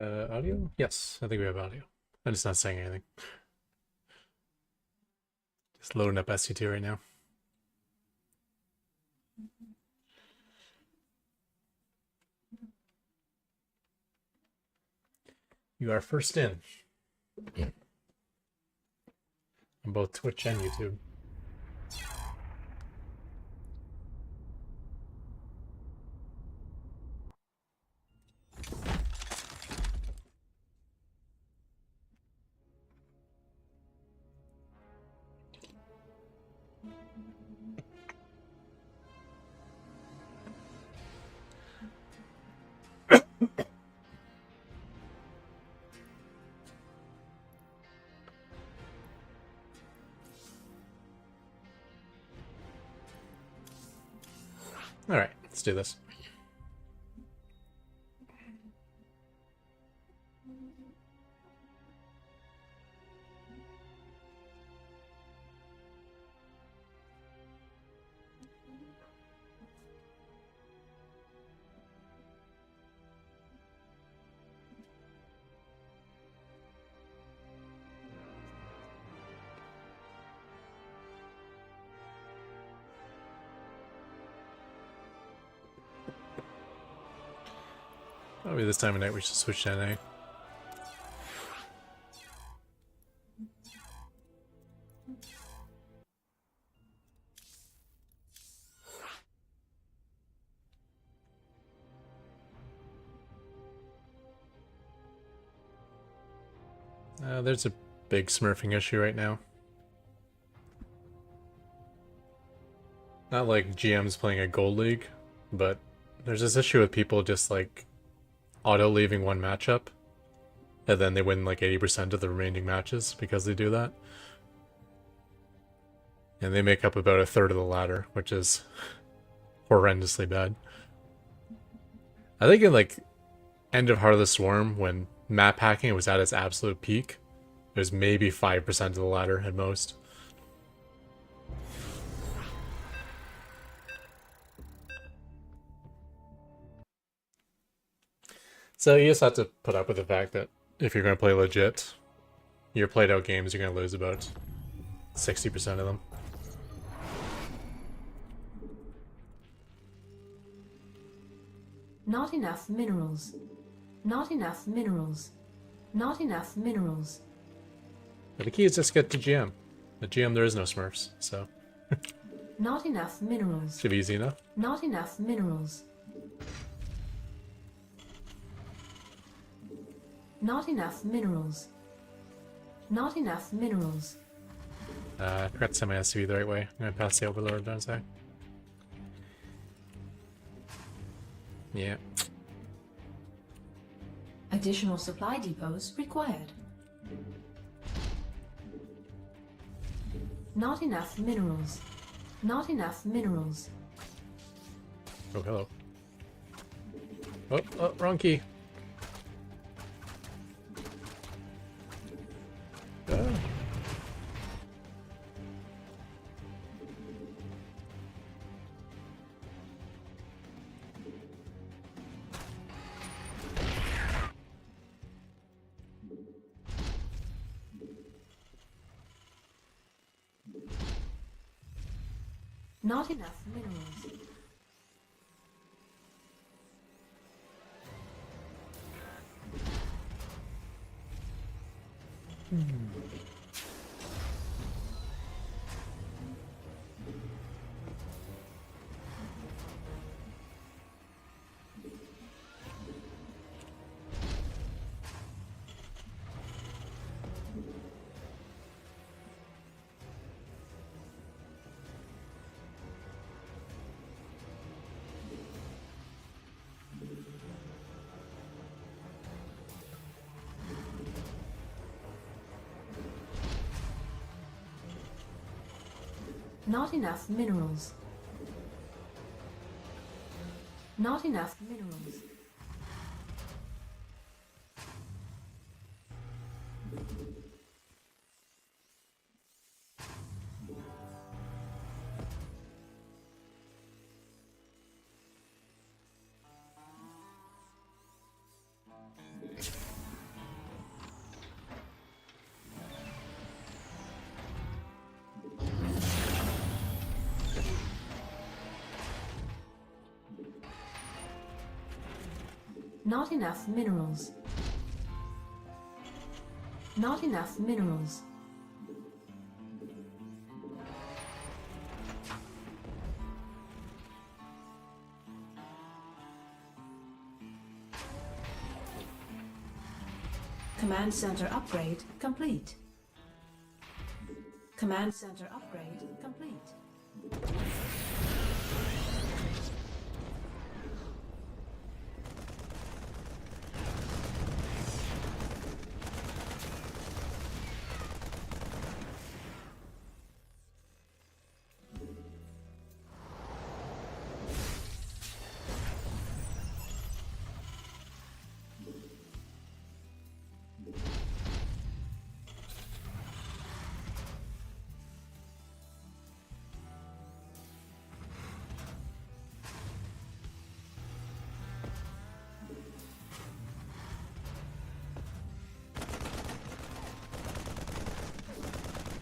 Audio? Yes, I think we have audio. I'm just not saying anything. Just loading up SC2 right now. You are first in. On both Twitch and YouTube. All right, let's do this. Probably this time of night we should switch to NA. There's a big smurfing issue right now. Not like GM's playing a gold league, but there's this issue with people just like auto-leaving one matchup, and then they win like 80% of the remaining matches because they do that. And they make up about a third of the ladder, which is horrendously bad. I think in like end of Heart of the Swarm, when map hacking was at its absolute peak, it was maybe 5% of the ladder at most. So you just have to put up with the fact that if you're going to play legit, your played out games, you're going to lose about 60% of them. Not enough minerals. Not enough minerals. Not enough minerals. But the key is just get to GM. At GM there is no smurfs, so Not enough minerals. should be easy enough. Not enough minerals. Not enough minerals. Not enough minerals. I forgot to send my SCV the right way. I'm going to pass the Overlord, don't I? Yeah. Additional supply depots required. Not enough minerals. Not enough minerals. Oh, hello. Oh, wrong key. Ah. Not enough minerals. Not enough minerals. Not enough minerals. Not enough minerals. Not enough minerals. Command center upgrade complete. Command center upgrade complete.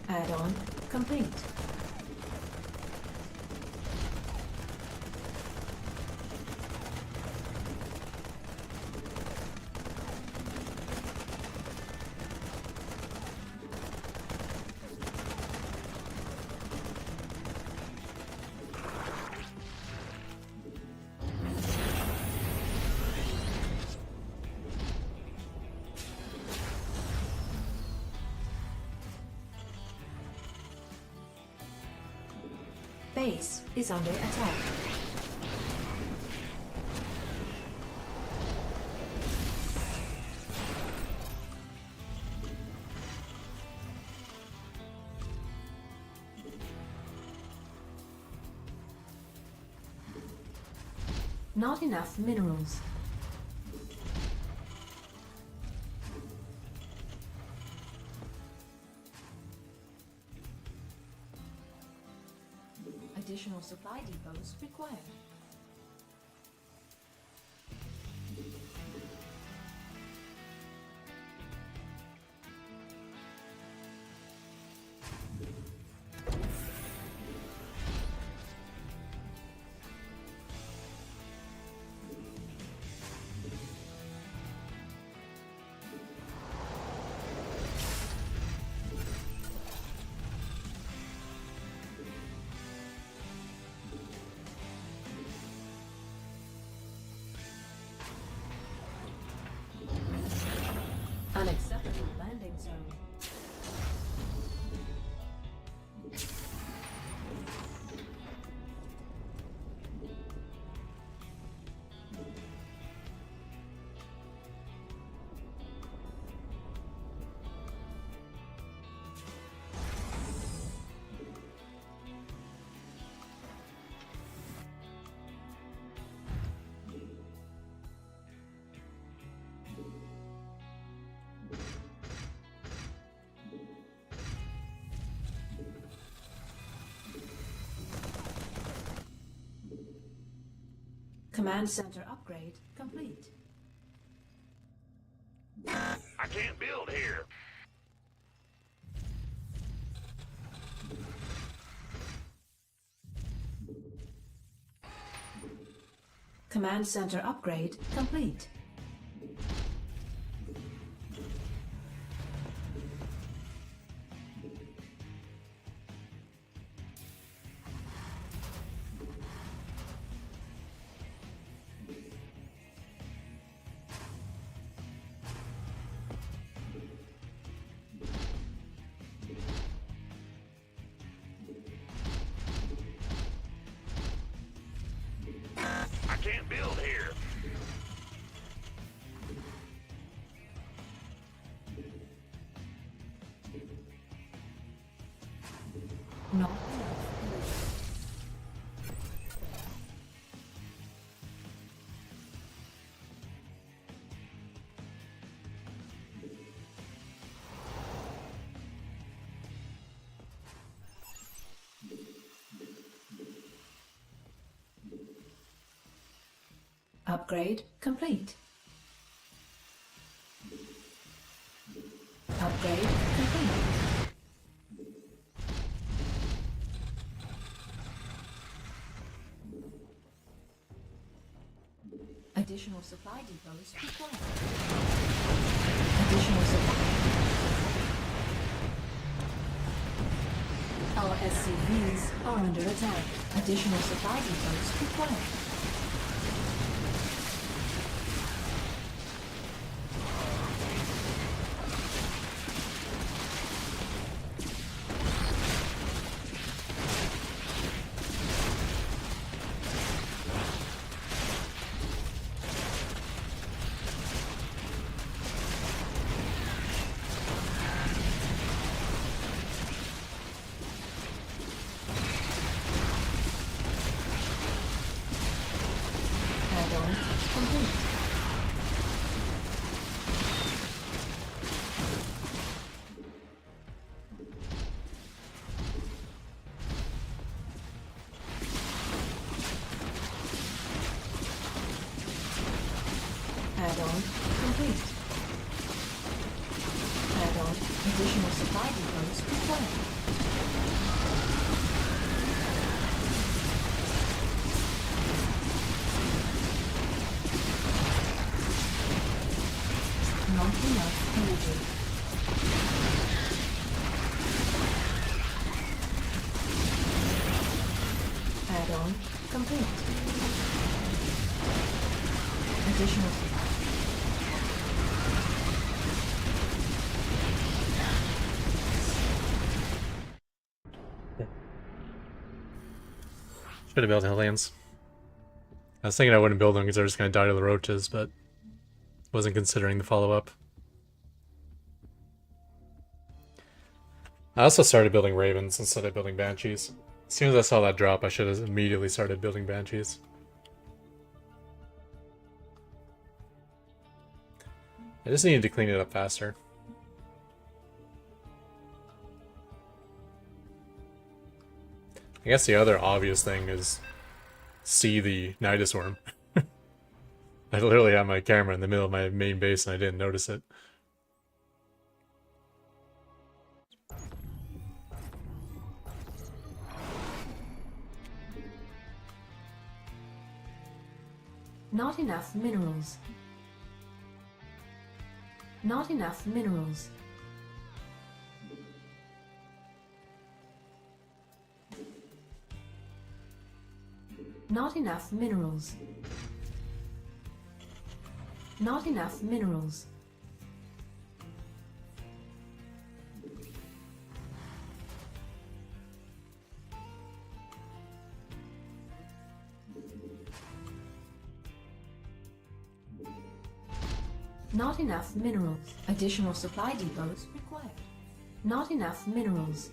Add-on complete. Base is under attack. Not enough minerals. Additional supply depots required. Unacceptable landing zone. Command center upgrade complete. I can't build here. Command center upgrade complete. I can't build here. Not upgrade complete. Upgrade complete. Additional supply depots required. Additional supply. Our SCVs are under attack. Additional supply depots required. Add-on complete. Add-on complete. Add-on additional supply depots required. Not enough energy. Add-on complete. Additional. Should have built Hilllands. I was thinking I wouldn't build them because they're just going to die to the roaches, but wasn't considering the follow-up. I also started building Ravens instead of building Banshees. As soon as I saw that drop, I should have immediately started building Banshees. I just needed to clean it up faster. I guess the other obvious thing is see the Nidus Worm. I literally had my camera in the middle of my main base and I didn't notice it. Not enough minerals. Not enough minerals. Not enough minerals. Not enough minerals. Not enough minerals. Additional supply depots required. Not enough minerals.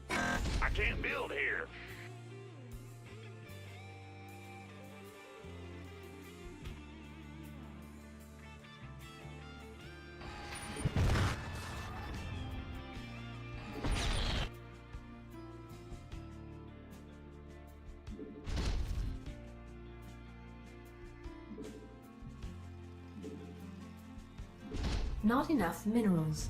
I can't build here. Not enough minerals.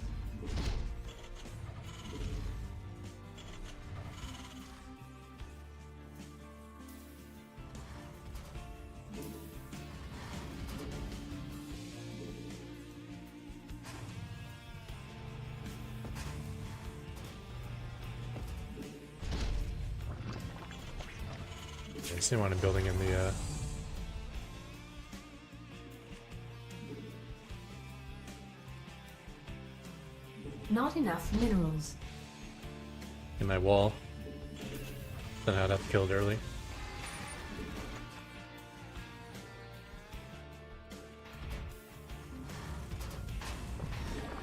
I just didn't want him building in the Not enough minerals. in my wall. Then I'd have killed early.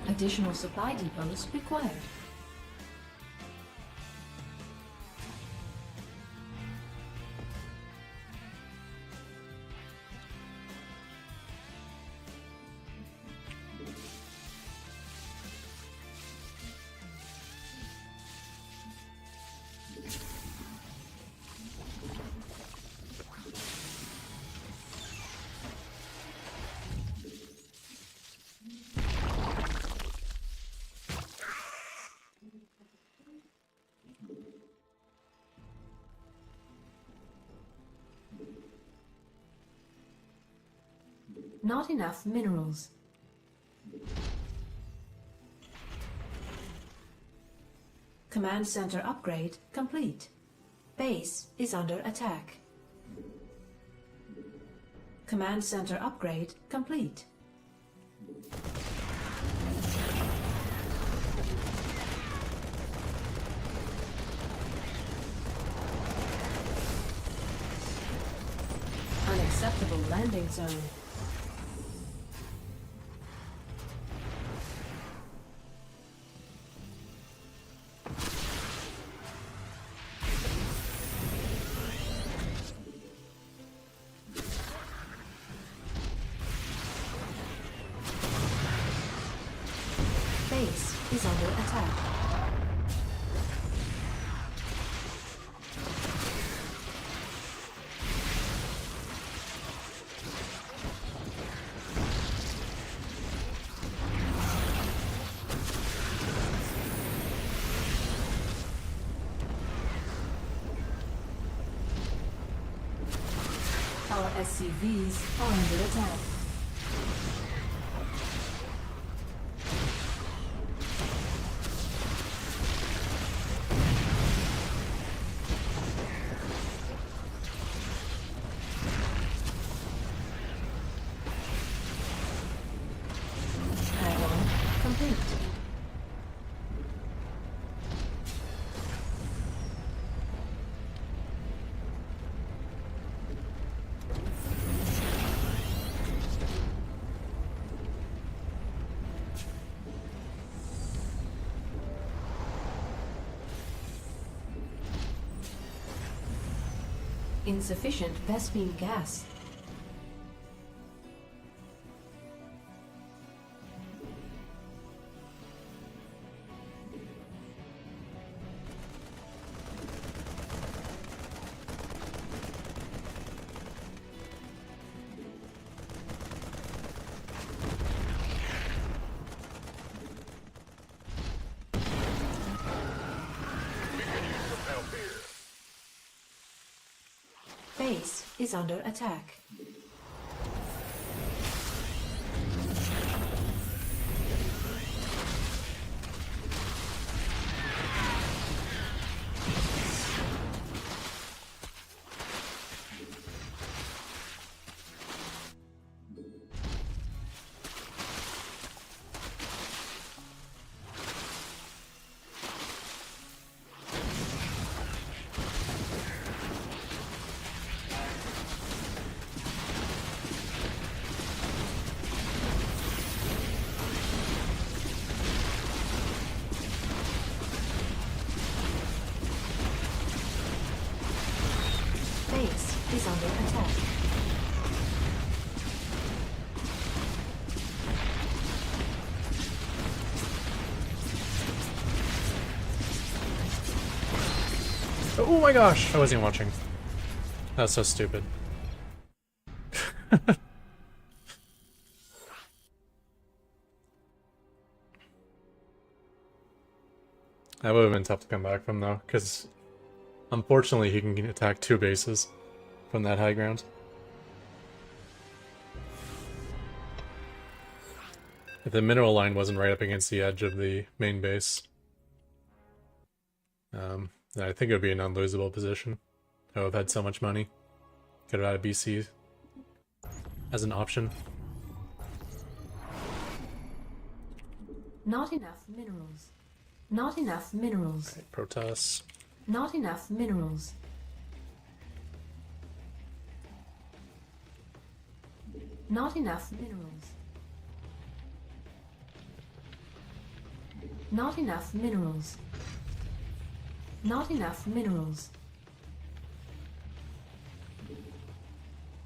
Additional supply depots required. Not enough minerals. Command center upgrade complete. Base is under attack. Command center upgrade complete. Unacceptable landing zone. Base is under attack. Our SCVs are under attack. Add-on complete. Insufficient Vespine gas. Base is under attack. Base is under attack. Oh my gosh, I wasn't even watching. That's so stupid. That would have been tough to come back from though, because unfortunately he can attack 2 bases from that high ground. If the mineral line wasn't right up against the edge of the main base, then I think it would be an unlosable position. I would have had so much money. Could have had a BC as an option. Not enough minerals. Not enough minerals. Okay, Protoss. Not enough minerals. Not enough minerals. Not enough minerals. Not enough minerals.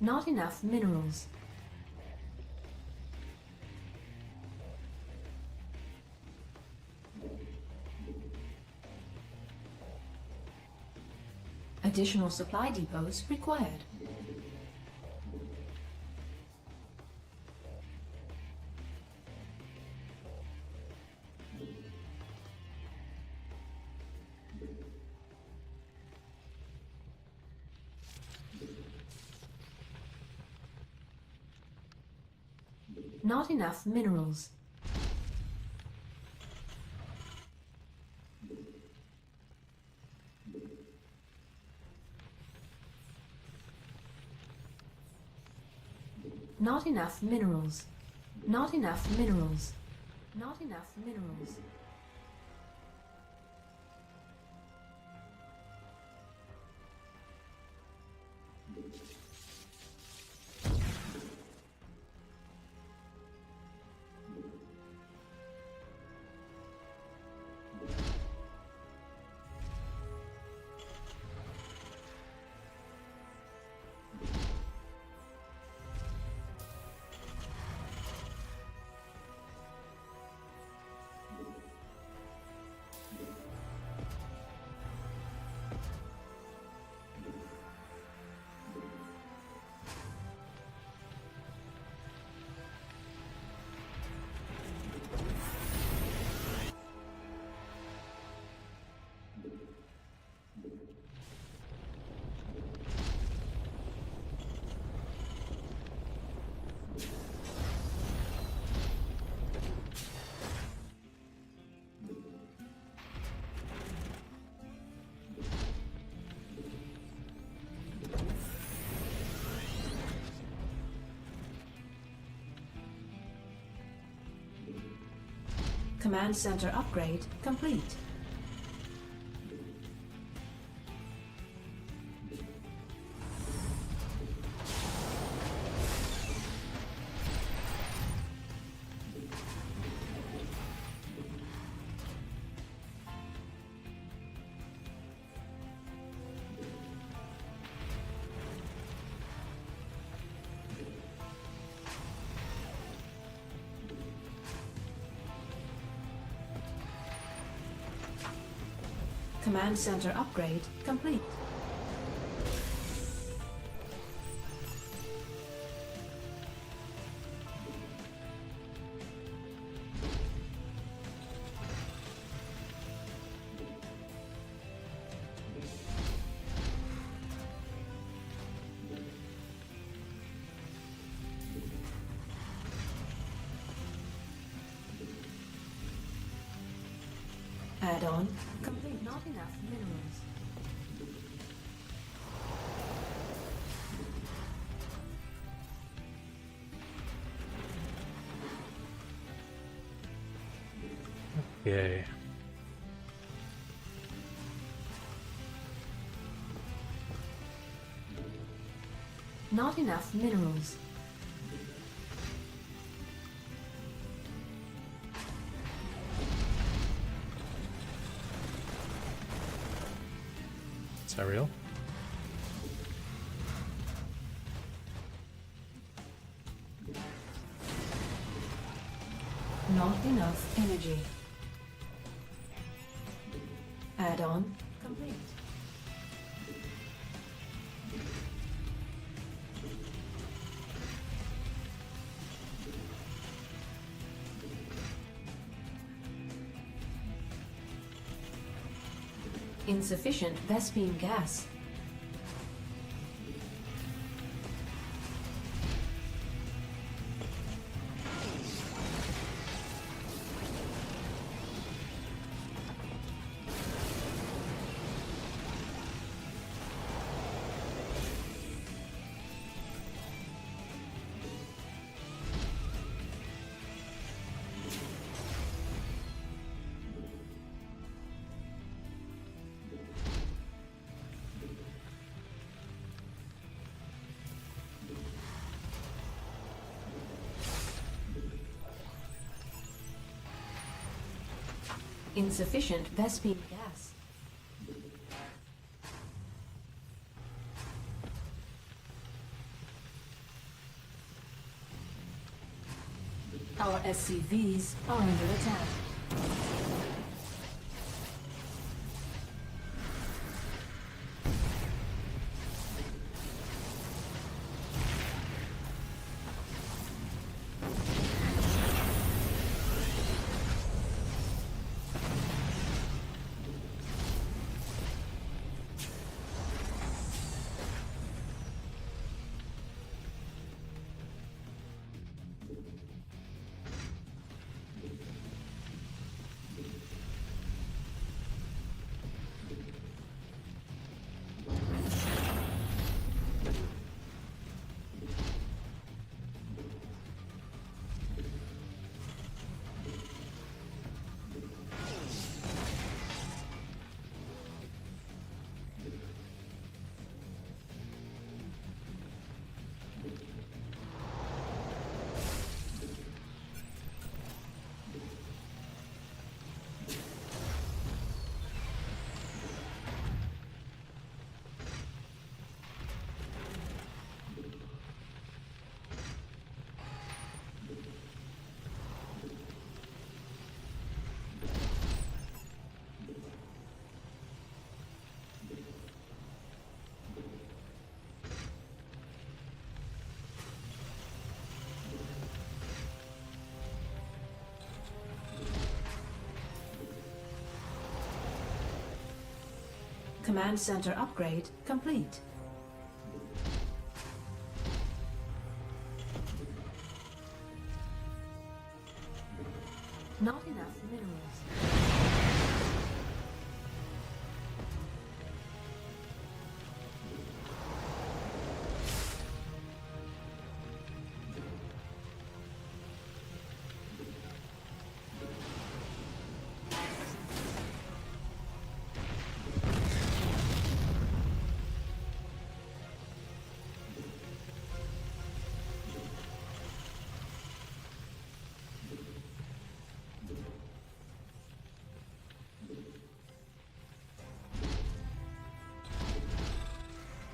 Not enough minerals. Additional supply depots required. Not enough minerals. Not enough minerals. Not enough minerals. Not enough minerals. Command center upgrade complete. Command center upgrade complete. Add-on complete. Not enough minerals. Yay. Not enough minerals. Is that real? Not enough energy. Add-on complete. Insufficient Vespine gas. Insufficient Vespine gas. Our SCVs are under attack. Command center upgrade complete. Not enough minerals.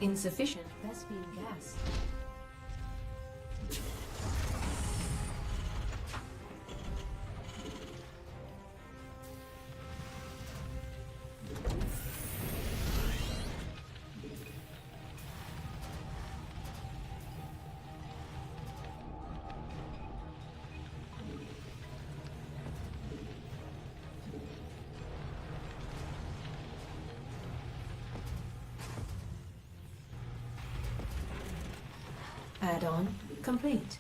Insufficient Vespine gas. Add-on complete.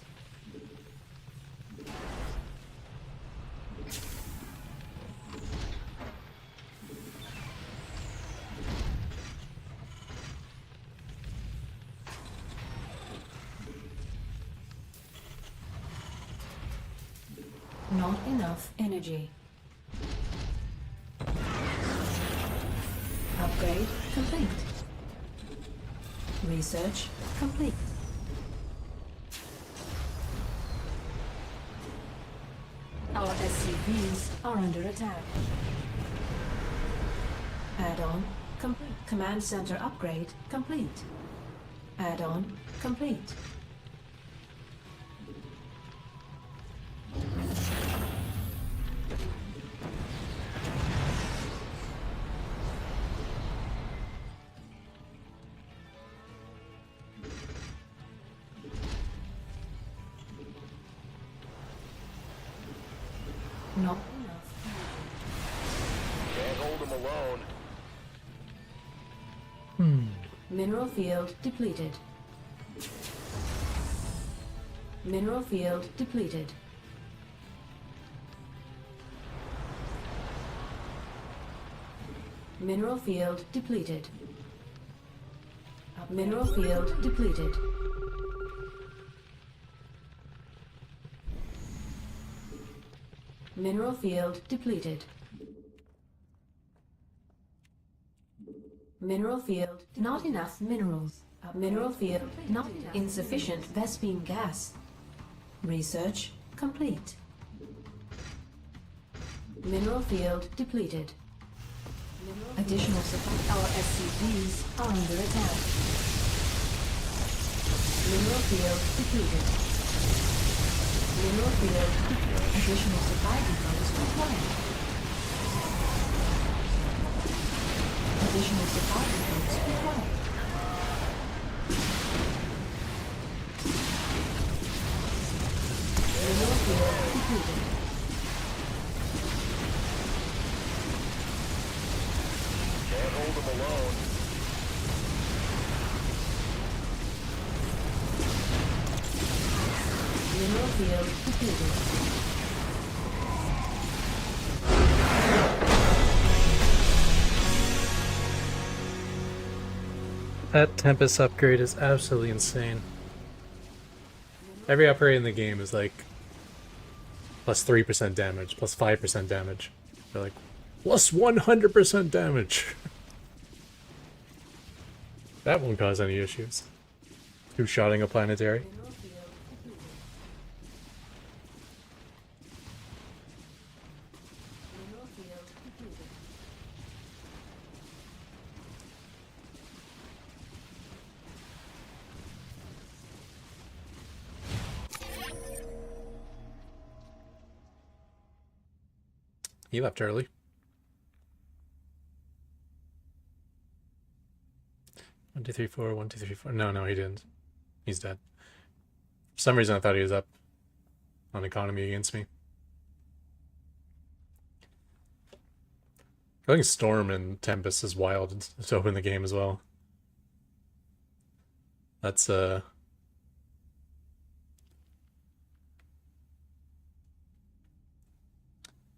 Not enough energy. Upgrade complete. Research complete. Our SCVs are under attack. Add-on complete. Command center upgrade complete. Add-on complete. Not enough. Can't hold them alone. Mineral field depleted. Mineral field depleted. Mineral field depleted. Mineral field depleted. Mineral field depleted. Mineral field, not enough minerals. Mineral field, not enough. Insufficient Vespine gas. Research complete. Mineral field depleted. Additional supply. Our SCVs are under attack. Mineral field depleted. Mineral field depleted. Additional supply depots required. Additional supply depots required. Mineral field depleted. Can't hold them alone. Mineral field depleted. That Tempest upgrade is absolutely insane. Every upgrade in the game is like plus 3% damage, plus 5% damage. They're like plus 100% damage. That won't cause any issues. Two-shotting a planetary. Mineral field depleted. Mineral field depleted. He left early. One, two, three, four. 1, 2, 3, 4. No, he didn't. He's dead. For some reason, I thought he was up on economy against me. I think Storm and Tempest is wild to open the game as well. That's that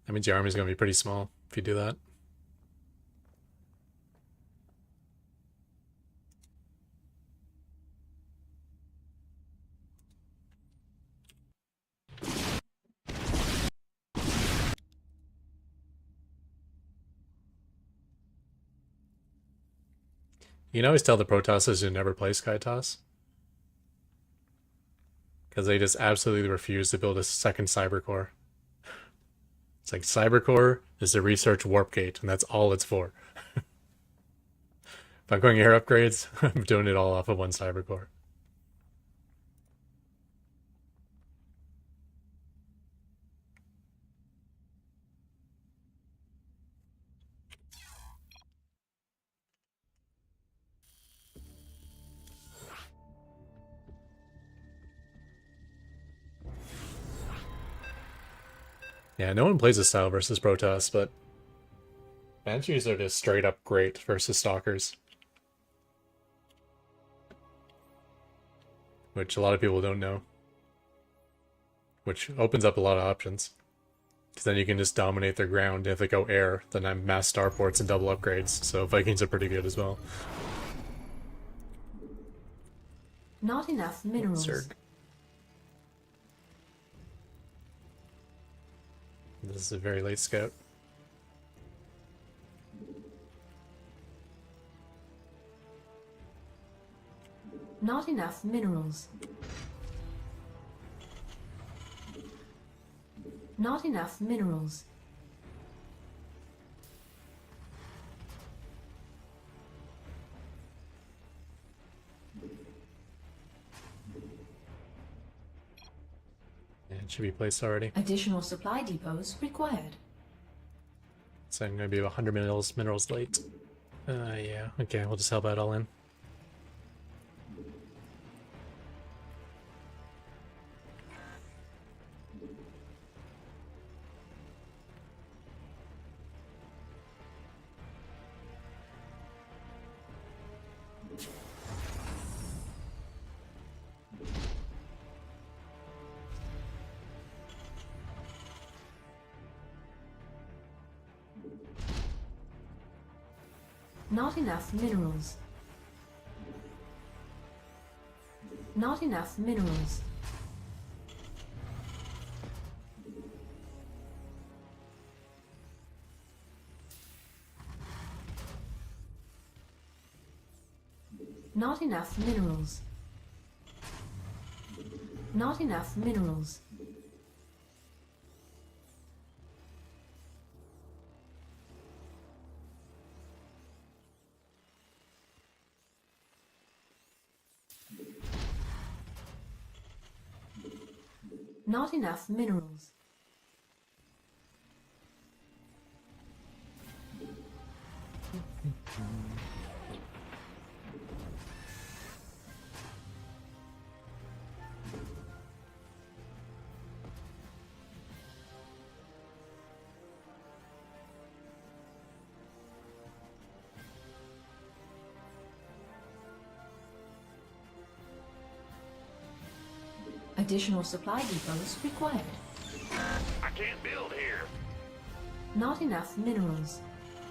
means your army's gonna be pretty small if you do that. You can always tell the Protosses who never play Skytoss. Because they just absolutely refuse to build a second Cybercore. It's like Cybercore is a research warp gate, and that's all it's for. If I'm going air upgrades, I'm doing it all off of one Cybercore. Yeah, no one plays this style versus Protoss, but Banshees are just straight up great versus Stalkers. Which a lot of people don't know. Which opens up a lot of options. Because then you can just dominate their ground. If they go air, then I'm mass starports and double upgrades, so Vikings are pretty good as well. Not enough minerals. Zerg. This is a very late scout. Not enough minerals. Not enough minerals. Yeah, it should be placed already. Additional supply depots required. So I'm gonna be 100 minerals late. Yeah, okay, we'll just help out all in. Not enough minerals. Not enough minerals. Not enough minerals. Not enough minerals. Not enough minerals. Additional supply depots required. I can't build here. Not enough minerals.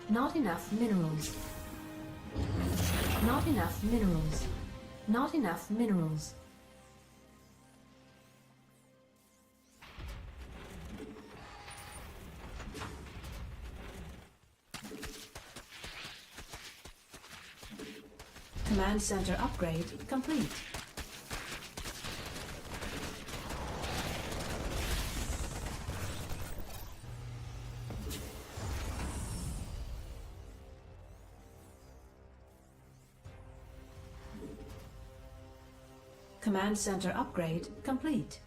Not enough minerals. Not enough minerals. Not enough minerals. Command center upgrade complete. Command center upgrade complete.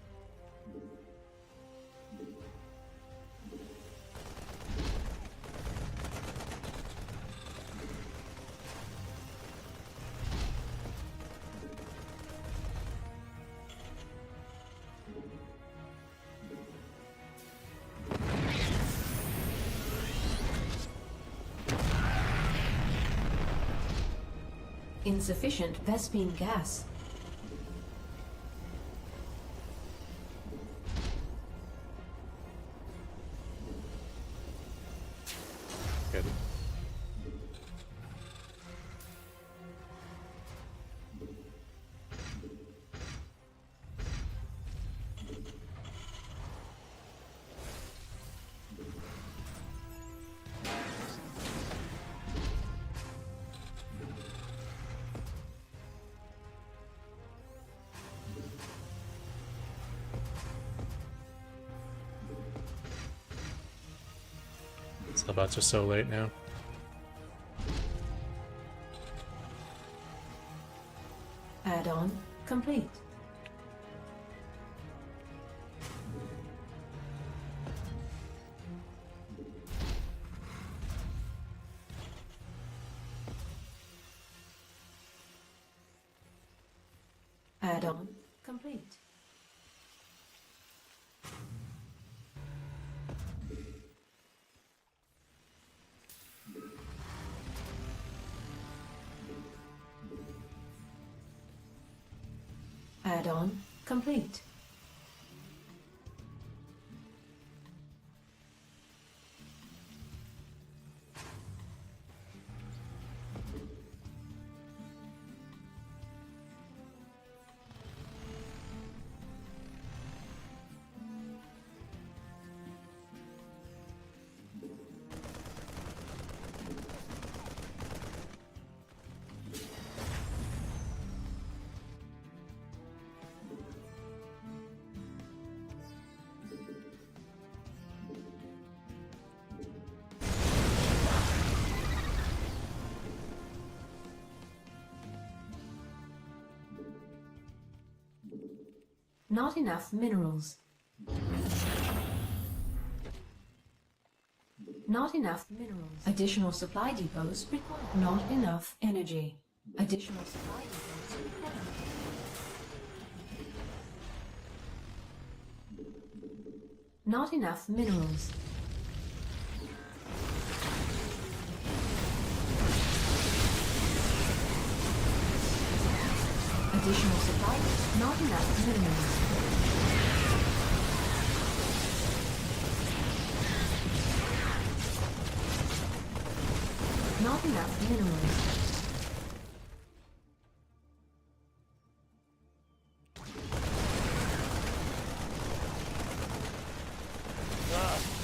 Insufficient Vespine gas. Good. Selbots are so late now. Add-on complete. Add-on complete. Add-on complete. Not enough minerals. Not enough minerals. Additional supply depots required. Not enough energy. Additional supply depots required. Not enough minerals. Additional supply. Not enough minerals. Not enough minerals.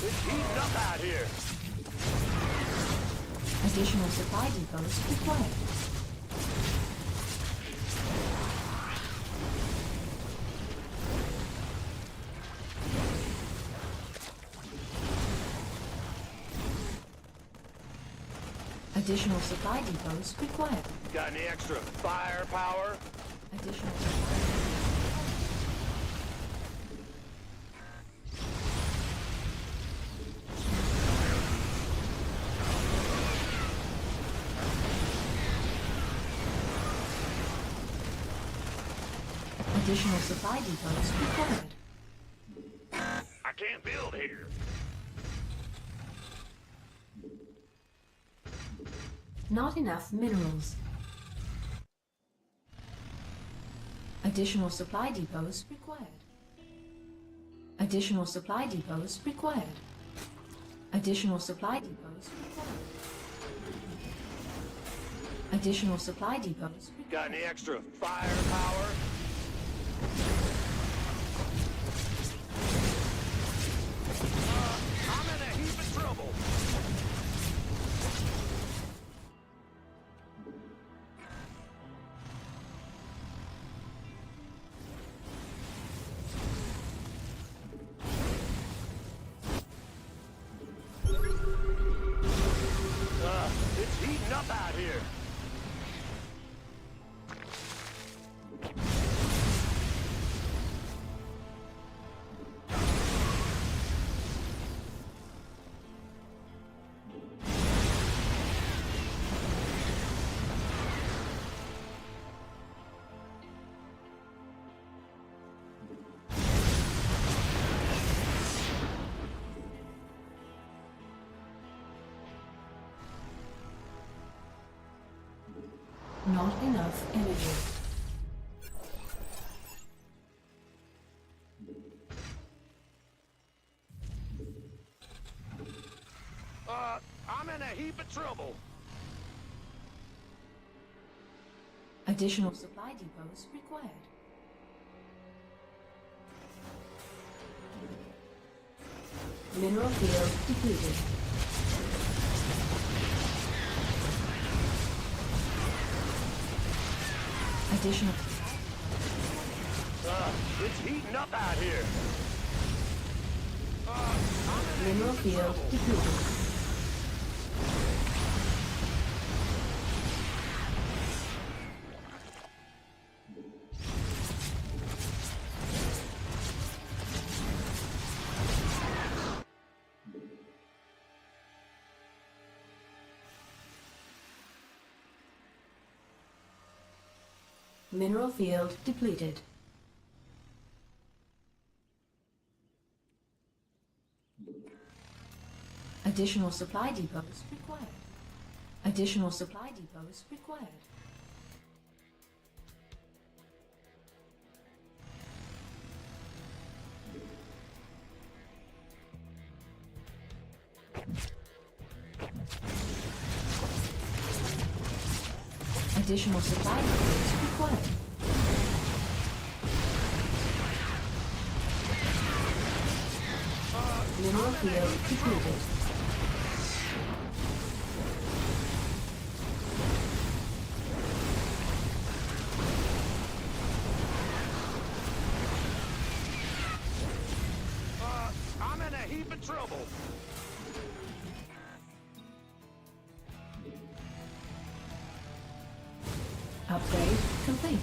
It's heating up out here. Additional supply depots required. Additional supply depots required. Got any extra firepower? Additional supply Additional supply depots required. I can't build here. Not enough minerals. Additional supply depots required. Additional supply depots required. Additional supply depots required. Additional supply depots required. Got any extra firepower? I'm in a heap of trouble. It's heating up out here. Not enough energy. I'm in a heap of trouble. Additional supply depots required. Mineral field depleted. Additional. It's heating up out here. Mineral field depleted. Mineral field depleted. Additional supply depots required. Additional supply depots required. Additional supply depots required. Mineral field depleted. I'm in a heap of trouble. Upgrade complete.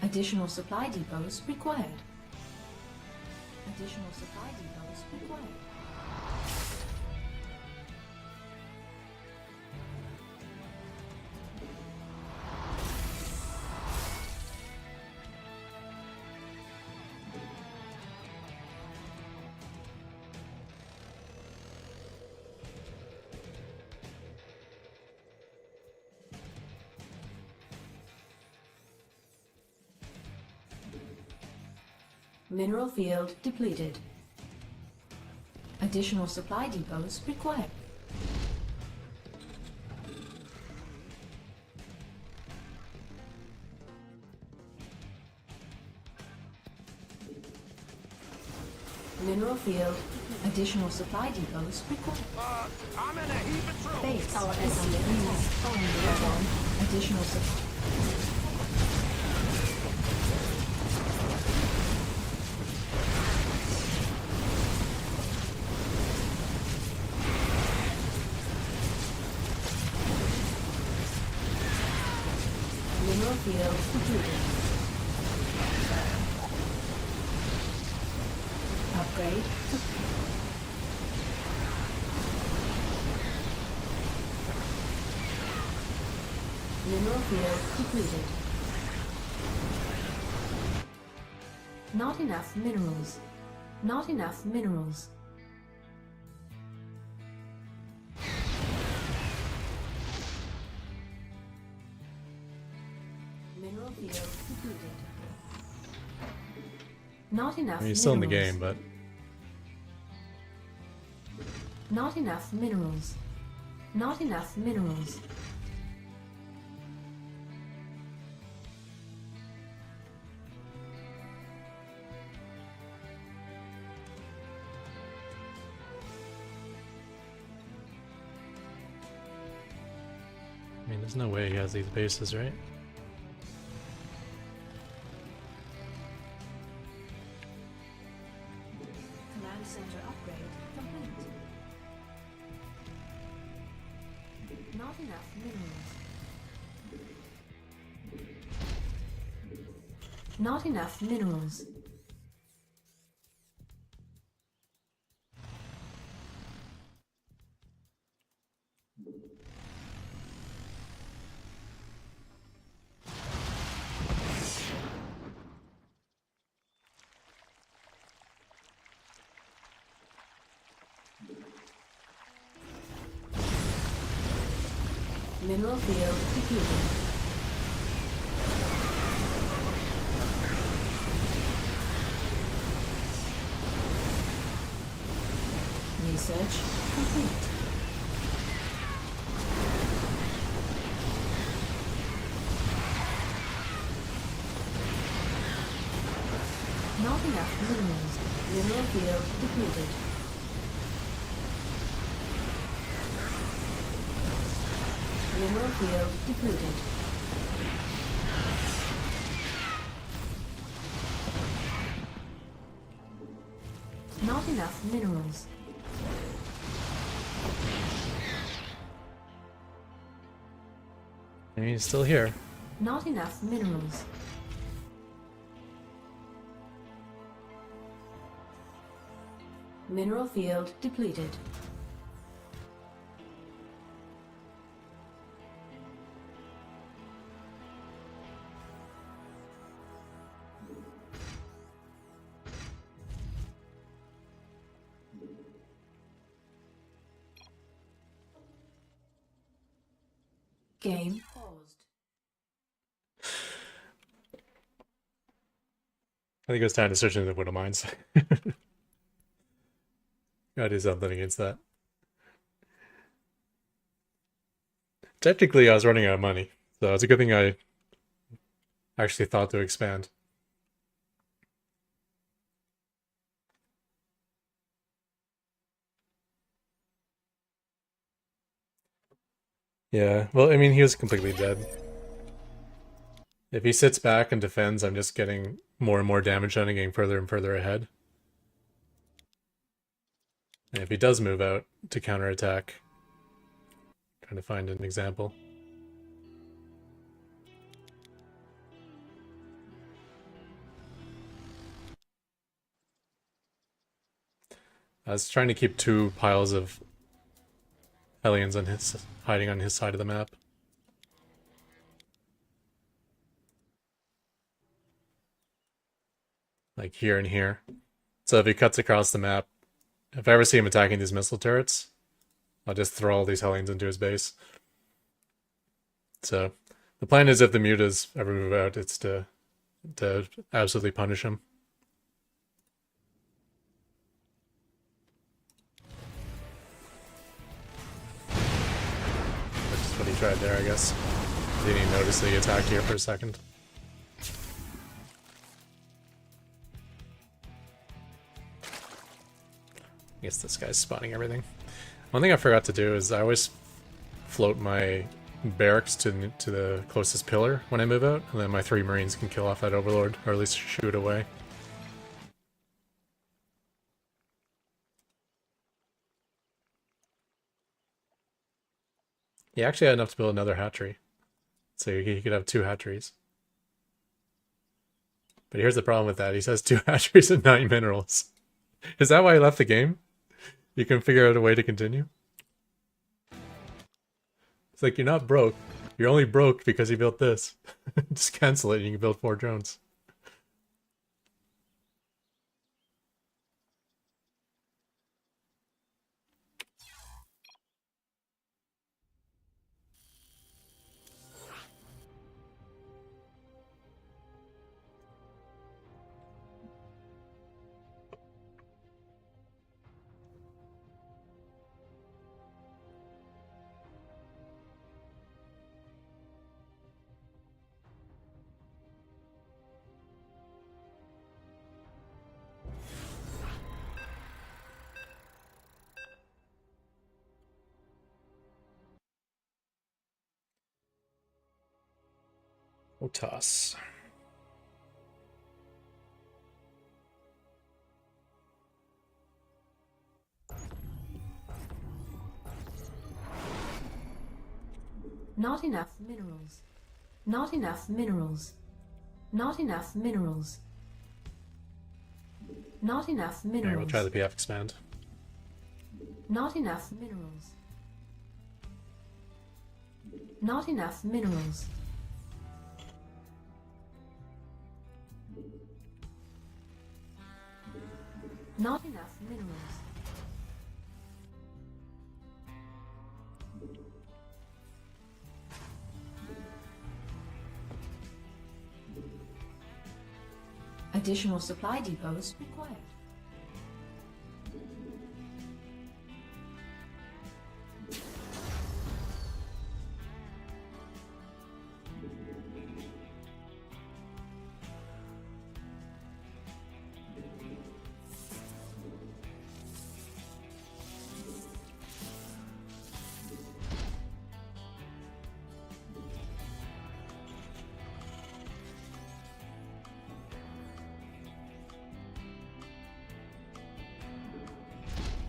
Additional supply depots required. Additional supply depots required. Mineral field depleted. Additional supply depots required. Mineral field. Additional supply depots required. I'm in a heap of trouble. Base our SCVs. Additional supply. Mineral field completed. Upgrade complete. Mineral field completed. Not enough minerals. Not enough minerals. Mineral field completed. Not enough I mean, he's still in the minerals. game, but Not enough minerals. Not enough minerals. I mean, there's no way he has these bases, right? Command center upgrade complete. Not enough minerals. Not enough minerals. Mineral field depleted. Research complete. Not enough minerals. Mineral field depleted. Mineral field depleted. Not enough minerals. I mean, he's still here. Not enough minerals. Mineral field depleted. Game paused. I think it was time to search into the Widow Mines. Gotta do something against that. Technically, I was running out of money, so it's a good thing I actually thought to expand. Yeah, well, I mean, he was completely dead. If he sits back and defends, I'm just getting more and more damage on and getting further and further ahead. And if he does move out to counterattack, trying to find an example. I was trying to keep 2 piles of Hellions on his hiding on his side of the map. Like here and here. So if he cuts across the map, if I ever see him attacking these missile turrets, I'll just throw all these Hellions into his base. So the plan is if the mutas ever move out, it's to absolutely punish him. Which is what he tried there, I guess. Didn't even notice that he attacked here for a second. I guess this guy's spotting everything. One thing I forgot to do is I always float my barracks to the closest pillar when I move out, and then my 3 Marines can kill off that Overlord, or at least shoot away. He actually had enough to build another hatchery. So he could have 2 hatcheries. But here's the problem with that. He says 2 hatcheries and 9 minerals. Is that why he left the game? You can figure out a way to continue? It's like, you're not broke. You're only broke because you built this. Just cancel it and you can build 4 drones. Otas. Not enough minerals. Not enough minerals. Not enough minerals. Not enough minerals. Alright, we'll try the PF expand. Not enough minerals. Not enough minerals. Not enough minerals. Additional supply depots required.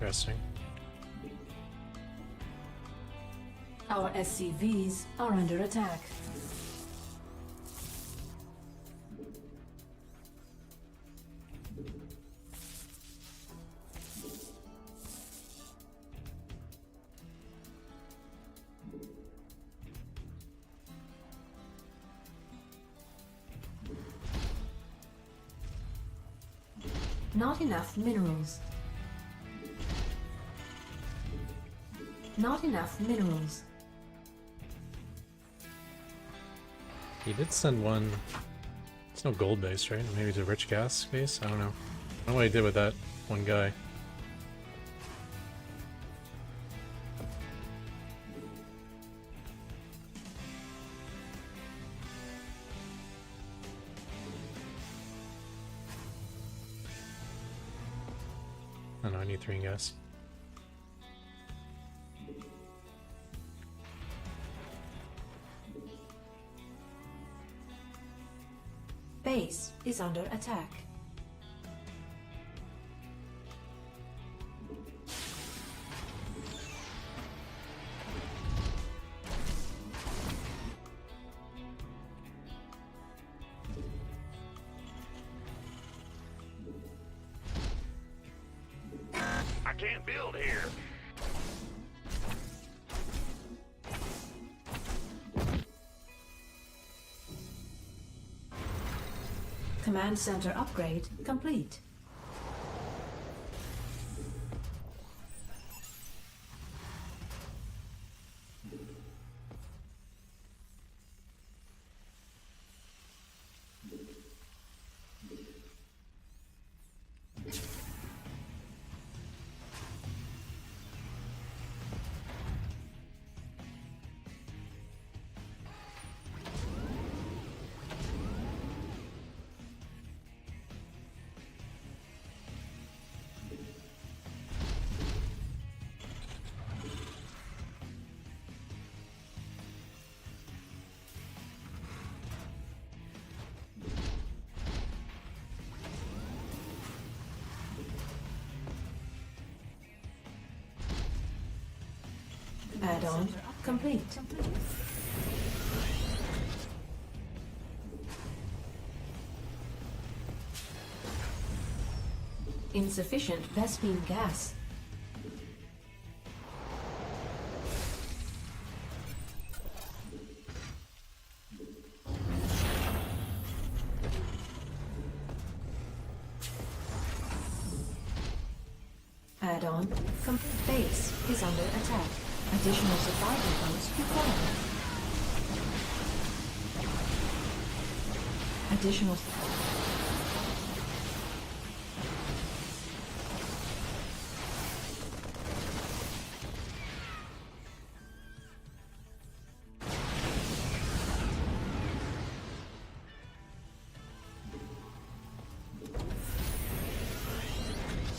Interesting. Our SCVs are under attack. Not enough minerals. Not enough minerals. He did send one. It's no gold base, right? Maybe it's a rich gas base? I don't know. I don't know what he did with that one guy. I don't know, I need 3 gas. Base is under attack. I can't build here. Command center upgrade complete. Add-on complete. Insufficient Vespine gas. Add-on complete. Base is under attack. Additional supply depots required. Additional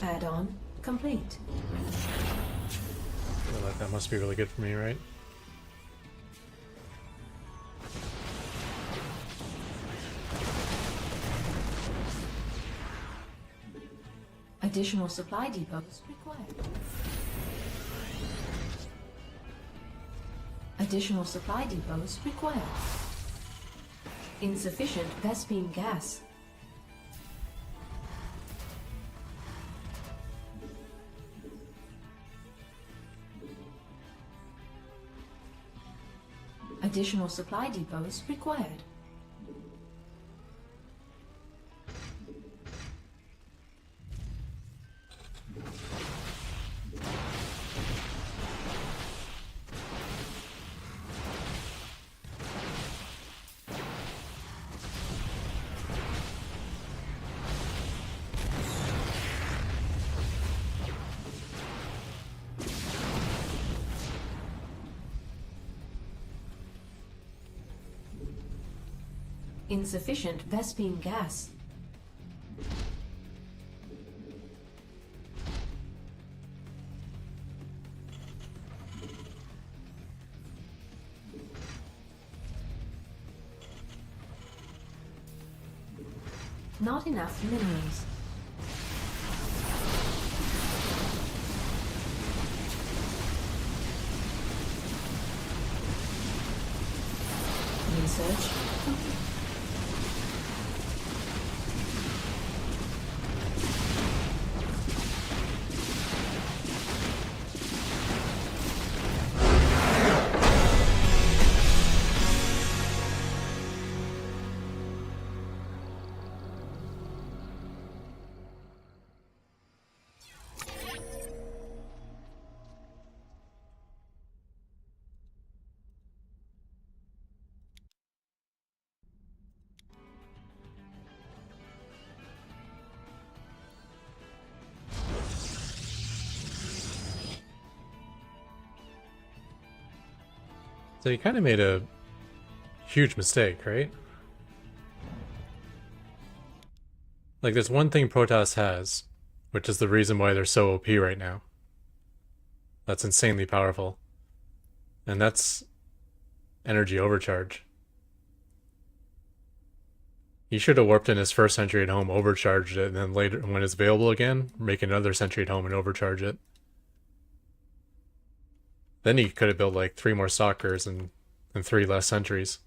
add-on complete. I feel like that must be really good for me, right? Additional supply depots required. Additional supply depots required. Insufficient Vespene gas. Additional supply depots required. Insufficient Vespene gas. Not enough minerals. Research complete. So you kind of made a huge mistake, right? Like, there's one thing Protoss has, which is the reason why they're so OP right now. That's insanely powerful. And that's energy overcharge. He should have warped in his first sentry at home, overcharged it, and then later, when it's available again, make another sentry at home and overcharge it. Then he could have built like 3 more stalkers and 3 less sentries.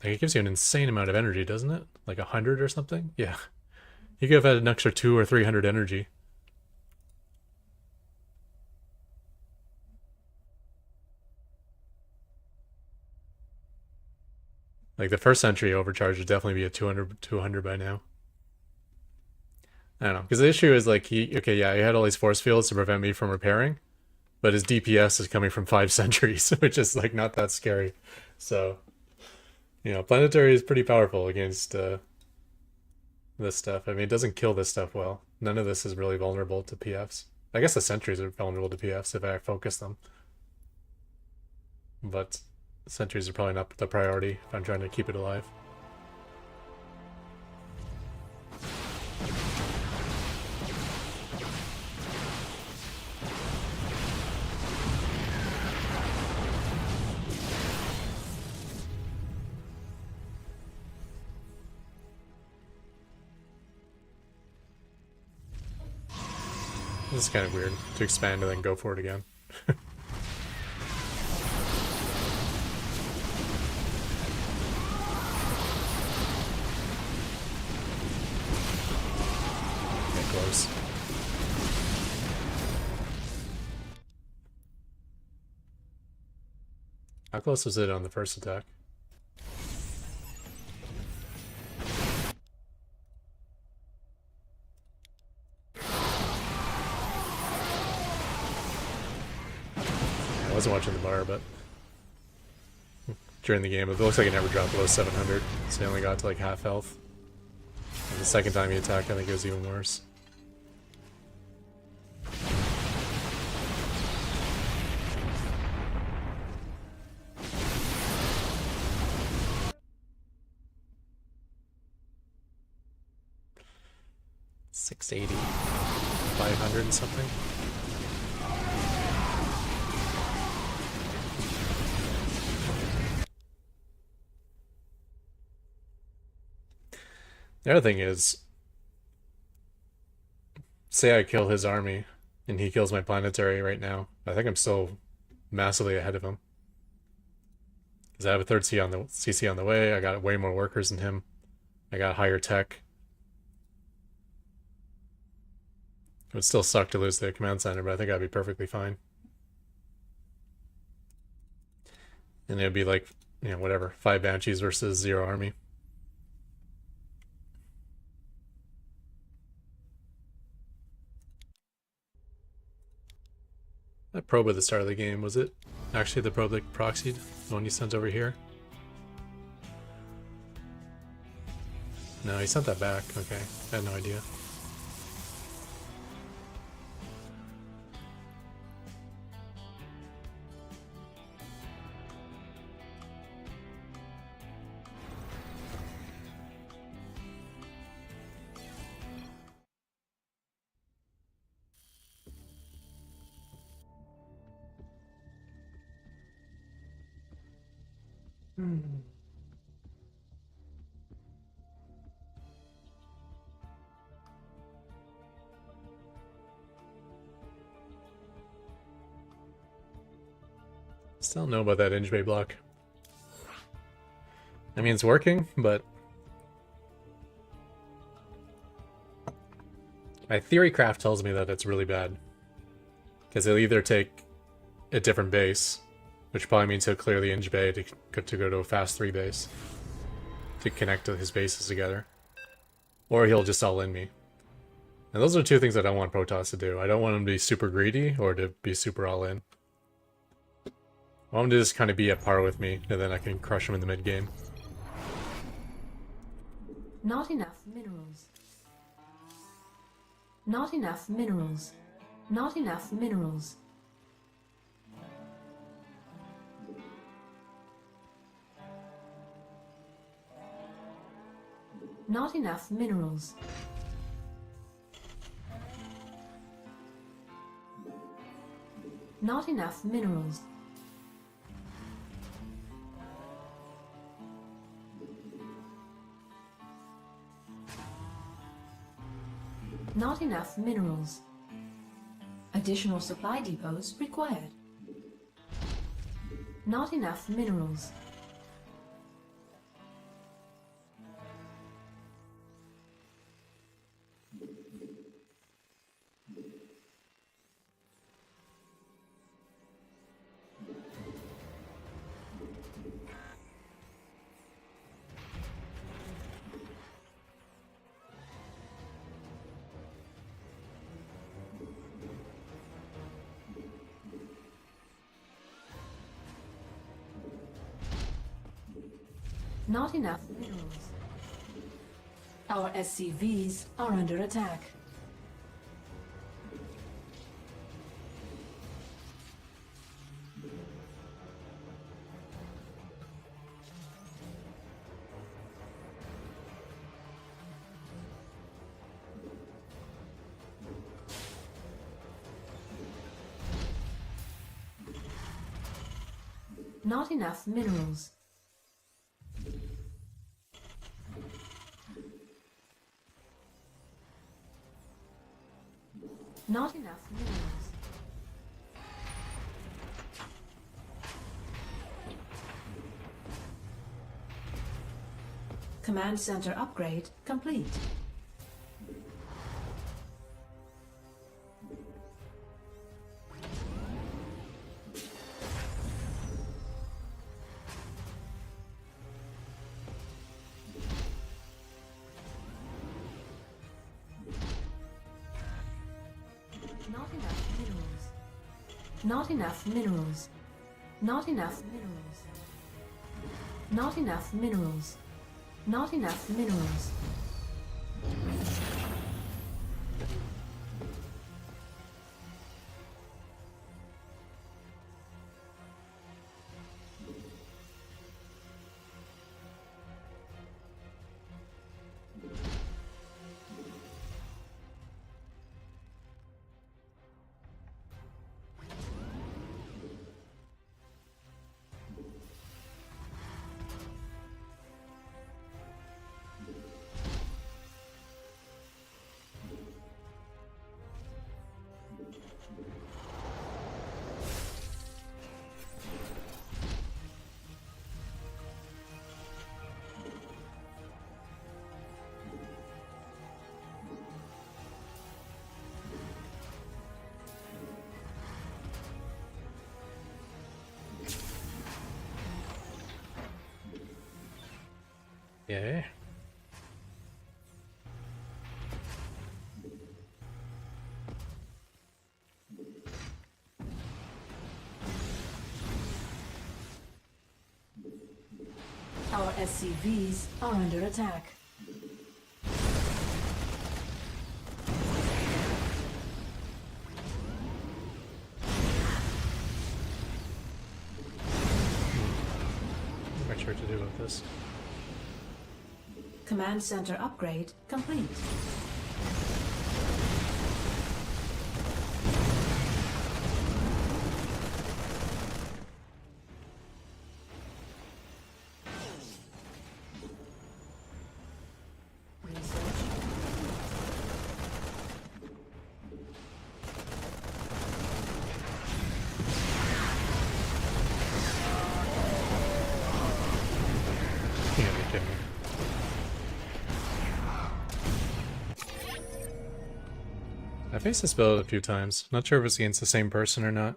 Like, it gives you an insane amount of energy, doesn't it? Like 100 or something? Yeah. You could have had an extra 200 or 300 energy. Like, the first sentry overcharge would definitely be a 200 by now. I don't know, because the issue is like he had all these force fields to prevent me from repairing, but his DPS is coming from 5 sentries, which is like not that scary. So, you know, planetary is pretty powerful against this stuff. I mean, it doesn't kill this stuff well. None of this is really vulnerable to PFs. I guess the sentries are vulnerable to PFs if I focus them, but sentries are probably not the priority if I'm trying to keep it alive. This is kind of weird to expand and then go for it again. Get close. How close was it on the first attack? I wasn't watching the bar, but during the game, it looks like it never dropped below 700, so he only got to like half health. And the second time he attacked, I think it was even worse. $680, 500 and something. The other thing is, say I kill his army, and he kills my planetary right now, I think I'm still massively ahead of him. Because I have a third CC on the way. I got way more workers than him. I got higher tech. It would still suck to lose the command center, but I think I'd be perfectly fine. And it'd be like, you know, whatever, 5 Banshees versus 0 army. That probe at the start of the game, was it actually the probe that proxied? The one he sent over here? No, he sent that back. Okay, I had no idea. Still don't know about that Inge Bay block. I mean, it's working, but my theory craft tells me that it's really bad. Because he'll either take a different base, which probably means he'll clear the Inge Bay to go to a fast 3 base to connect his bases together, or he'll just all in me. And those are two things I don't want Protoss to do. I don't want him to be super greedy or to be super all in. I want him to just kind of be at par with me, and then I can crush him in the mid game. Not enough minerals. Not enough minerals. Not enough minerals. Not enough minerals. Not enough minerals. Not enough minerals. Additional supply depots required. Not enough minerals. Not enough minerals. Our SCVs are under attack. Not enough minerals. Not enough minerals. Command center upgrade complete. Not enough minerals. Not enough minerals. Not enough minerals. Not enough minerals. Yeah. Our SCVs are under attack. I'm not sure what to do with this. Command center upgrade complete. Can't be kidding me. I faced this build a few times. Not sure if it's against the same person or not.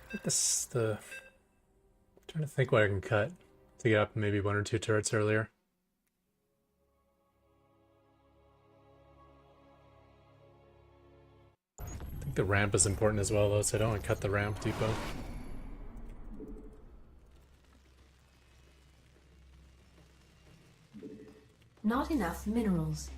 I think this the. Trying to think what I can cut to get up maybe 1 or 2 turrets earlier. I think the ramp is important as well, though, so I don't want to cut the ramp depot. Not enough minerals.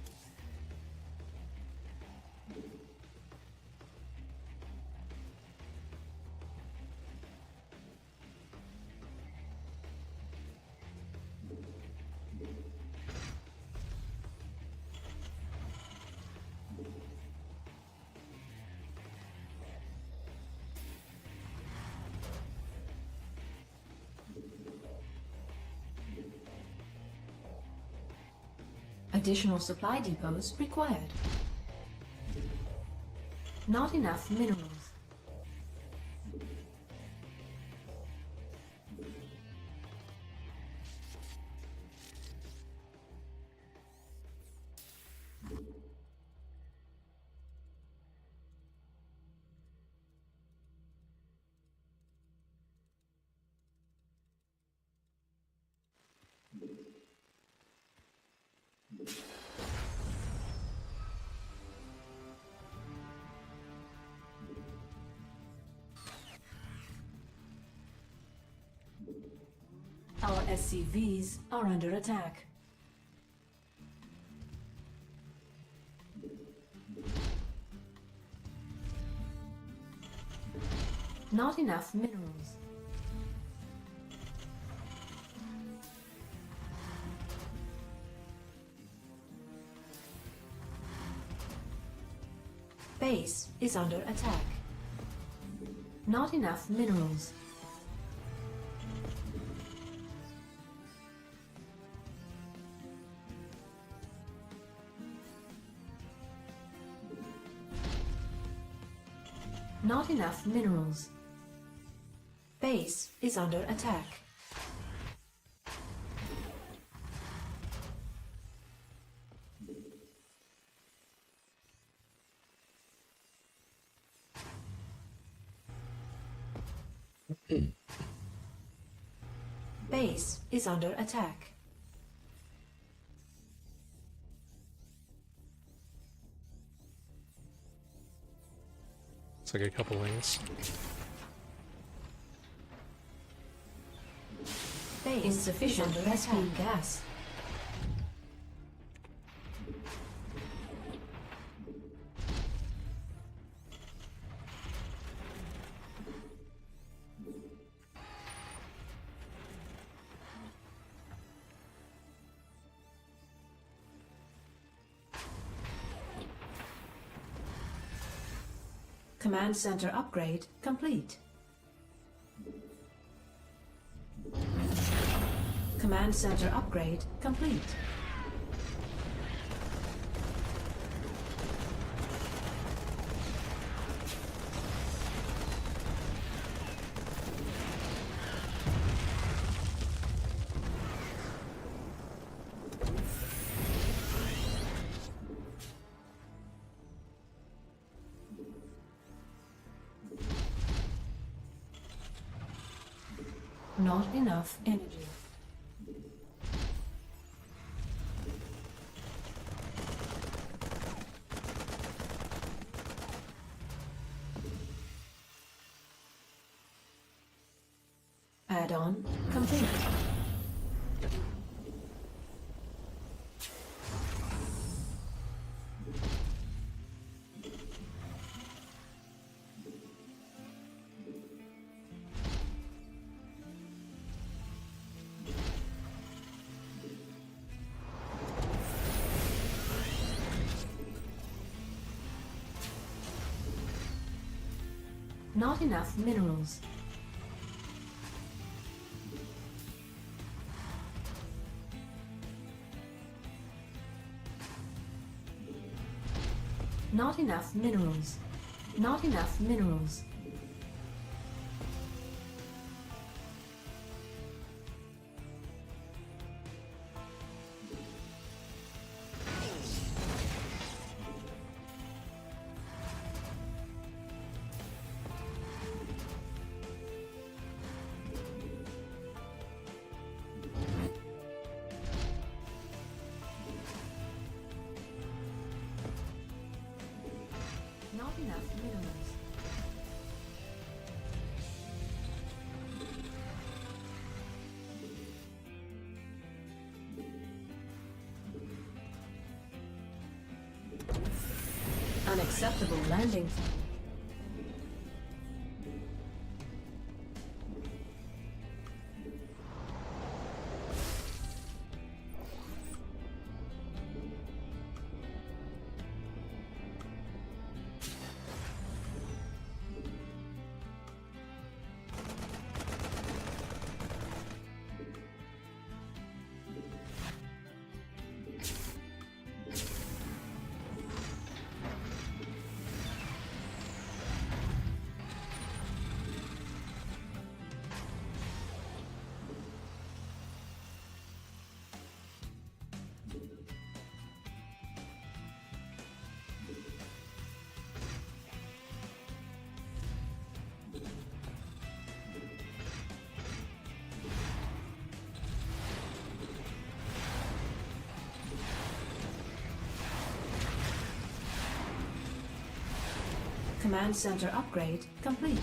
Additional supply depots required. Not enough minerals. Our SCVs are under attack. Not enough minerals. Base is under attack. Not enough minerals. Not enough minerals. Base is under attack. Base is under attack. Looks like a couple lanes. Base insufficient rescue gas. Command center upgrade complete. Command center upgrade complete. Not enough energy. Add-on complete. Not enough minerals. Not enough minerals. Not enough minerals. Not enough minerals. Unacceptable landing. Command center upgrade complete.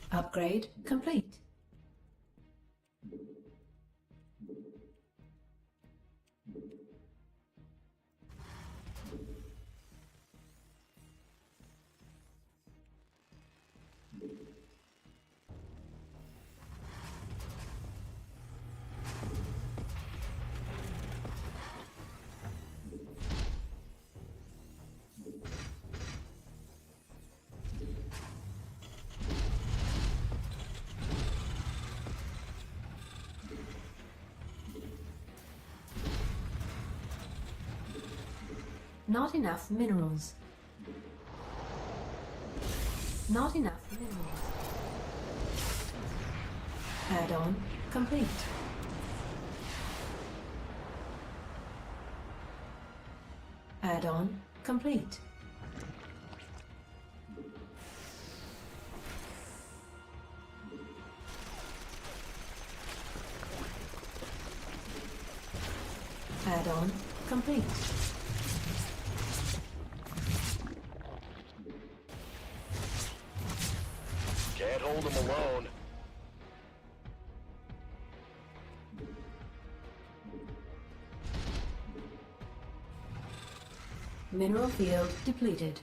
Upgrade complete. Not enough minerals. Not enough minerals. Add-on complete. Add-on complete. Add-on complete. Can't hold them alone. Mineral field depleted.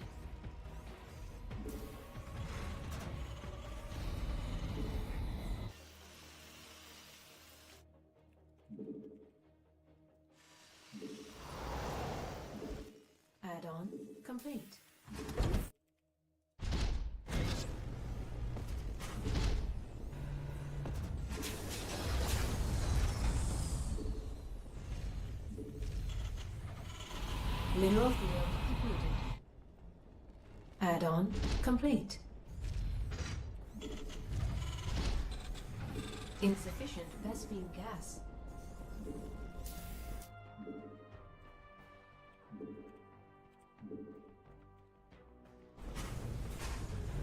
Add-on complete. Mineral field depleted. Add-on complete. Insufficient Vespine gas.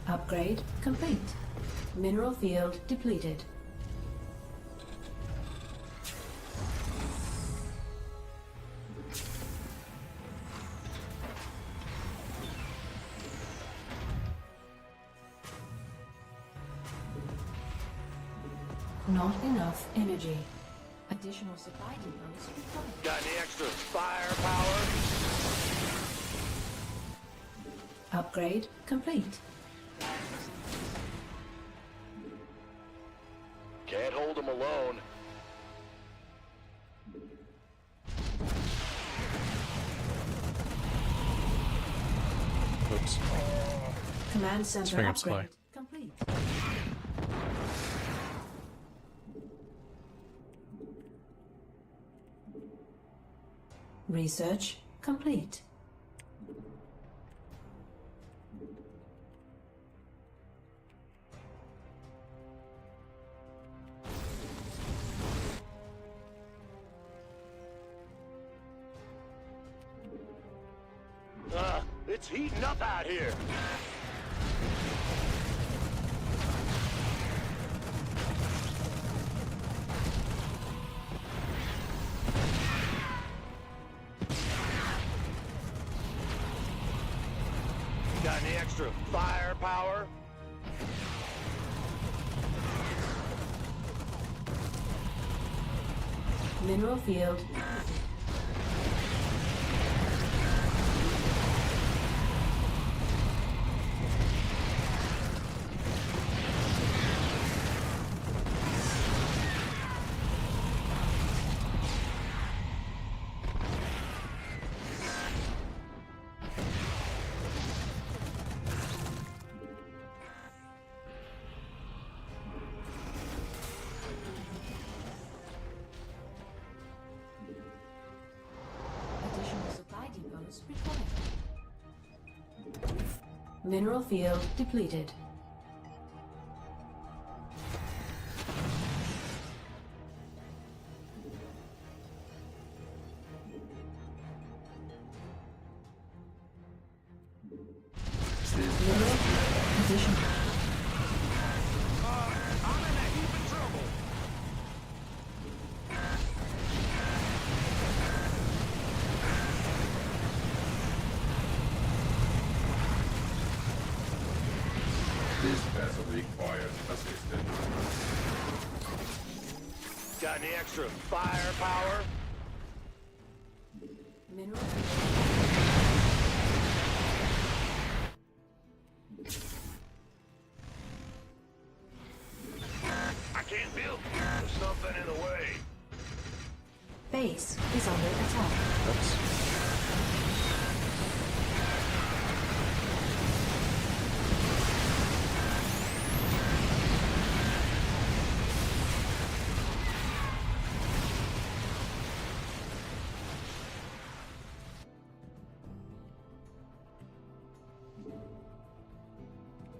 Upgrade complete. Mineral field depleted. Not enough energy. Additional supply depots required. Got any extra firepower? Upgrade complete. Can't hold them alone. Oops. Command center Spring up upgrade supply. complete. Research complete. It's heating up out here. Got any extra firepower? Mineral field. Additional supply depots required. Mineral field depleted. Mineral field additional. I'm in a heap of trouble. This vessel requires assistance. Got any extra firepower? Mineral field. I can't build. There's something in the way. Base is under attack. Oops.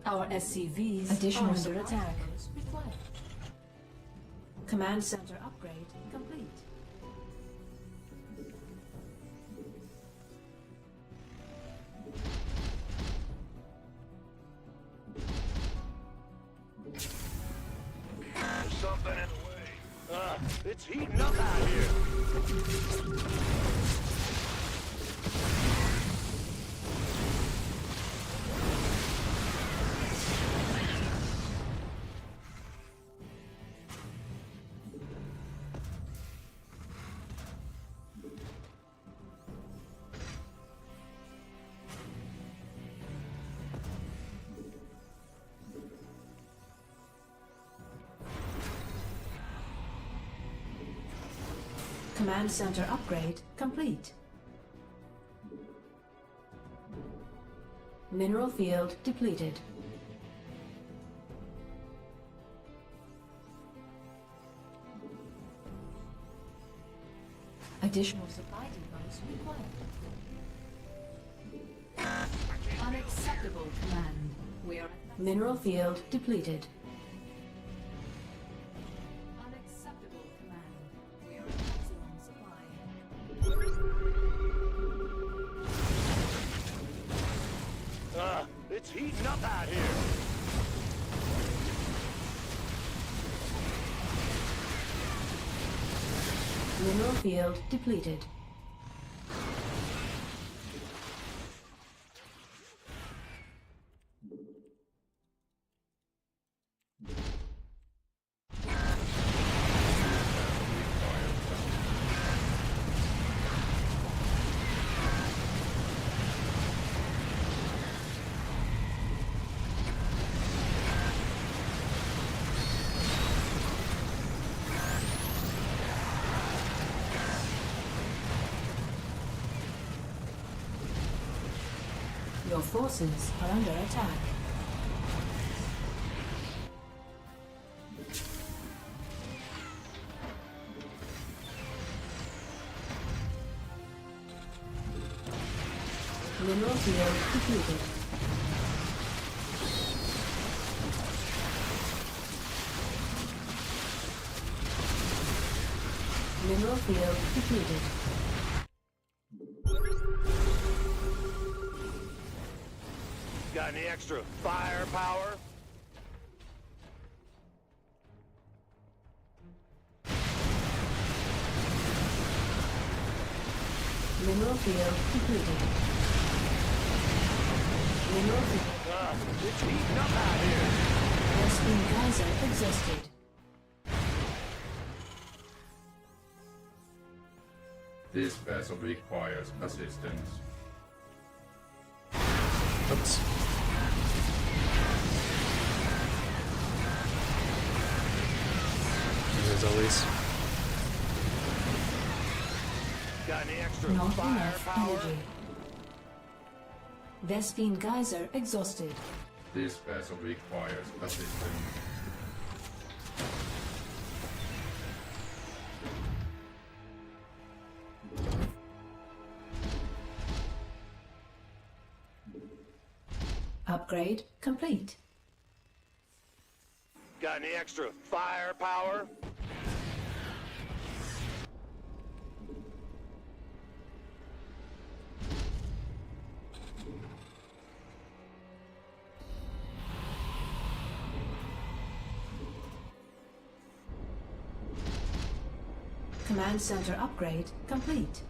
Our SCVs additional under attack. Required. Command center upgrade complete. There's something in the way. It's heating up out here. Command center upgrade complete. Mineral field depleted. Additional supply depots required. Unacceptable command. We are Mineral field depleted. unacceptable command. We are at maximum supply. It's heating up out here. Mineral field depleted. Your forces are under attack. Mineral field depleted. Mineral field depleted. Got any extra firepower? Mineral field depleted. Mineral field. It's heating up out here. Rescue geyser exhausted. This vessel requires assistance. Oops. There's always. Got any extra Not enough firepower? energy. Vespine geyser exhausted. This vessel requires assistance. Upgrade complete. Got any extra firepower? Command center upgrade complete.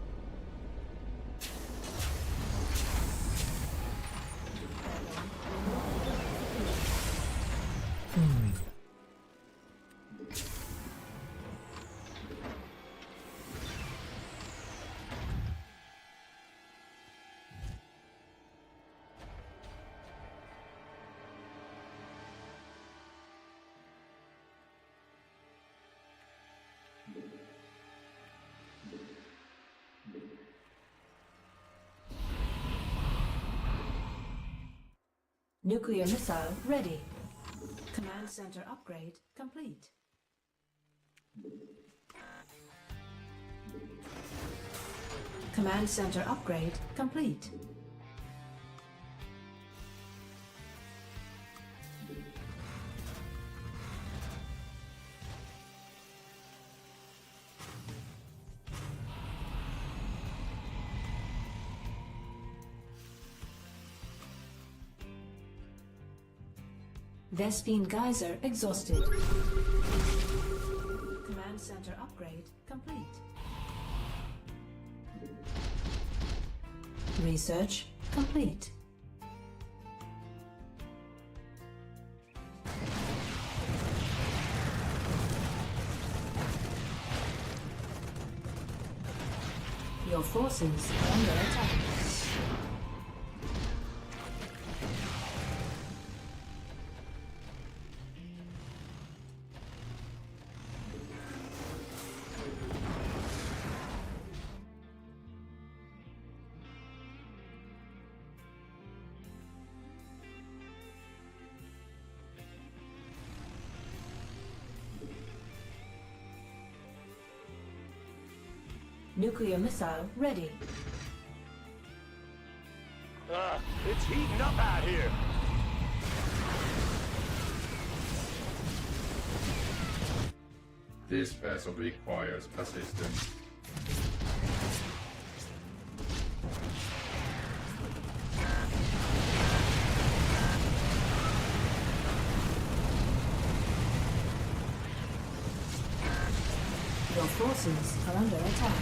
Nuclear missile ready. Command center upgrade complete. Command center upgrade complete. Vespine geyser exhausted. Command center upgrade complete. Research complete. Your forces are under attack. Nuclear missile ready. It's heating up out here. This vessel requires assistance. Your forces are under attack.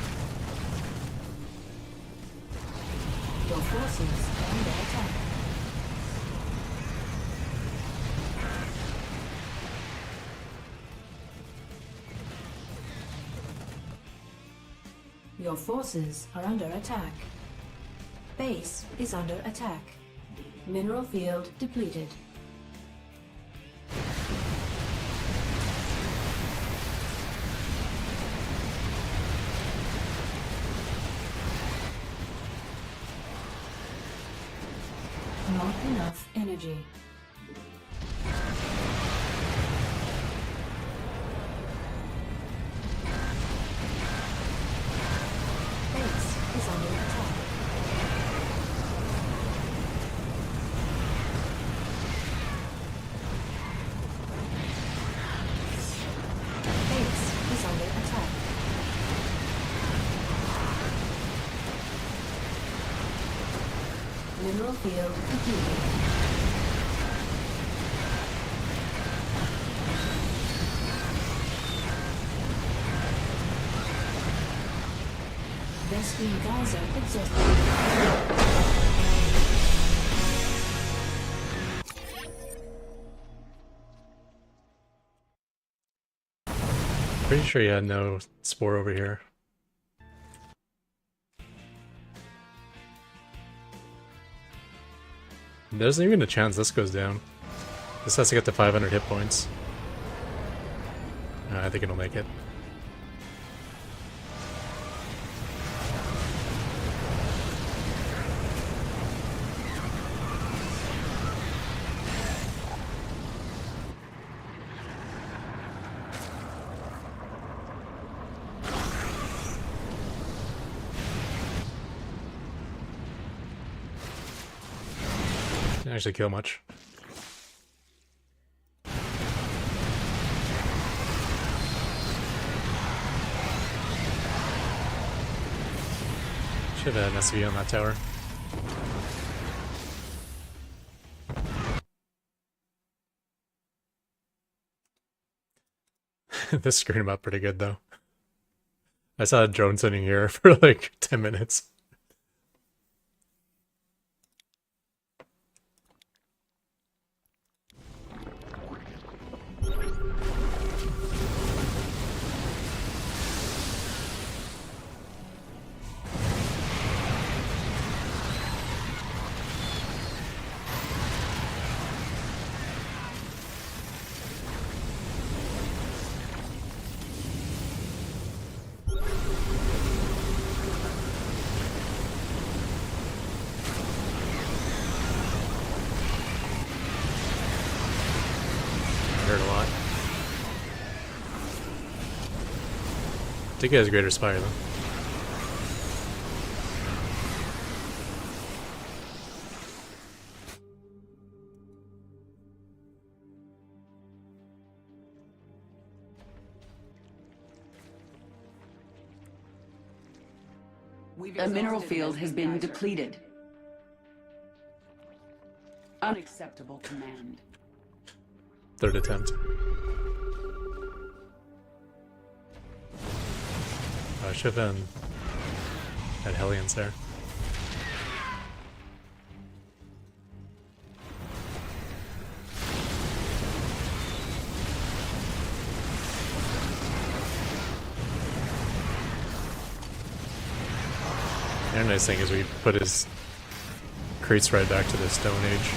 Your forces are under attack. Your forces are under attack. Base is under attack. Mineral field depleted. Not enough energy. Base is under attack. Base is under attack. Mineral field completed. Vespine geyser exhausted. Pretty sure you had no spore over here. There's even a chance this goes down. This has to get to 500 hit points. I think it'll make it. Didn't actually kill much. Should have had an SV on that tower. This screwed him up pretty good though. I saw a drone sitting here for like 10 minutes. Hurt a lot. I think he has a greater spire though. A mineral field has been depleted. Unacceptable command. Third attempt. I should have been had Hellions there. The nice thing is we put his crates right back to the Stone Age.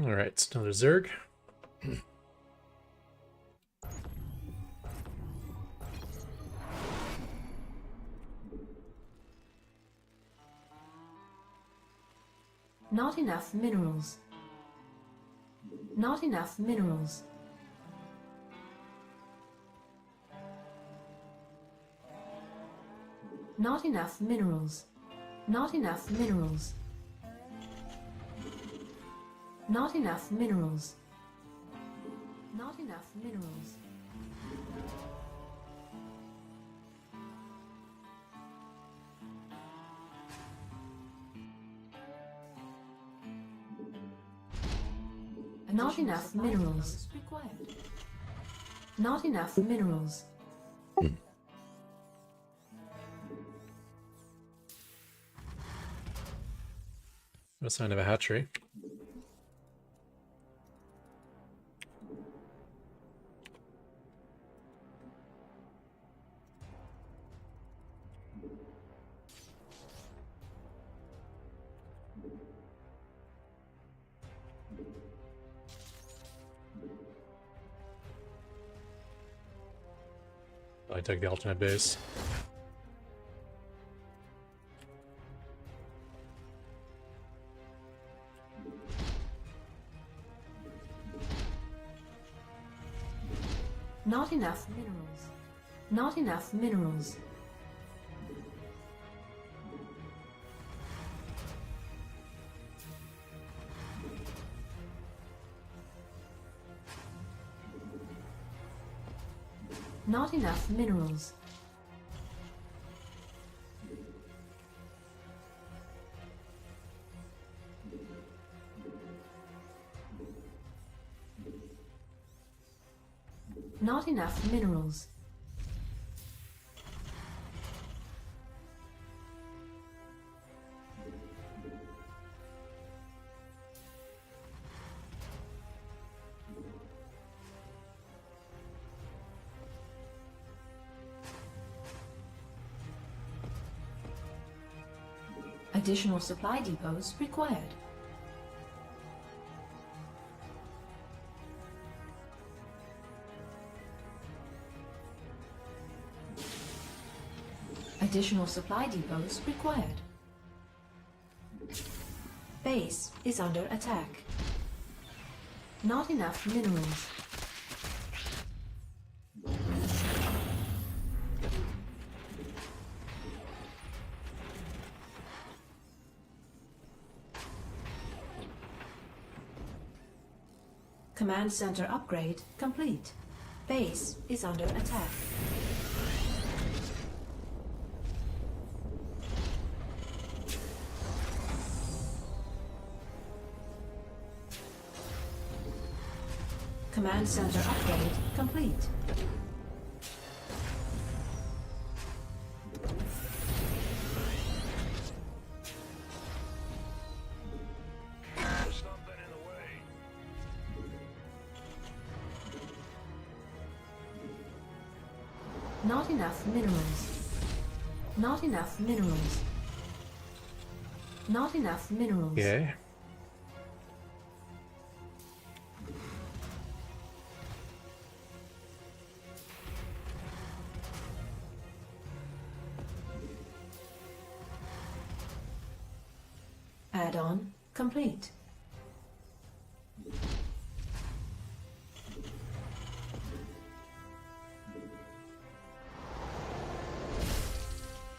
Alright, another Zerg. Not enough minerals. Not enough minerals. Not enough minerals. Not enough minerals. Not enough minerals. Not enough minerals. Not enough minerals required. Not enough minerals. No sign of a hatchery. I took the alternate base. Not enough minerals. Not enough minerals. Not enough minerals. Not enough minerals. Additional supply depots required. Additional supply depots required. Base is under attack. Not enough minerals. Command center upgrade complete. Base is under attack. Command center upgrade complete. There's something in the way. Not enough minerals. Not enough minerals. Not enough minerals. Okay. Add-on complete.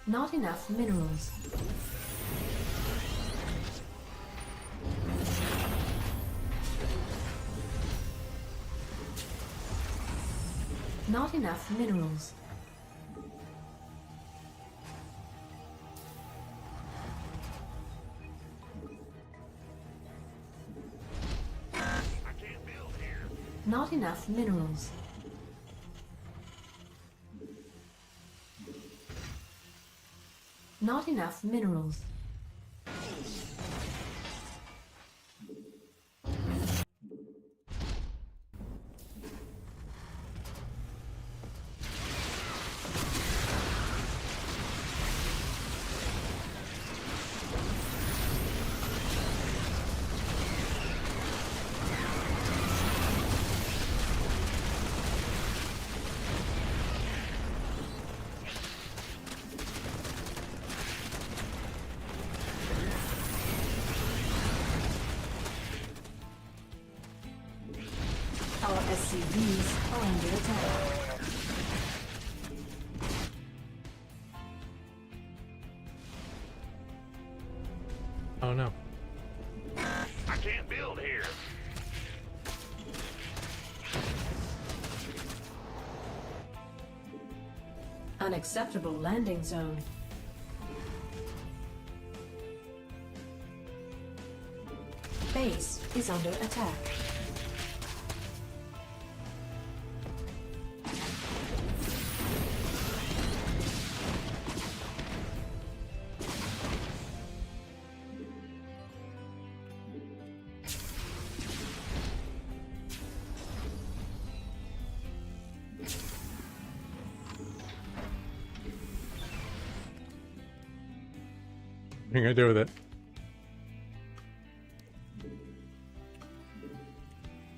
Not enough minerals. Not enough minerals. I can't build here. Not enough minerals. Not enough minerals. SCVs are under attack. Oh no. I can't build here. Unacceptable landing zone. Base is under attack. What are you gonna do with it?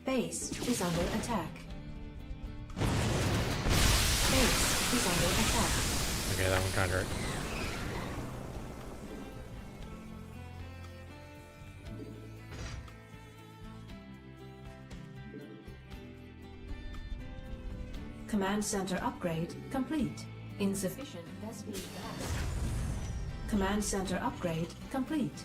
Base is under attack. Base is under attack. Okay, that one kind of hurt. Command center upgrade complete. Insufficient Vespene gas. Command center upgrade complete.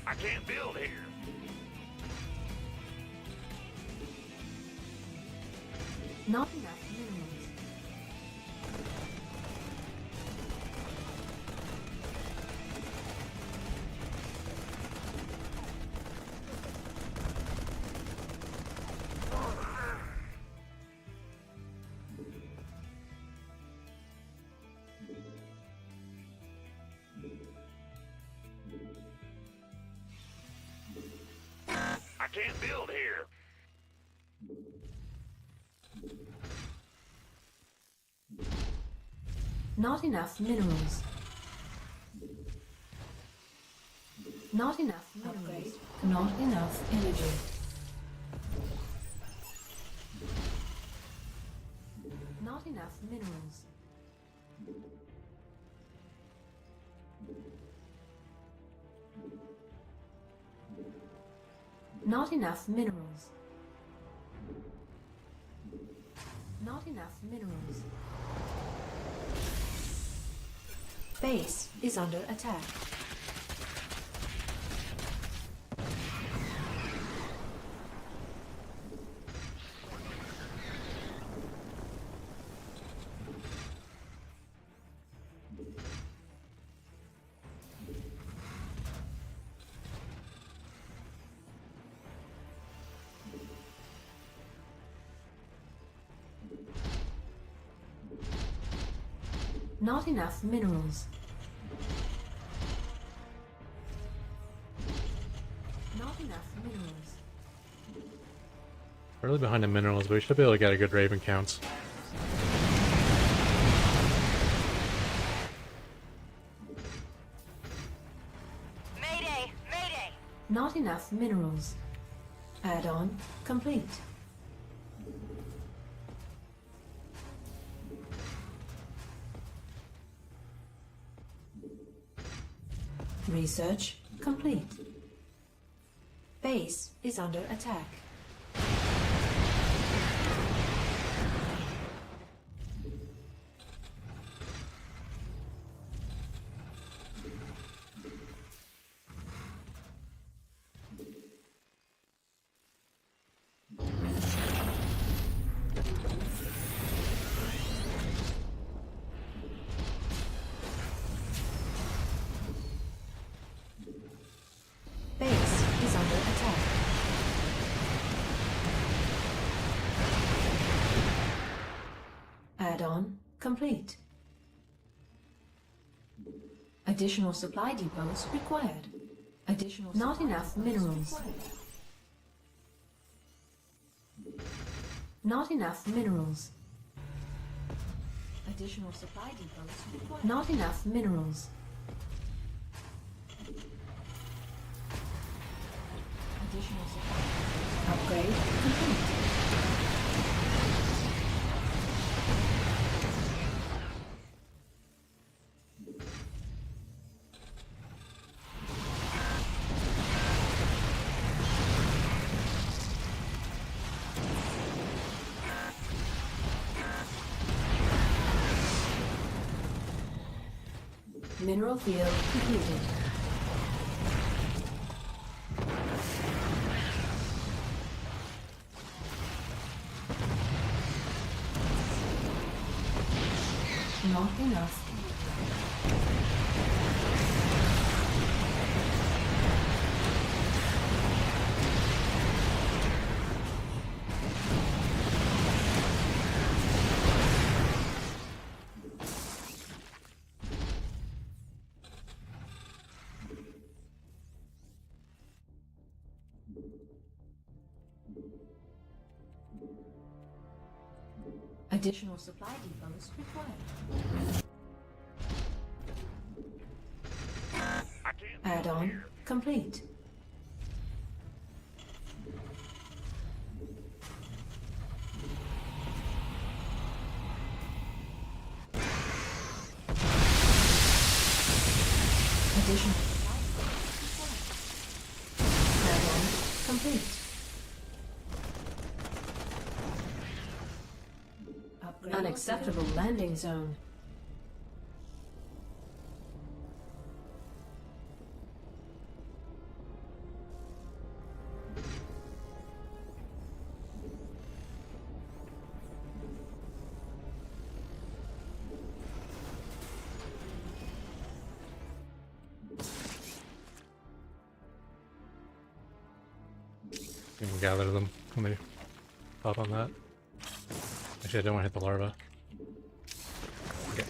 I can't build here. Not enough minerals. I can't build here. Not enough minerals. Not enough minerals. Not enough energy. Not enough minerals. Not enough minerals. Not enough minerals. Base is under attack. Not enough minerals. Not enough minerals. We're really behind in minerals, but we should be able to get a good Raven count. Mayday! Mayday! Not enough minerals. Add-on complete. Research complete. Base is under attack. Base is under attack. Add-on complete. Additional supply depots required. Additional not enough minerals. Not enough minerals. Additional supply depots required. Not enough minerals. Additional supply. Upgrade complete. Mineral field completed. Not enough. Additional supply depots required. Add-on complete. Additional add-on complete. Unacceptable landing zone. You can gather them when they pop on that. Actually, I don't want to hit the larva. Okay.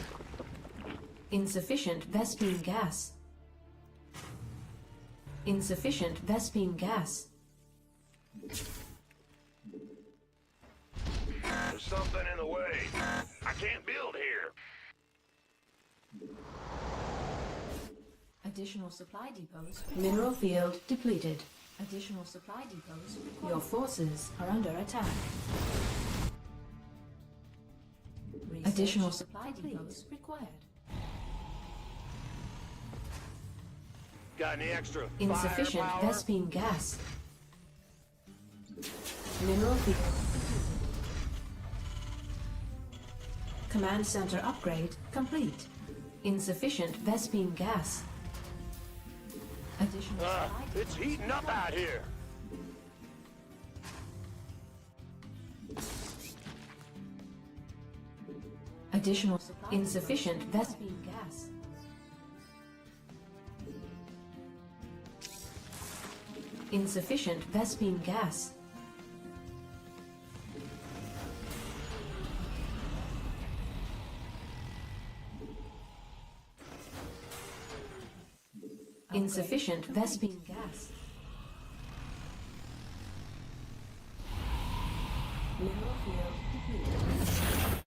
Insufficient Vespine gas. Insufficient Vespine gas. There's something in the way. I can't build here. Additional supply depots. Mineral field depleted. Additional supply depots required. Your forces are under attack. Additional supply depots required. Got any extra Insufficient firepower? Vespine gas. Mineral field. Command center upgrade complete. Insufficient Vespine gas. Additional supply It's heating up out here. Additional supply. Insufficient Vespine gas. Insufficient Vespine gas. Insufficient Vespine gas. Mineral field depleted.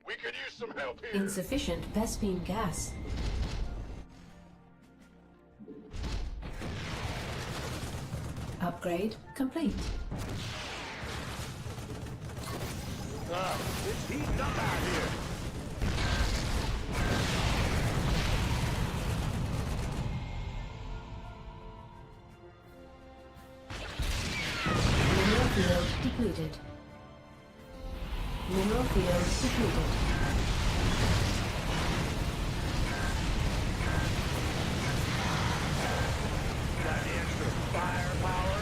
We could use some help here. Insufficient Vespine gas. Upgrade complete. It's heating up out here. Mineral field depleted. Mineral field depleted. Got any extra firepower?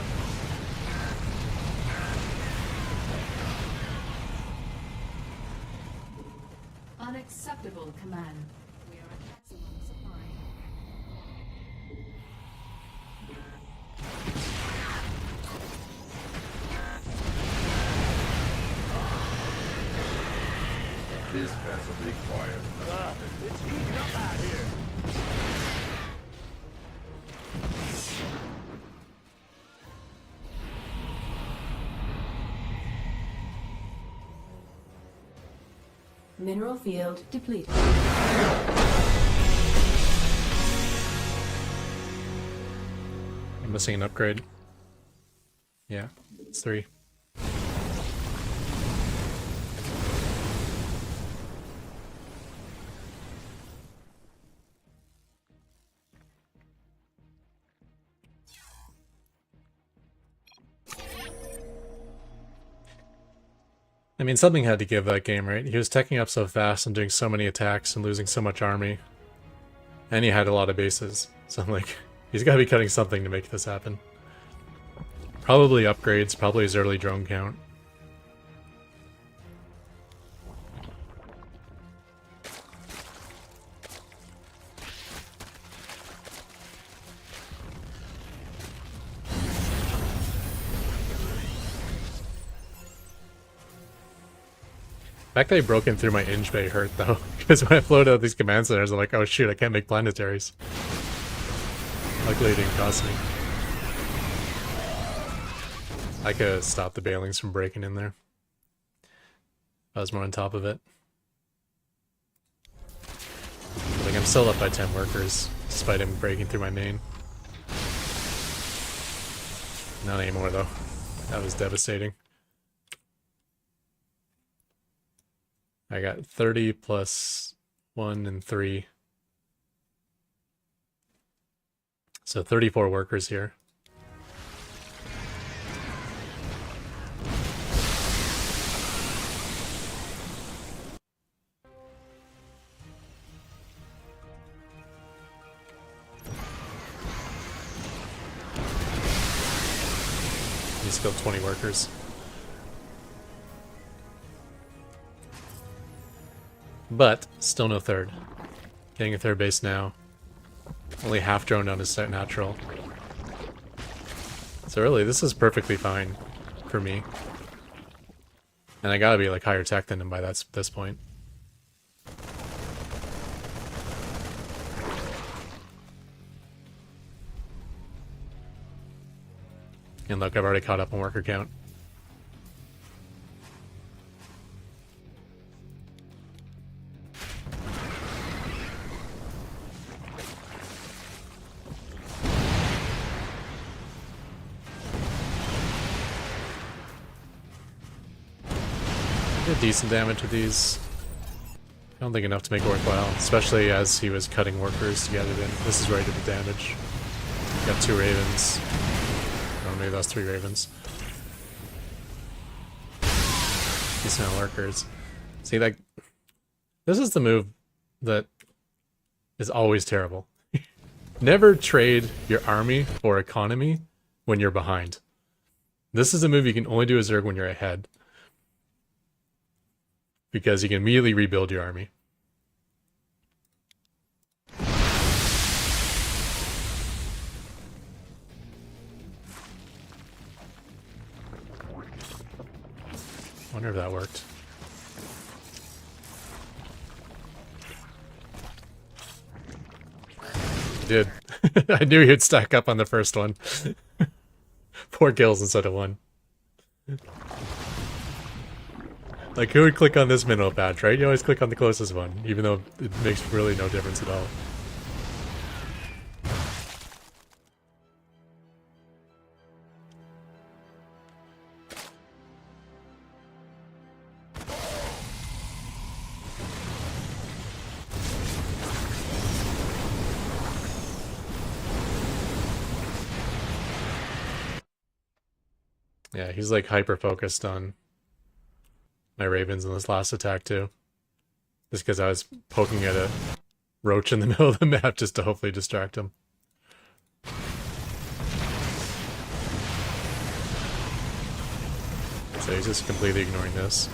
Unacceptable command. We are at maximum supply. This vessel requires Mineral field depleted. I'm missing an upgrade. Yeah, it's 3. I mean, something had to give that game, right? He was teching up so fast and doing so many attacks and losing so much army. And he had a lot of bases. So I'm like, he's got to be cutting something to make this happen. Probably upgrades, probably his early drone count. The fact that I broke in through my Inge Bay hurt though, because when I floated out these command centers, I'm like, oh shoot, I can't make planetaries. Luckily it didn't cost me. I could have stopped the Bailings from breaking in there. I was more on top of it. Like, I'm still up by 10 workers, despite him breaking through my main. Not anymore though. That was devastating. I got 30 plus 1 and 3. So 34 workers here. He's killed 20 workers. But still no third. Getting a third base now. Only half drone on his set natural. So really, this is perfectly fine for me. And I gotta be like higher tech than him by this point. And look, I've already caught up on worker count. Did decent damage with these. I don't think enough to make it worthwhile, especially as he was cutting workers to get it in. This is where I did the damage. Got 2 ravens. Oh, maybe that was 3 ravens. Decent amount of workers. See, like, this is the move that is always terrible. Never trade your army for economy when you're behind. This is a move you can only do as Zerg when you're ahead. Because you can immediately rebuild your army. Wonder if that worked. It did. I knew he'd stack up on the first one. 4 kills instead of 1. Like, who would click on this mineral patch, right? You always click on the closest one, even though it makes really no difference at all. Yeah, he's like hyper-focused on my ravens in this last attack too. Just because I was poking at a roach in the middle of the map just to hopefully distract him. So he's just completely ignoring this.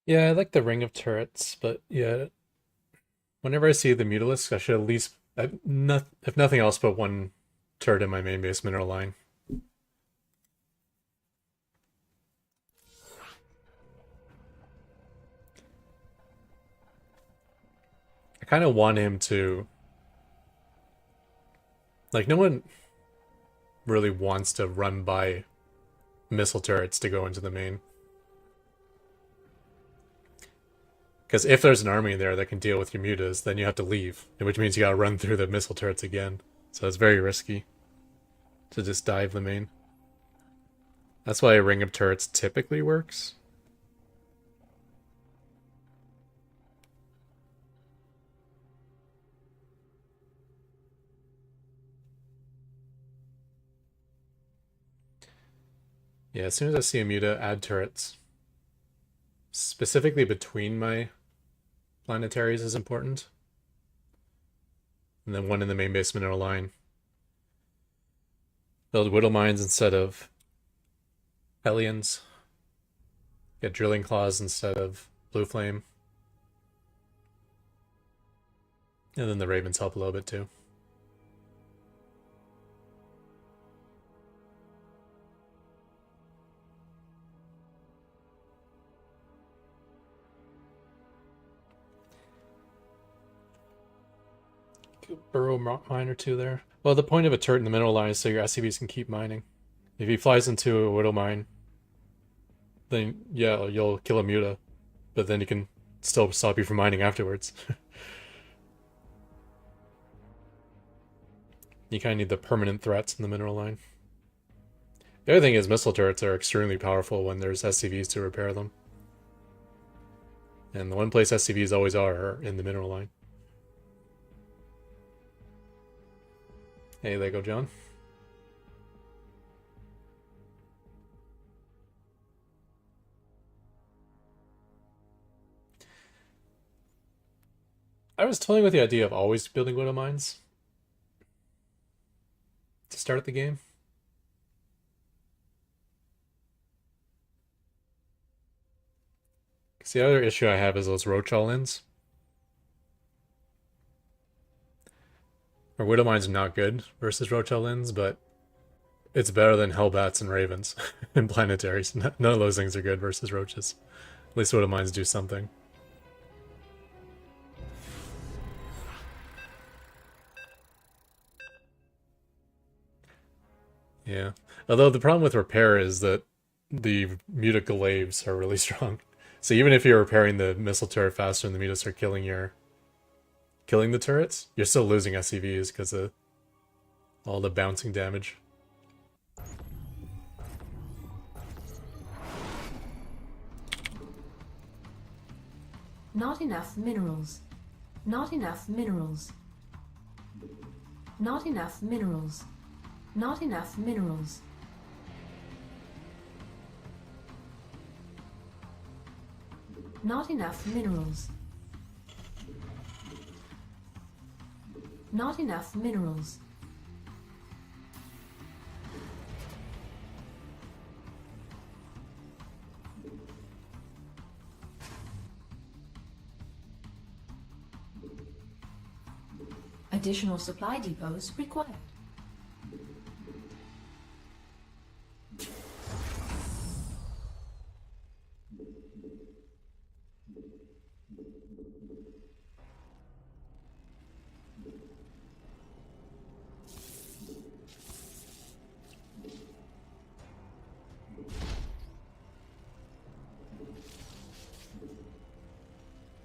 Yeah, I like the ring of turrets, but yeah, whenever I see the Mutalisk, I should at least, if nothing else, put one turret in my main base mineral line. I kind of want him to, like, no one really wants to run by missile turrets to go into the main. Because if there's an army there that can deal with your mutas, then you have to leave, which means you gotta run through the missile turrets again. So it's very risky to just dive the main. That's why a ring of turrets typically works. Yeah, as soon as I see a muta, add turrets. Specifically between my planetaries is important. And then one in the main base mineral line. Build Widow Mines instead of Hellions. Get Drilling Claws instead of Blue Flame. And then the Ravens help a little bit too. Burrow mine or two there. Well, the point of a turret in the mineral line is so your SCVs can keep mining. If he flies into a Widow Mine, then yeah, you'll kill a Muta. But then he can still stop you from mining afterwards. You kind of need the permanent threats in the mineral line. The other thing is missile turrets are extremely powerful when there's SCVs to repair them. And the one place SCVs always are in the mineral line. Hey, there you go, John. I was toying with the idea of always building Widow Mines to start the game. Because the other issue I have is those Roach all-ins. Or Widow Mine's not good versus Roach all-ins, but it's better than Hellbats and Ravens and Planetaries. None of those things are good versus Roaches. At least Widow Mines do something. Yeah. Although the problem with repair is that the Muta Glaives are really strong. So even if you're repairing the missile turret faster and the Mutas are killing the turrets, you're still losing SCVs because of all the bouncing damage. Not enough minerals. Not enough minerals. Not enough minerals. Not enough minerals. Not enough minerals. Not enough minerals. Additional supply depots required.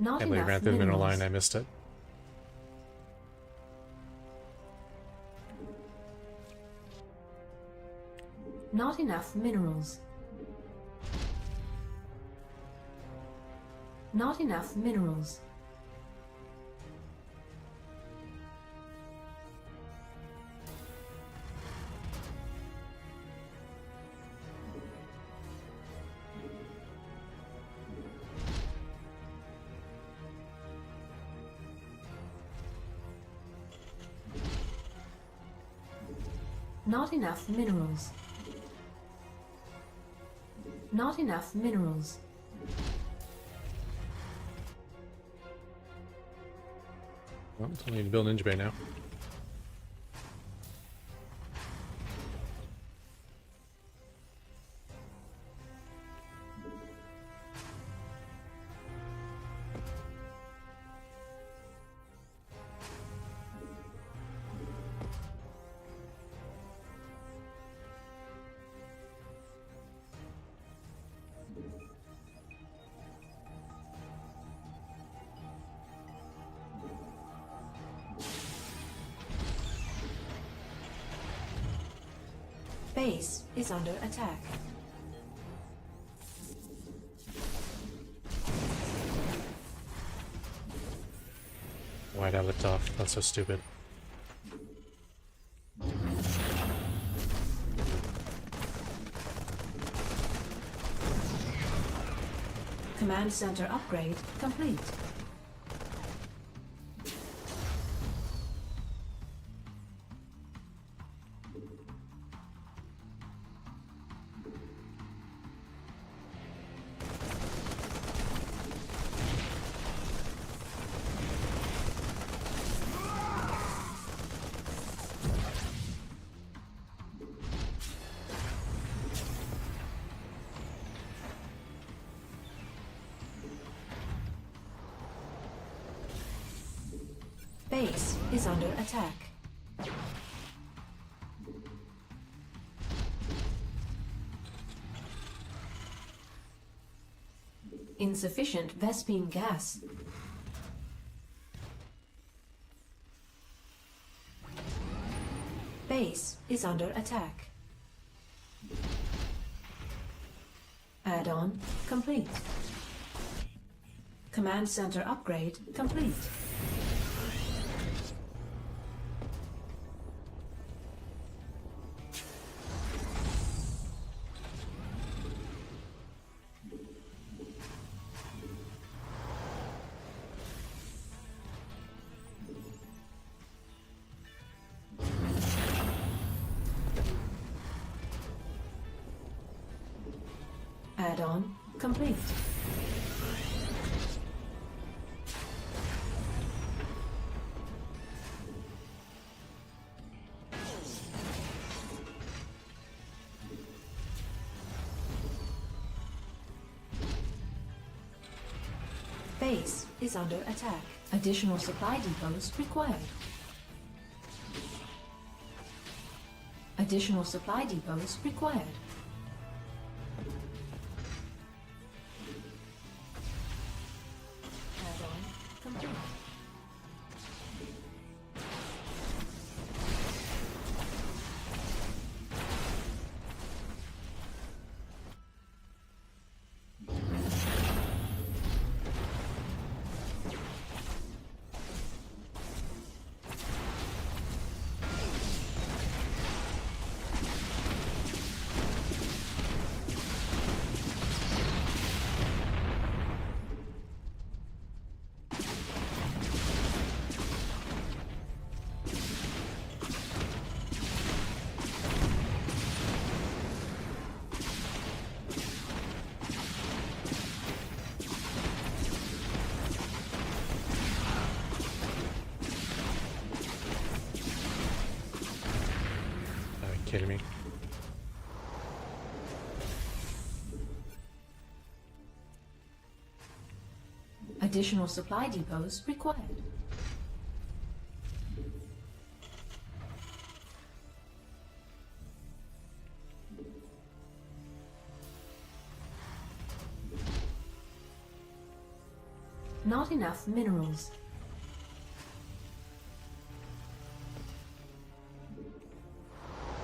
Not And we enough ran through the mineral minerals. line, I missed it. Not enough minerals. Not enough minerals. Not enough minerals. Not enough minerals. Well, it's only need to build Ninja Bay now. Base is under attack. Why'd I lift off? That's so stupid. Command center upgrade complete. Base is under attack. Insufficient Vespene gas. Base is under attack. Add-on complete. Command center upgrade complete. Add-on complete. Base is under attack. Additional supply depots required. Additional supply depots required. Add-on complete. Are you kidding me? Additional supply depots required. Not enough minerals.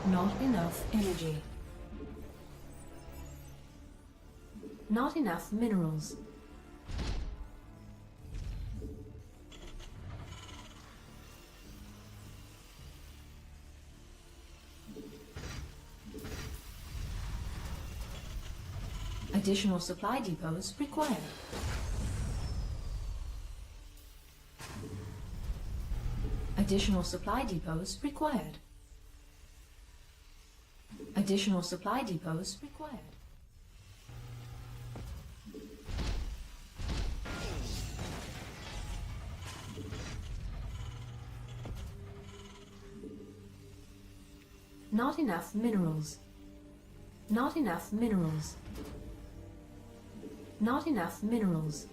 Not enough energy. Not enough minerals. Additional supply depots required. Additional supply depots required. Additional supply depots required. Not enough minerals. Not enough minerals. Not enough minerals.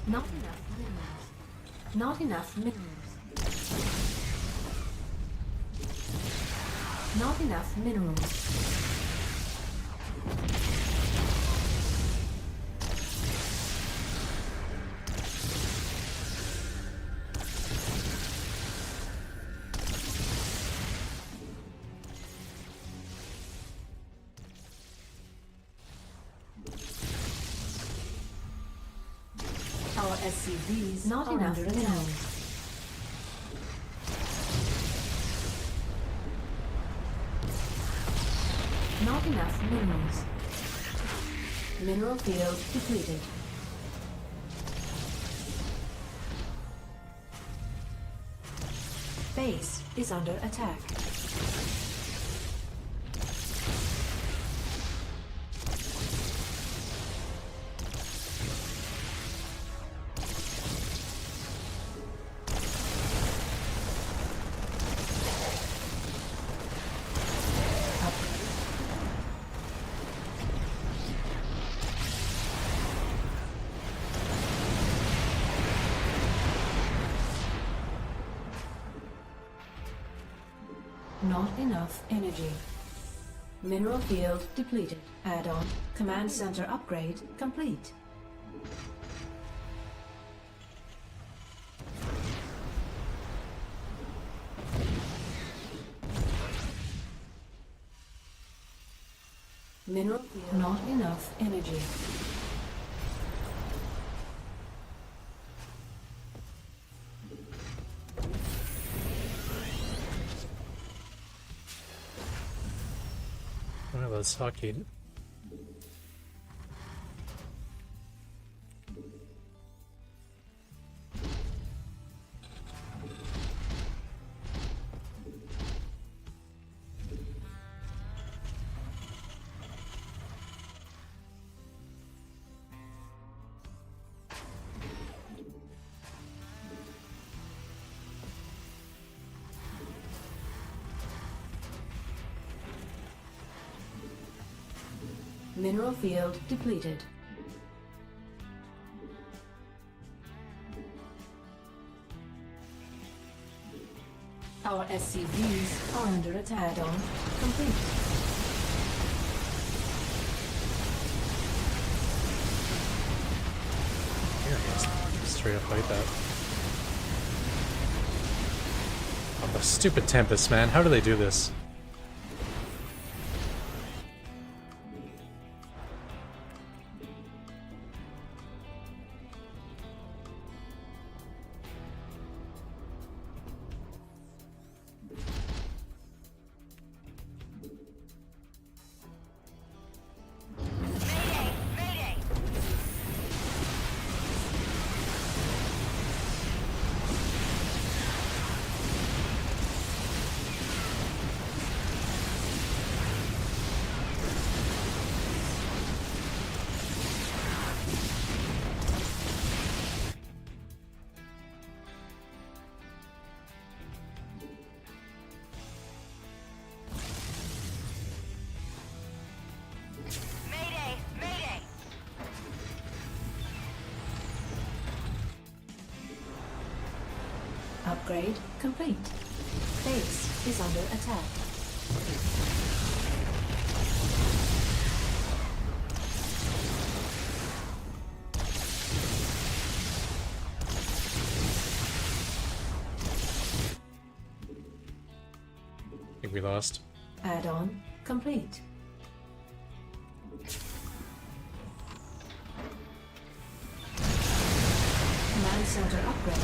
Not enough minerals. Not enough minerals. Not enough minerals. Our SCVs Not are enough under attack. minerals. Not enough minerals. Mineral field depleted. Base is under attack. Not enough energy. Mineral field depleted. Add-on. Command center upgrade complete. Mineral field. Not enough energy. Well, let's suck it. Mineral field depleted. Our SCVs are under attack. Add-on complete. Here, let's straight up fight that. Oh, the stupid Tempest, man. How do they do this? Mayday! Mayday! Mayday! Upgrade complete. Base is under attack. I think we lost. Add-on complete. Command center upgrade.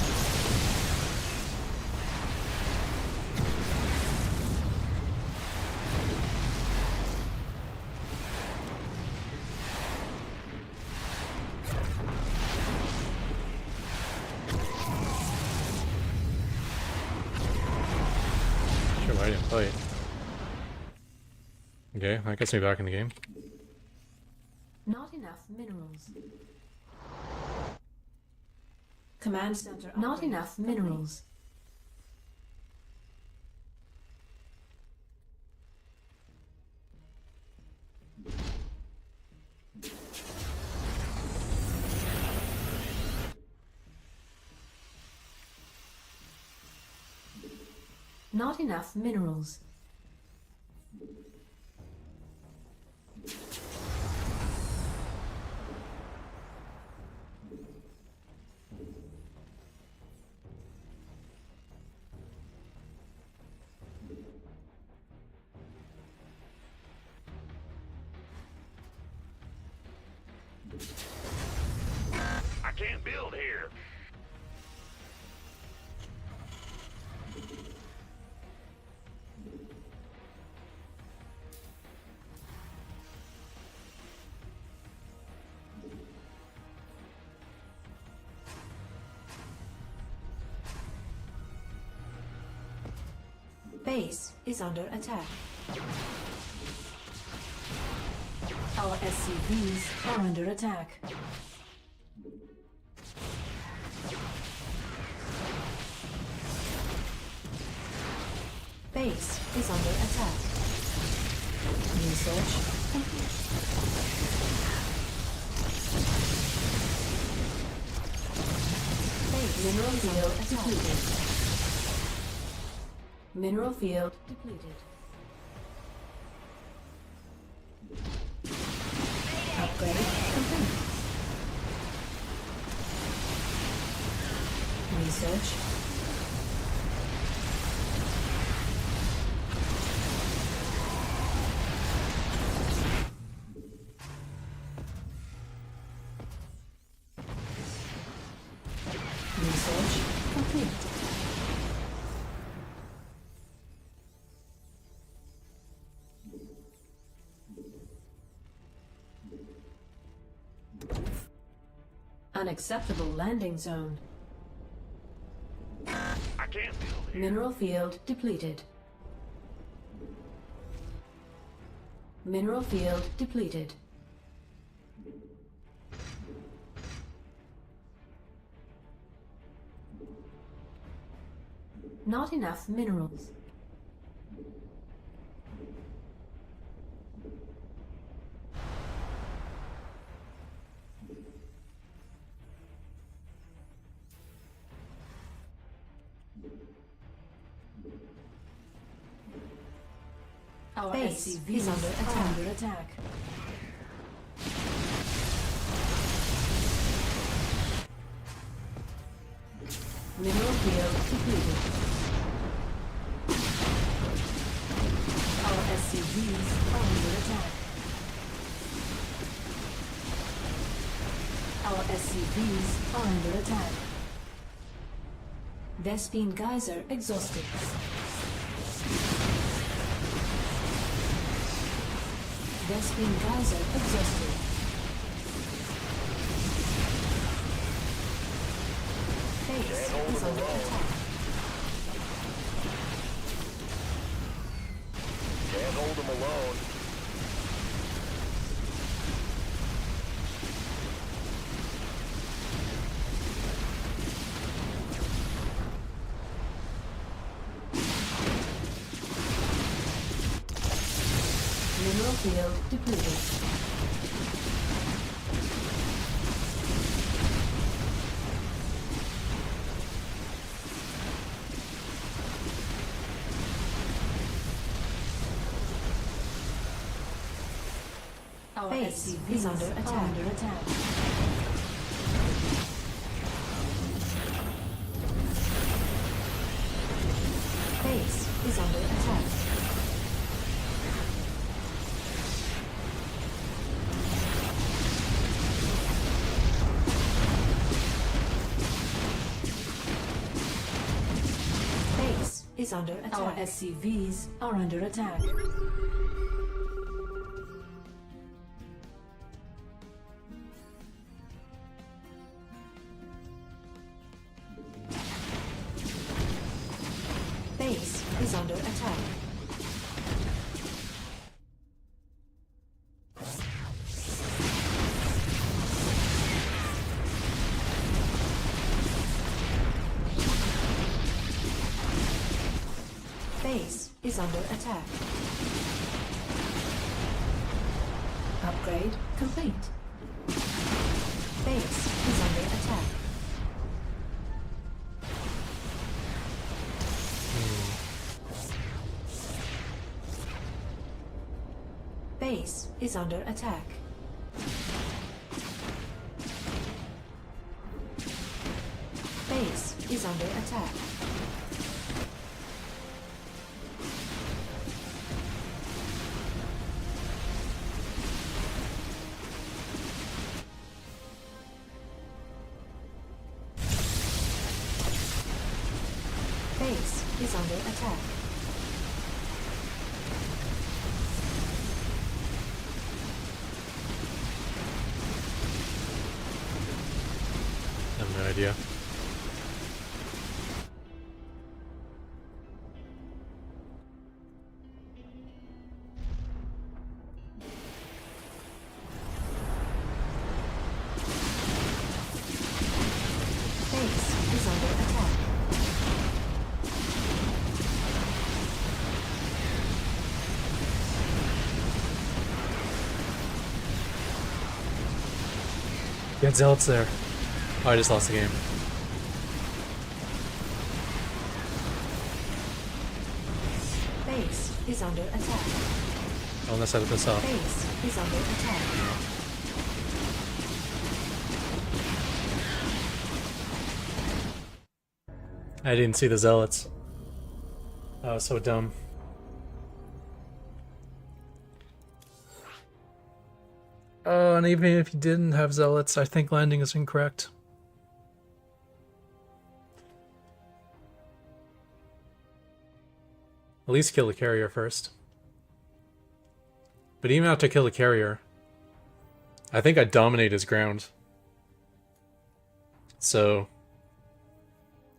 why I didn't play. Okay, that gets me back in the game. Not enough minerals. Command center. Not enough minerals. Not enough minerals. I can't build here. Base is under attack. Our SCVs are under attack. Base is under attack. Research complete. Base mineral field depleted. Mineral field depleted. Upgrade complete. Research. Research complete. Unacceptable landing zone. I can't build here. Mineral field depleted. Mineral field depleted. Not enough minerals. Our base is under attack. Mineral field depleted. Our SCVs are under attack. Our SCVs are under attack. Vespine geyser exhausted. Vespine geyser exhausted. Base is under attack. Can't hold them alone. Mineral field depleted. Our base is under attack. Base is under attack. Base is under attack. Our SCVs are under attack. Base is under attack. Base is under attack. Upgrade complete. Base is under attack. Base is under attack. Base is under attack. Base is under attack. I have no idea. Base is under attack. Get zealots there. Oh, I just lost the game. Base is under attack. I want to set this up. Base is under attack. I didn't see the zealots. I was so dumb. Oh, and even if you didn't have zealots, I think landing is incorrect. At least kill the carrier first. But even after I kill the carrier, I think I dominate his ground. So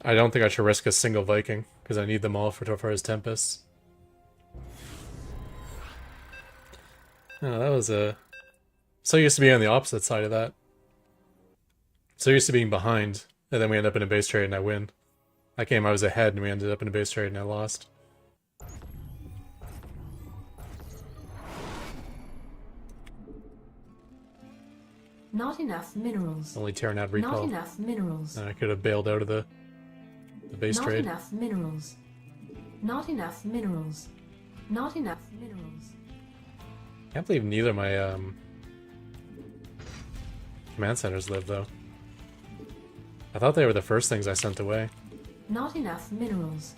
I don't think I should risk a single Viking, because I need them all for his Tempests. Oh, that was a... So used to being on the opposite side of that. So used to being behind, and then we end up in a base trade and I win. That game I was ahead and we ended up in a base trade and I lost. Not enough minerals. Only Terranad Not recall. enough minerals. And I could have bailed out of the base Not trade. enough minerals. Not enough minerals. Not enough minerals. Can't believe neither of my command centers live though. I thought they were the first things I sent away. Not enough minerals.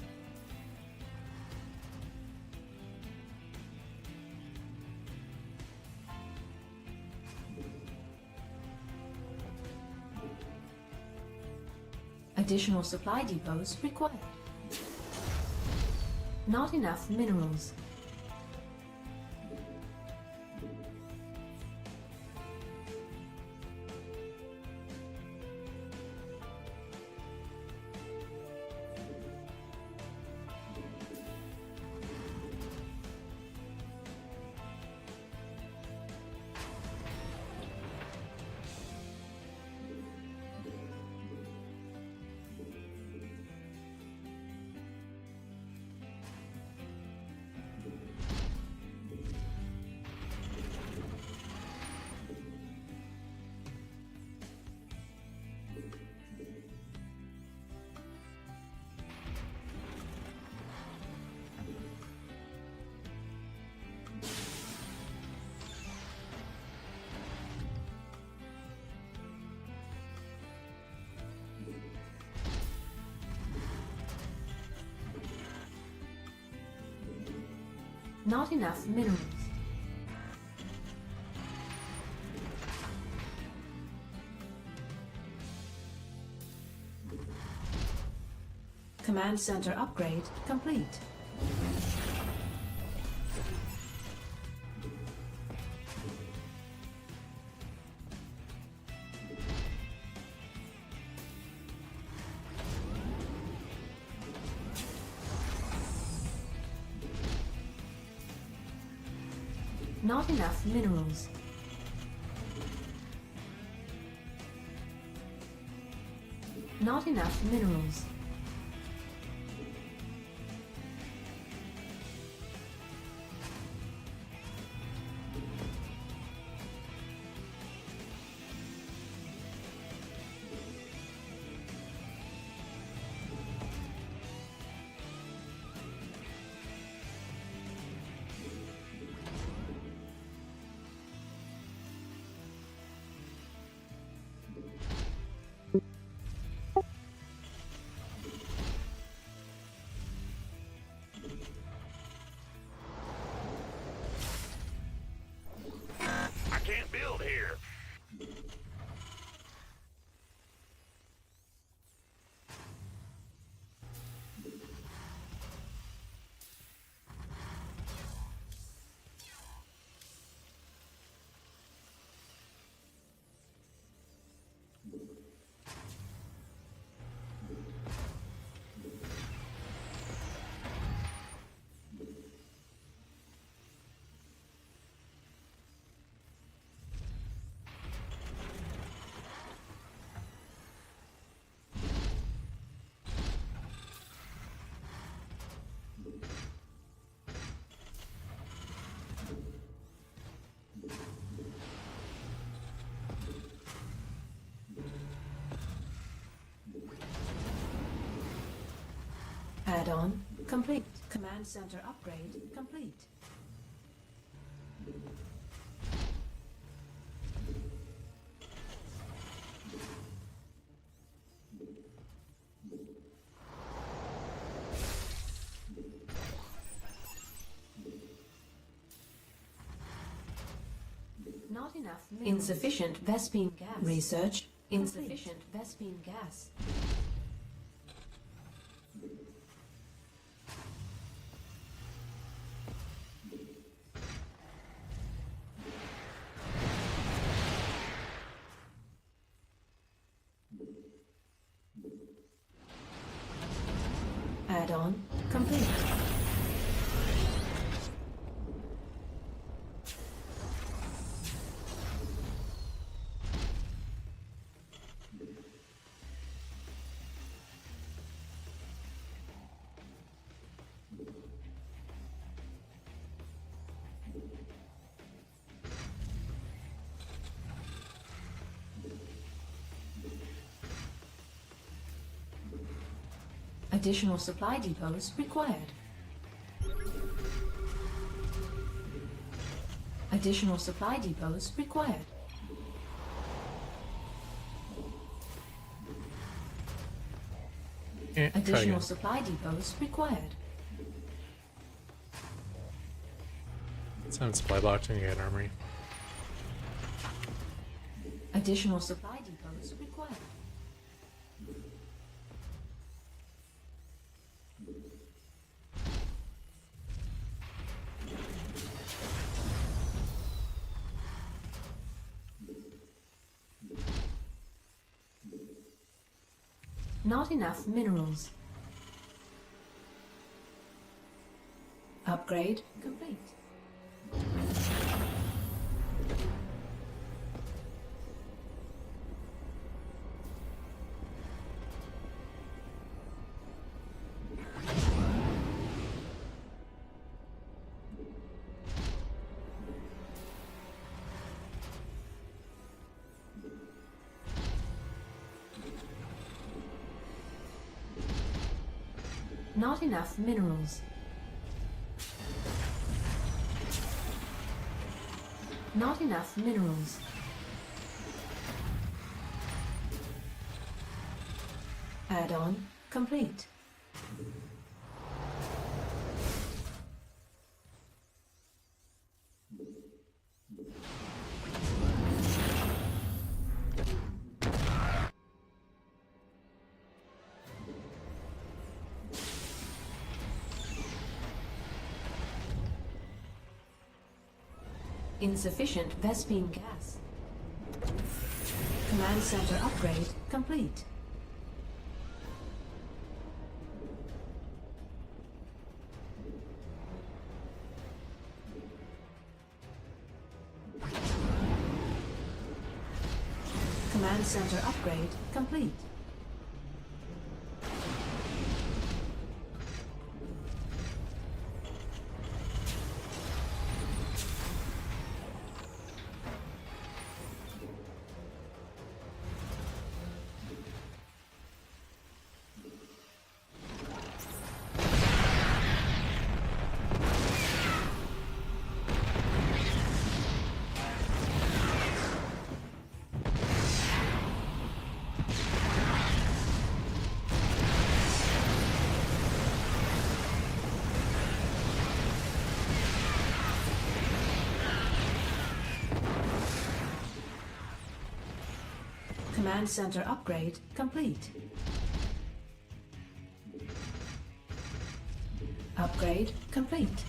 Additional supply depots required. Not enough minerals. Not enough minerals. Command center upgrade complete. Not enough minerals. Not enough minerals. I can't build here. Add-on complete. Command center upgrade complete. Not enough minerals. Insufficient Vespine gas. Research. Insufficient Vespine gas. Add-on complete. Additional supply depots required. Additional supply depots required. Try Additional again. supply depots required. Sounds supply box and you get armory. Additional supply depots required. Not enough minerals. Upgrade complete. Not enough minerals. Not enough minerals. Add-on complete. Insufficient Vespine gas. Command center upgrade complete. Command center upgrade complete. Command center upgrade complete. Upgrade complete.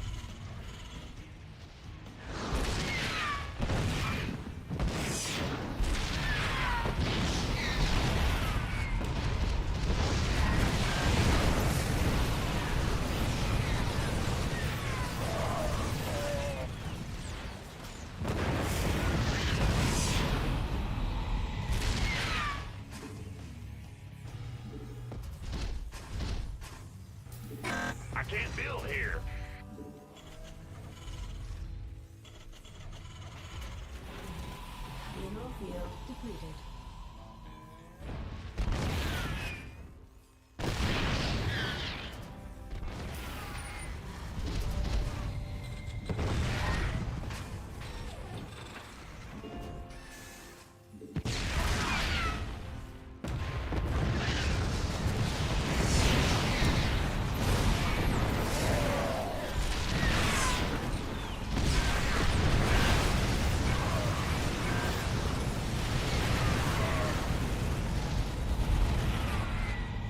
I can't build here. Mineral field depleted.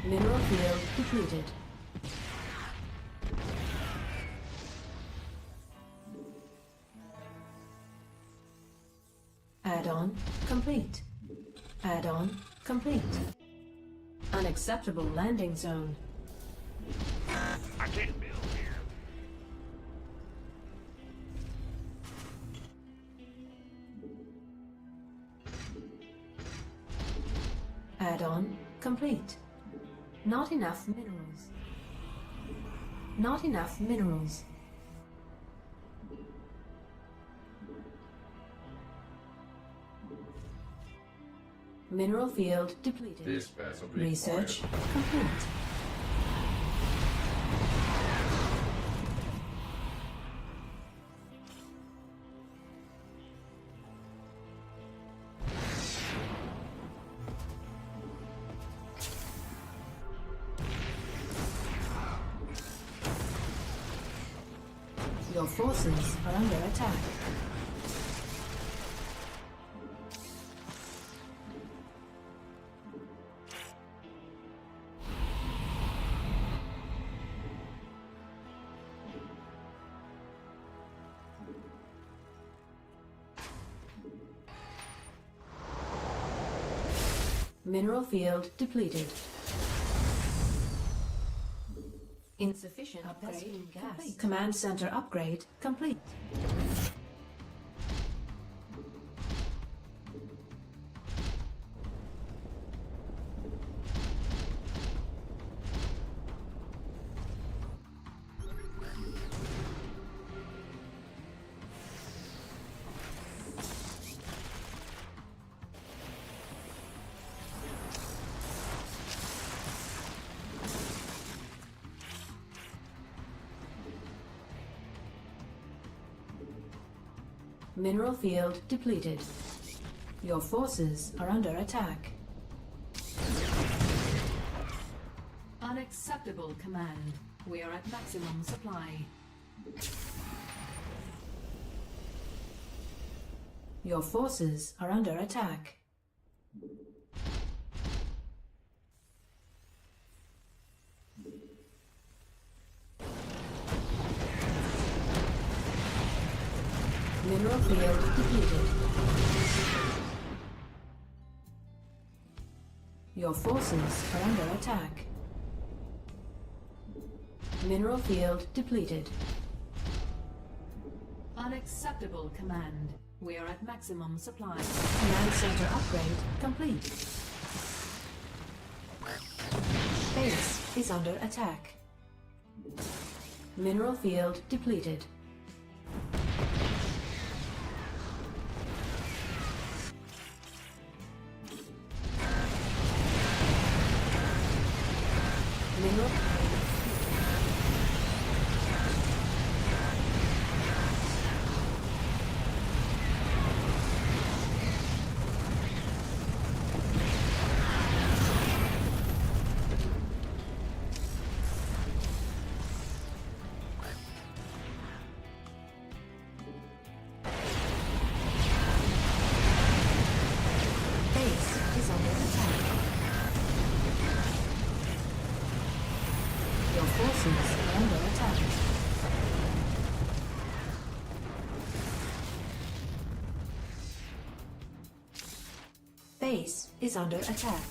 Mineral field depleted. Add-on complete. Add-on complete. Unacceptable landing zone. I can't build here. Add-on complete. Not enough minerals. Not enough minerals. Mineral field depleted. This vessel Research requires complete. Your forces are under attack. Mineral field depleted. Insufficient upgrade gas. Complete. Command center upgrade complete. Mineral field depleted. Your forces are under attack. Unacceptable command. We are at maximum supply. Your forces are under attack. Mineral field depleted. Your forces are under attack. Mineral field depleted. Unacceptable command. We are at maximum supply. Command center upgrade complete. Base is under attack. Mineral field depleted. Mineral base is under attack. Your forces are under attack. Base is under attack.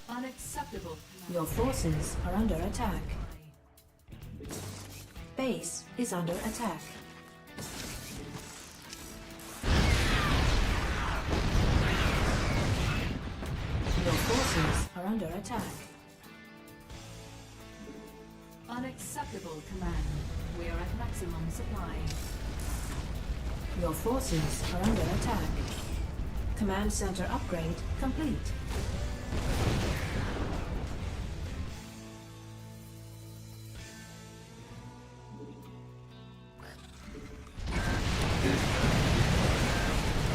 Unacceptable. Your forces are under attack. Base is under attack. Your forces are under attack. Unacceptable command. We are at maximum supply. Your forces are under attack. Command center upgrade complete.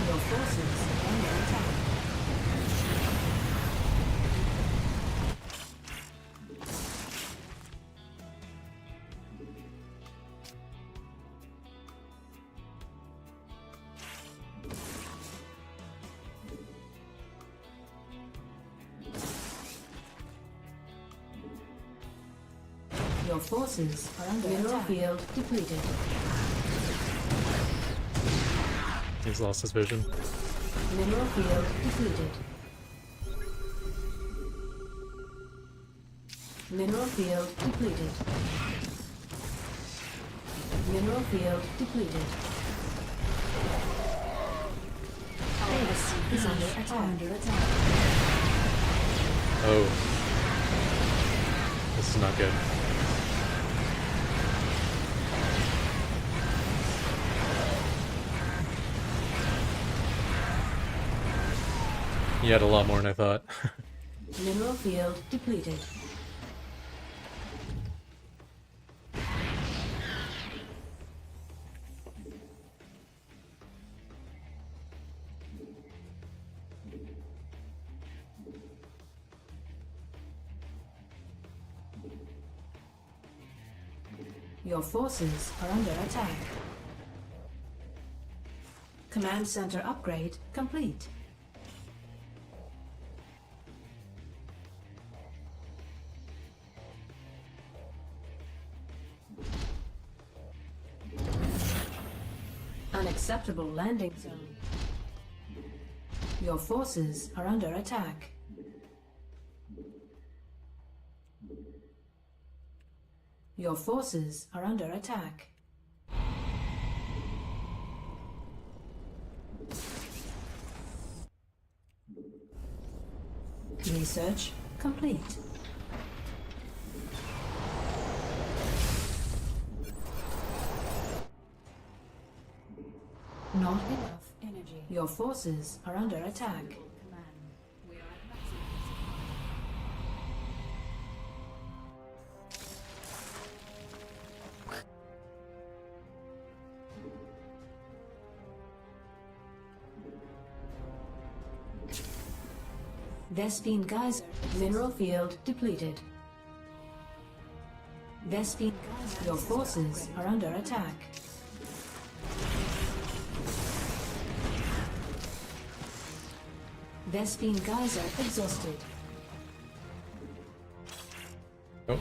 Your forces are under attack. Your forces are under mineral field depleted. He's lost his vision. Mineral field depleted. Mineral field depleted. Mineral field depleted. Base is under attack. Oh. This is not good. He had a lot more than I thought. Mineral field depleted. Your forces are under attack. Command center upgrade complete. Unacceptable landing zone. Your forces are under attack. Your forces are under attack. Research complete. Not enough energy. Your forces are under attack. Command. We are at maximum Vespine Geyser. Mineral field depleted. Vespine Geyser. Your forces are under attack. Vespine Geyser exhausted. Oh.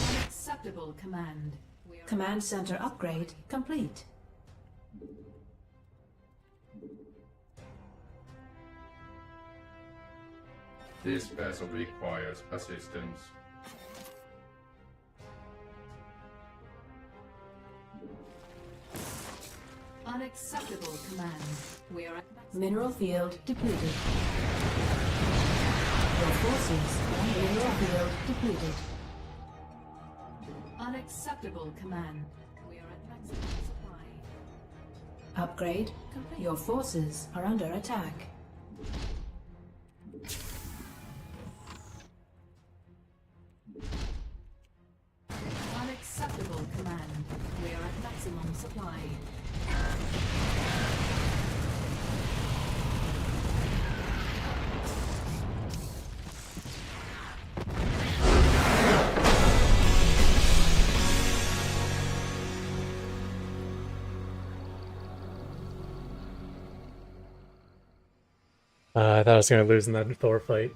Unacceptable command. We Command center upgrade complete. This vessel requires assistance. Unacceptable command. We are at Mineral field depleted. Your forces. Mineral field depleted. unacceptable command. We are at maximum supply. Upgrade complete. Your forces are under attack. Unacceptable command. We are at maximum supply. I thought I was going to lose in that Thor fight.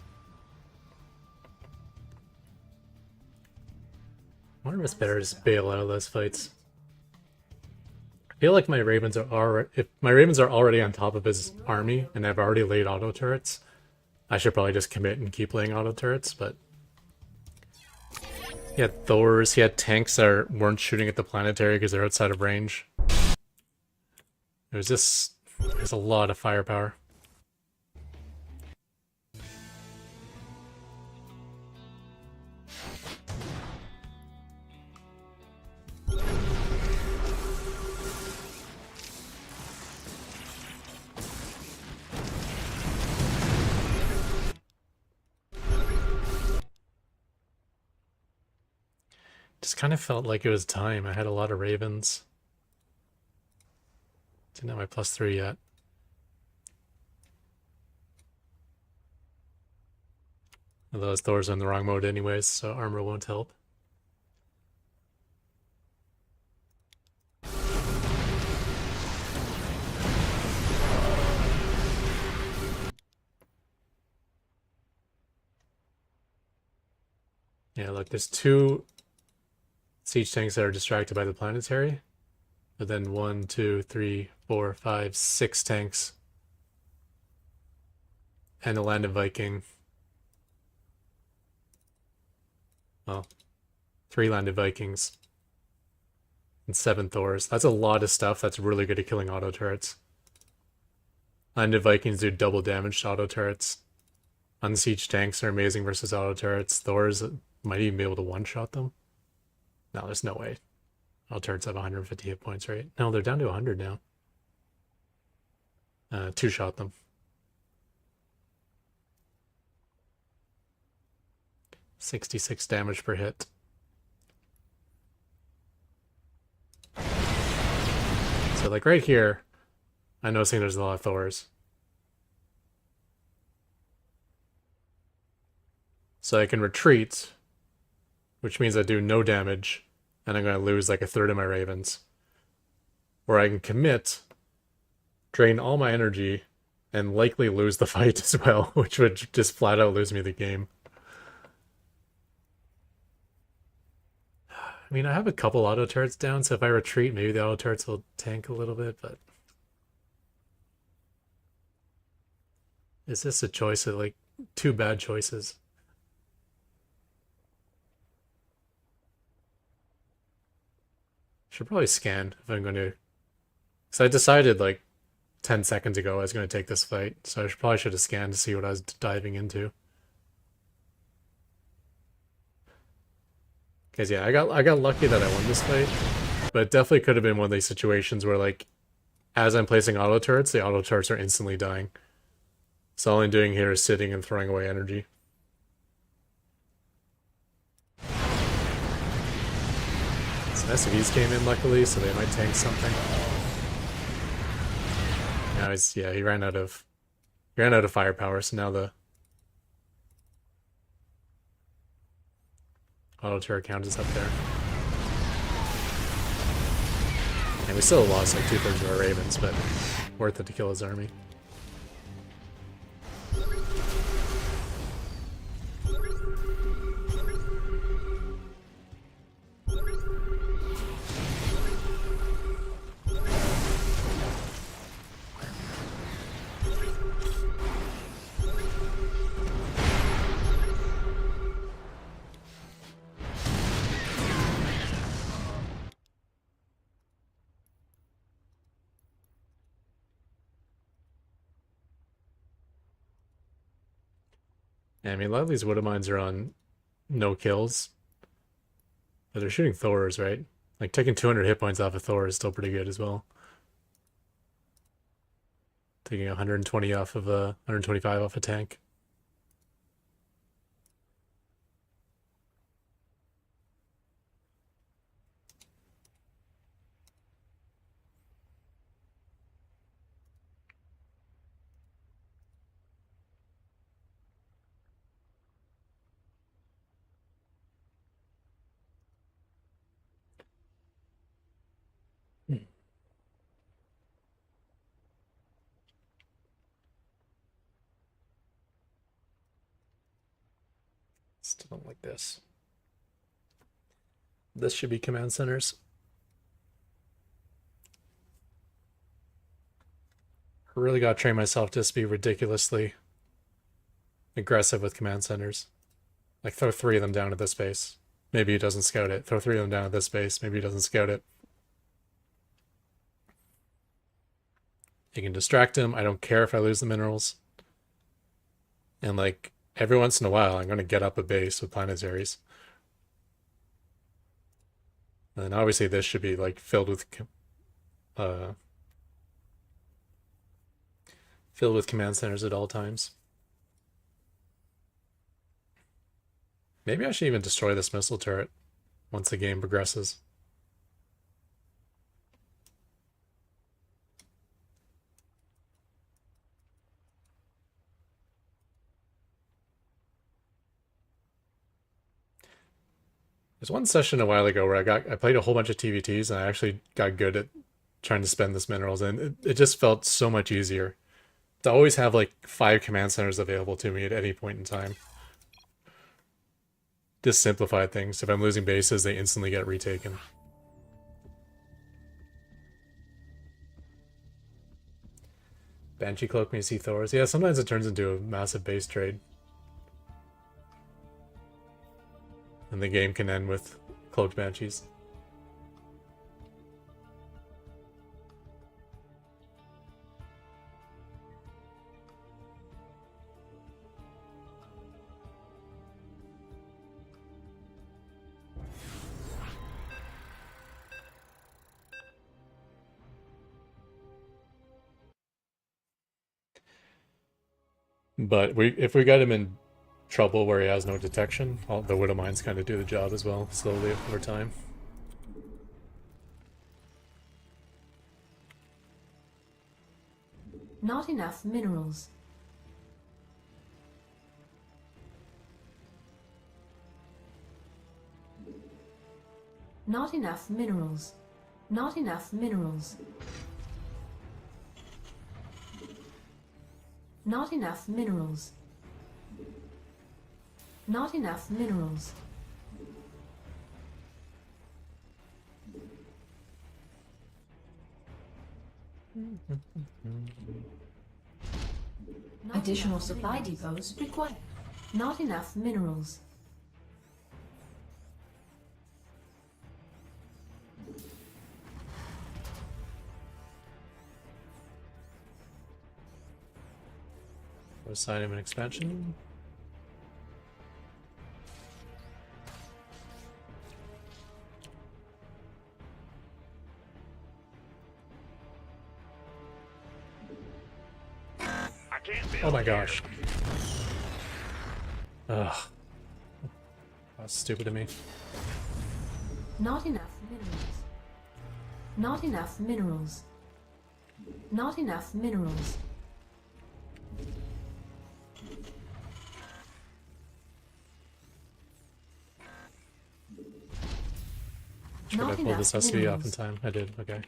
I wonder if it's better to just bail out of those fights. I feel like my Ravens are already, if my Ravens are already on top of his army and I've already laid auto turrets, I should probably just commit and keep laying auto turrets, but he had Thors, he had tanks that weren't shooting at the planetary because they're outside of range. It was just, there's a lot of firepower. Just kind of felt like it was time. I had a lot of Ravens. Didn't have my +3 yet. Although Thor's in the wrong mode anyways, so armor won't help. Yeah, look, there's 2 siege tanks that are distracted by the planetary, but then 1, 2, 3, 4, 5, 6 tanks, and a landed Viking. Well, 3 landed Vikings, and 7 Thors. That's a lot of stuff that's really good at killing auto turrets. Landed Vikings do double damage to auto turrets. Unsieged tanks are amazing versus auto turrets. Thors might even be able to one-shot them. No, there's no way. All turrets have 150 hit points, right? No, they're down to 100 now. 2-shot them. 66 damage per hit. So like right here, I'm noticing there's a lot of Thors. So I can retreat, which means I do no damage, and I'm going to lose like 1/3 of my Ravens. Or I can commit, drain all my energy, and likely lose the fight as well, which would just flat out lose me the game. I mean, I have a couple auto turrets down, so if I retreat, maybe the auto turrets will tank a little bit, but... Is this a choice of, like, 2 bad choices? Should probably scan if I'm going to... Because I decided, like, 10 seconds ago I was going to take this fight, so I probably should have scanned to see what I was diving into. Because yeah, I got lucky that I won this fight, but it definitely could have been one of these situations where, like, as I'm placing auto turrets, the auto turrets are instantly dying. So all I'm doing here is sitting and throwing away energy. Some SVs came in luckily, so they might tank something. Now he ran out of firepower, so now the auto turret count is up there. And we still lost like 2/3 of our Ravens, but worth it to kill his army. Yeah, I mean, a lot of these Widow Mines are on no kills, but they're shooting Thors, right? Like, taking 200 hit points off a Thor is still pretty good as well. Taking 120 off of a 125 off a tank. Still don't like this. This should be command centers. I really gotta train myself to just be ridiculously aggressive with command centers. Like, throw 3 of them down at this base. Maybe he doesn't scout it. Throw 3 of them down at this base. Maybe he doesn't scout it. You can distract him. I don't care if I lose the minerals. And, like, every once in a while, I'm going to get up a base with planetaries. And obviously this should be, like, filled with command centers at all times. Maybe I should even destroy this missile turret once the game progresses. There's one session a while ago where I played a whole bunch of TVTs and I actually got good at trying to spend this minerals, and it just felt so much easier to always have like 5 command centers available to me at any point in time. Just simplified things. If I'm losing bases, they instantly get retaken. Banshee cloak me see Thors. Yeah, sometimes it turns into a massive base trade. And the game can end with cloaked Banshees. But if we got him in trouble where he has no detection, the Widow Mines kind of do the job as well, slowly over time. Not enough minerals. Not enough minerals. Not enough minerals. Not enough minerals. Not enough minerals. Additional supply depots required. Not enough minerals. A sign of an expansion. Oh my gosh. Ugh. That's stupid of me. Not enough minerals. Not enough minerals. Not enough minerals. Should I pull this SC off in time? I did, okay.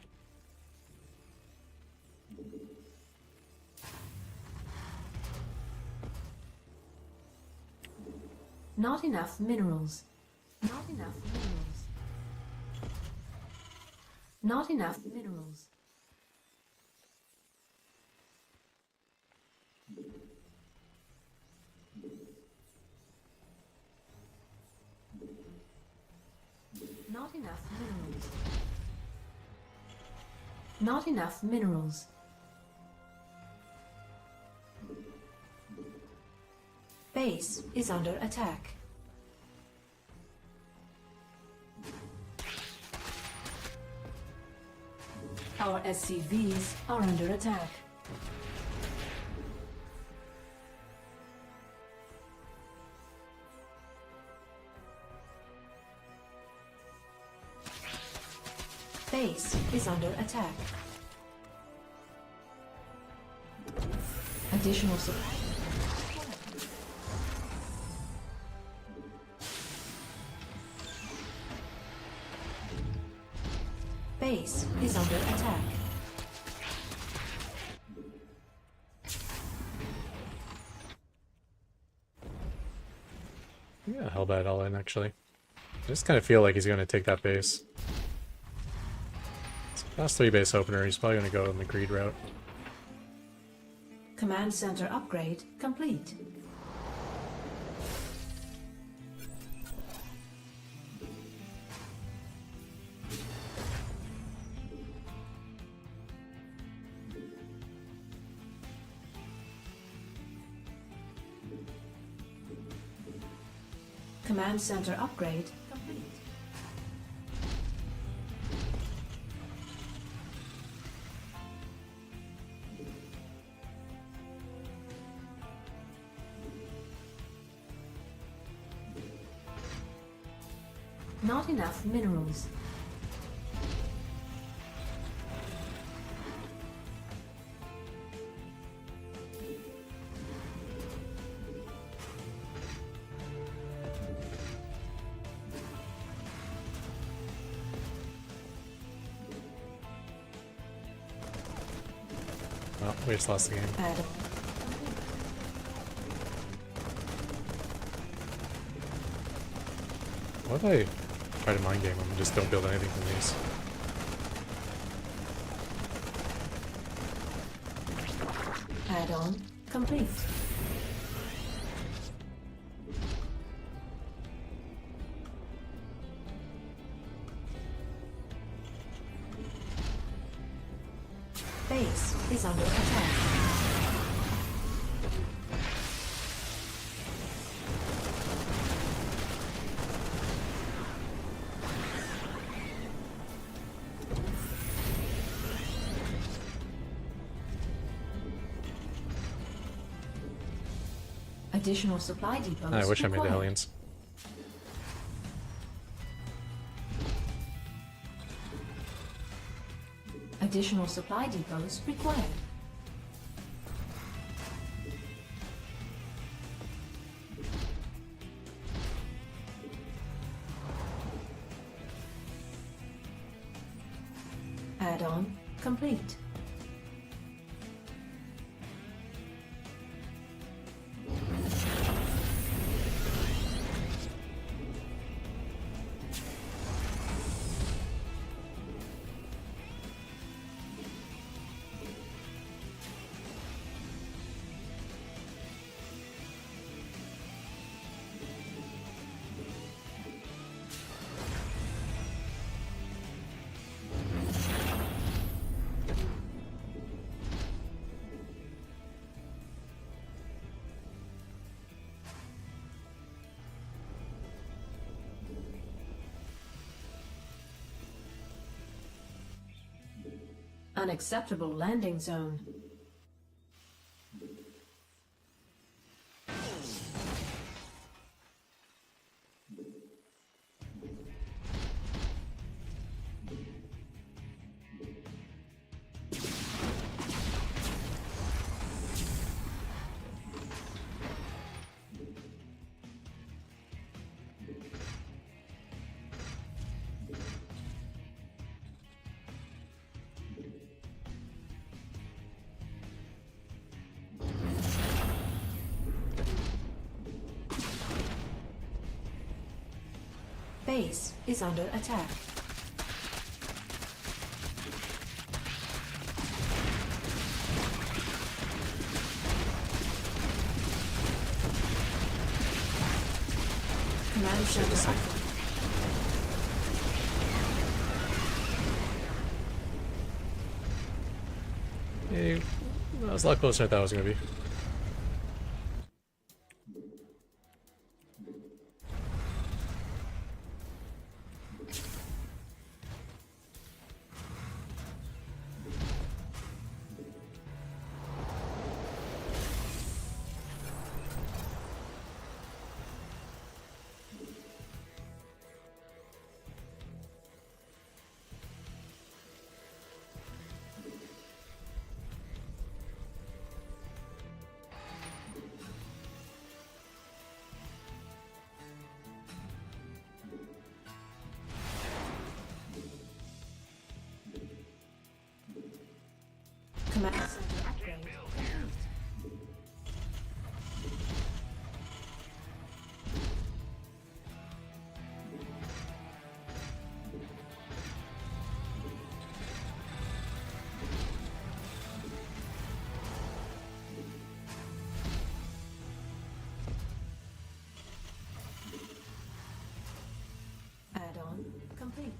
Not enough minerals. Not enough minerals. Not enough minerals. Not enough minerals. Not enough minerals. Base is under attack. Our SCVs are under attack. Base is under attack. Additional supply. Base is under attack. Yeah, Hellbat all in actually. I just kind of feel like he's going to take that base. It's a class 3 base opener, he's probably going to go on the greed route. Command center upgrade complete. Command center upgrade complete. Not enough minerals. Oh, we just lost the game. Add What if I try to mind game them and just don't build anything from these? add-on complete. Base is under attack. Additional supply depots. I wish I made the required. Hellions. Additional supply depots required. Add-on complete. Unacceptable landing zone. Base is under attack. Command center upgrade. Hey, that was a lot closer than I thought it was going to be. Command center upgrade complete. Add-on complete.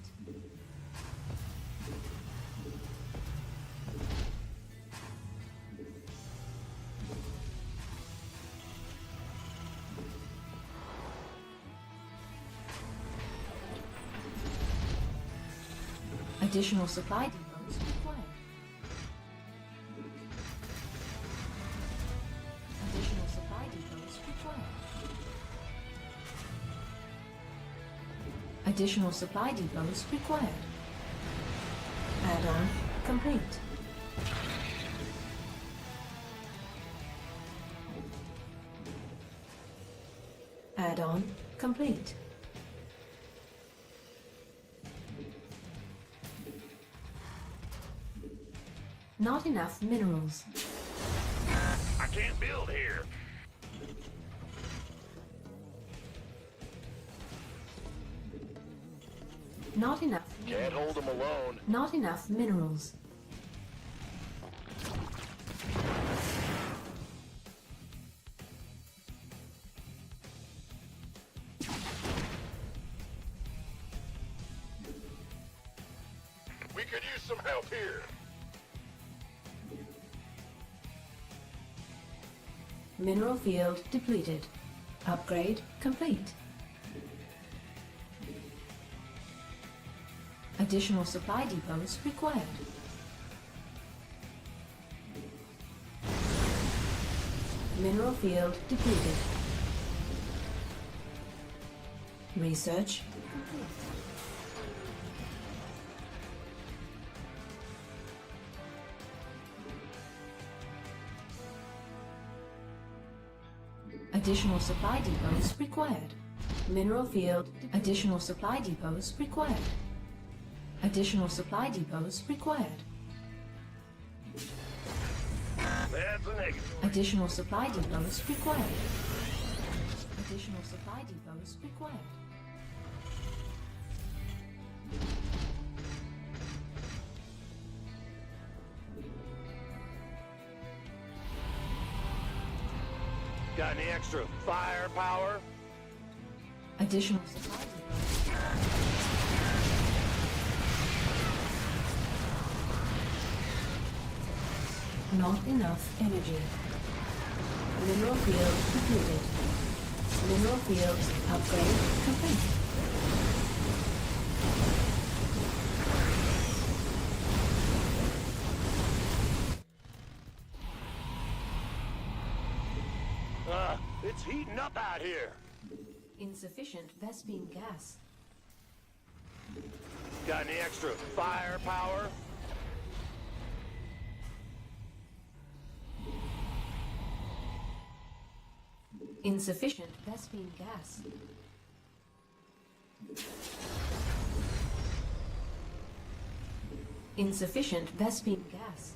Additional supply depots required. Additional supply depots required. Additional supply depots required. Add-on complete. Add-on complete. Not enough minerals. I can't build here. Not enough. Can't hold them alone. Not enough minerals. We could use some help here. Mineral field depleted. Upgrade complete. Additional supply depots required. Mineral field depleted. Research complete. Additional supply depots required. Mineral field. Additional supply depots required. Additional supply depots required. That's a negative. Additional supply depots required. Additional supply depots required. Got any extra firepower? Additional supply depots. Not enough energy. Mineral field depleted. Mineral field upgrade complete. It's heating up out here. Insufficient Vespine gas. Got any extra firepower? Insufficient Vespine gas. Insufficient Vespine gas.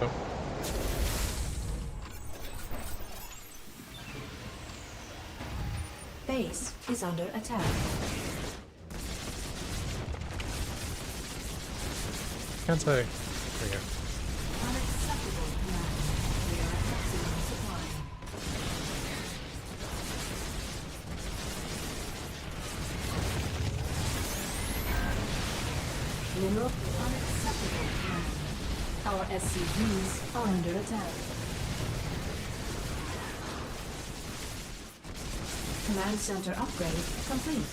Oh, Base is under attack. can't say. There we go. Unacceptable command. We are at maximum supply. Mineral Unacceptable command. Our SCVs are under attack. command center upgrade complete.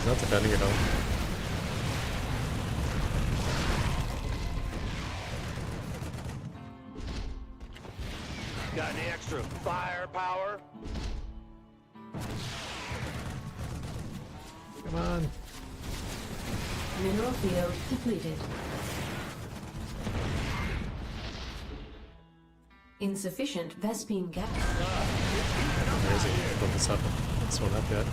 Not defending at all. firepower? Come on. Mineral field depleted. Insufficient Vespine gas. Where is he? Build this up. This one up yet.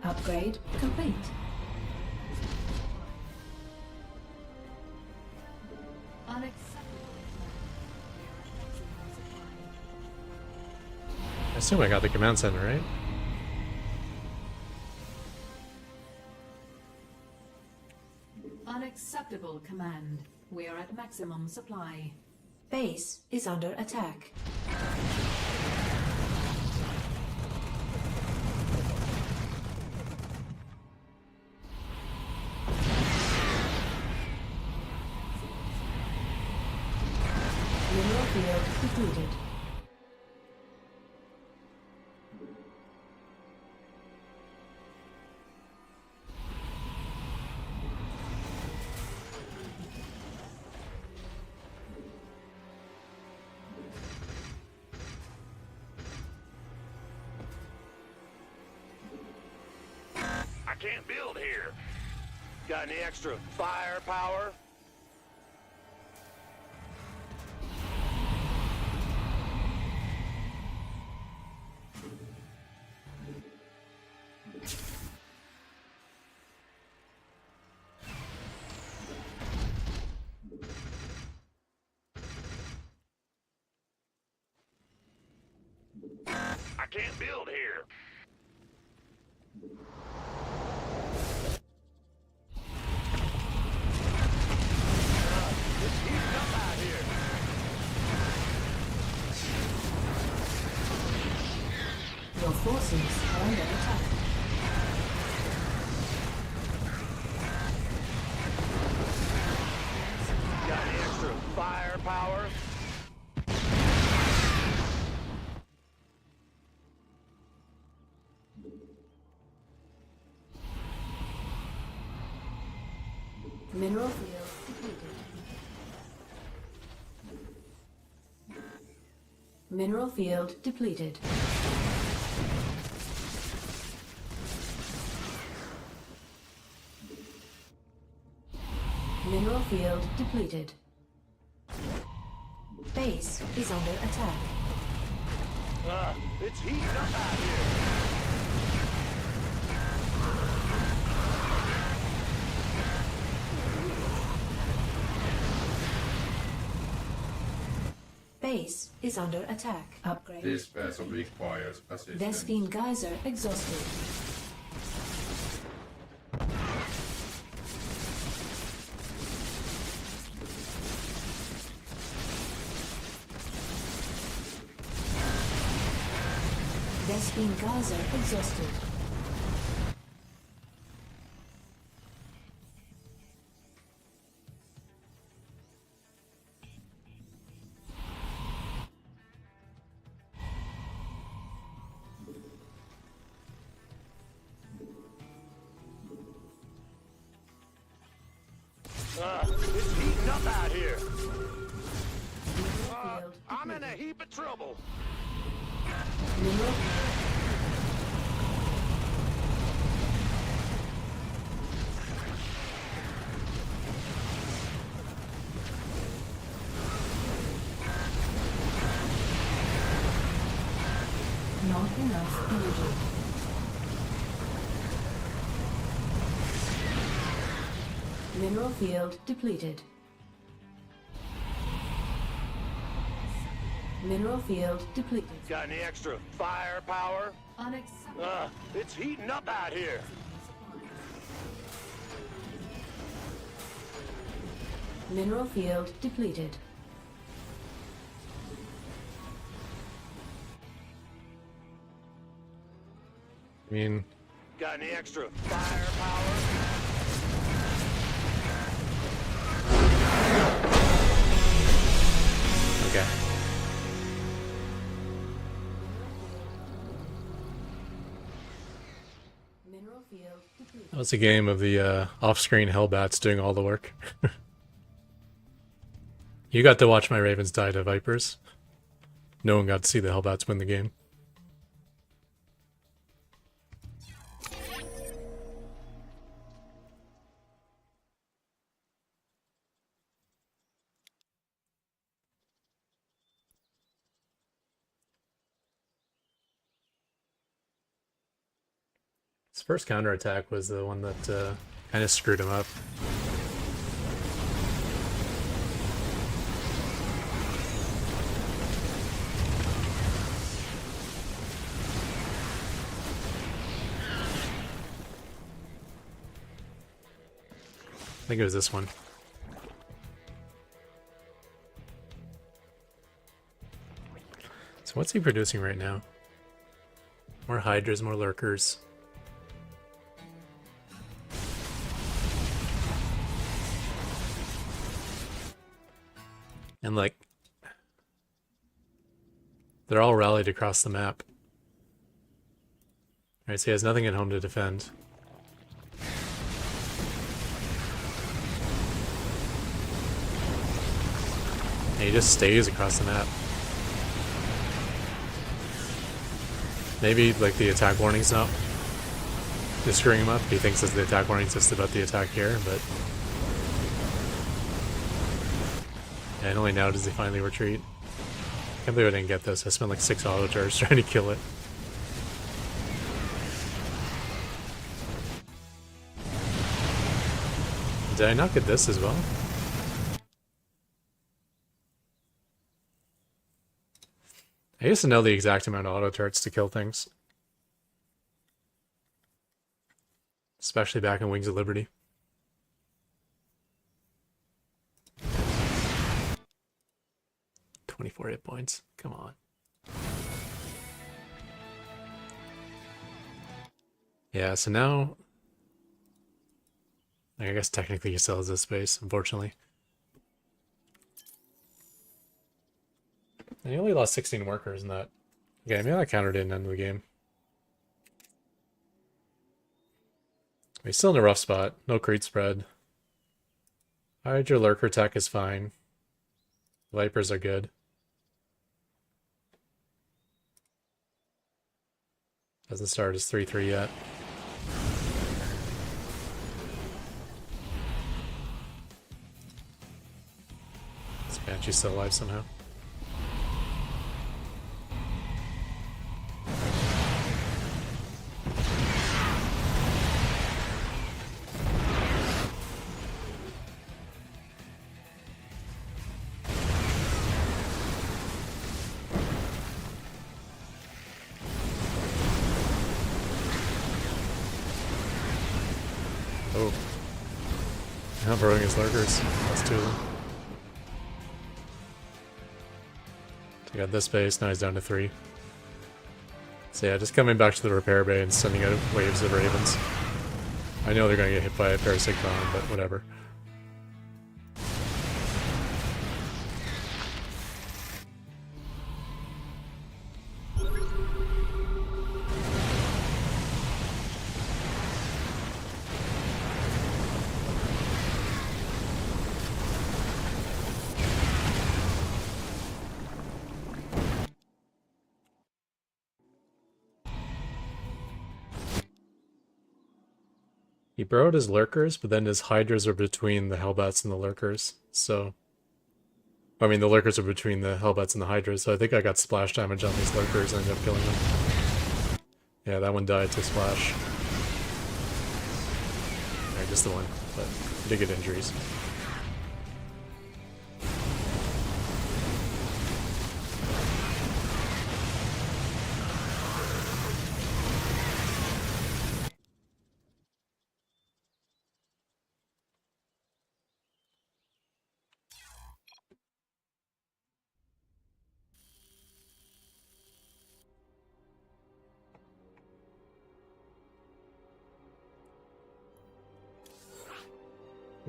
Upgrade complete. Unacceptable. I assume I got the command center, right? Unacceptable command. We are at maximum supply. Base is under attack. Mineral field depleted. I can't build here. Got any extra firepower? I can't build here. It's heating up out here. Your forces are under attack. Got any extra firepower? Mineral field depleted. Mineral field depleted. Mineral field depleted. Base is under attack. It's heating up out here. Base is under attack. Upgrade. This vessel requires assistance. Vespine geyser exhausted. Vespine geyser exhausted. It's heating up out here. Field I'm in a heap of trouble. Mineral not enough energy. Mineral field depleted. Mineral field depleted. Got any extra firepower? Unacceptable. It's heating up out here. Mineral field depleted. mean, Got any extra firepower? okay. Mineral field depleted. That was a game of the off-screen Hellbats doing all the work. You got to watch my Ravens die to Vipers. No one got to see the Hellbats win the game. His first counterattack was the one that kind of screwed him up. I think it was this one. So what's he producing right now? More Hydras, more Lurkers. And like, they're all rallied across the map. Alright, so he has nothing at home to defend. And he just stays across the map. Maybe like the attack warning's not just screwing him up. He thinks that the attack warning's just about the attack here, but yeah, and only now does he finally retreat. Can't believe I didn't get this. I spent like 6 auto charges trying to kill it. Did I not get this as well? I used to know the exact amount of auto turrets to kill things. Especially back in Wings of Liberty. "24 hit points. Come on." Yeah, so now I guess technically he still has this space, unfortunately. And he only lost 16 workers in that. Okay, maybe that counter didn't end the game. He's still in a rough spot. No creep spread. Hydra Lurker tech is fine. Vipers are good. Doesn't start as 3-3 yet. This Banshee's still alive somehow. Oh. Not burrowing his lurkers. That's 2 of them. So he got this base, now he's down to 3. So yeah, just coming back to the repair bay and sending out waves of ravens. I know they're gonna get hit by a Parasitic Bomb, but whatever. He burrowed his lurkers, but then his hydras are between the hellbats and the lurkers. So, I mean, the lurkers are between the hellbats and the hydras. So I think I got splash damage on these lurkers and ended up killing them. Yeah, that one died to splash. Alright, just the one, but he did get injuries.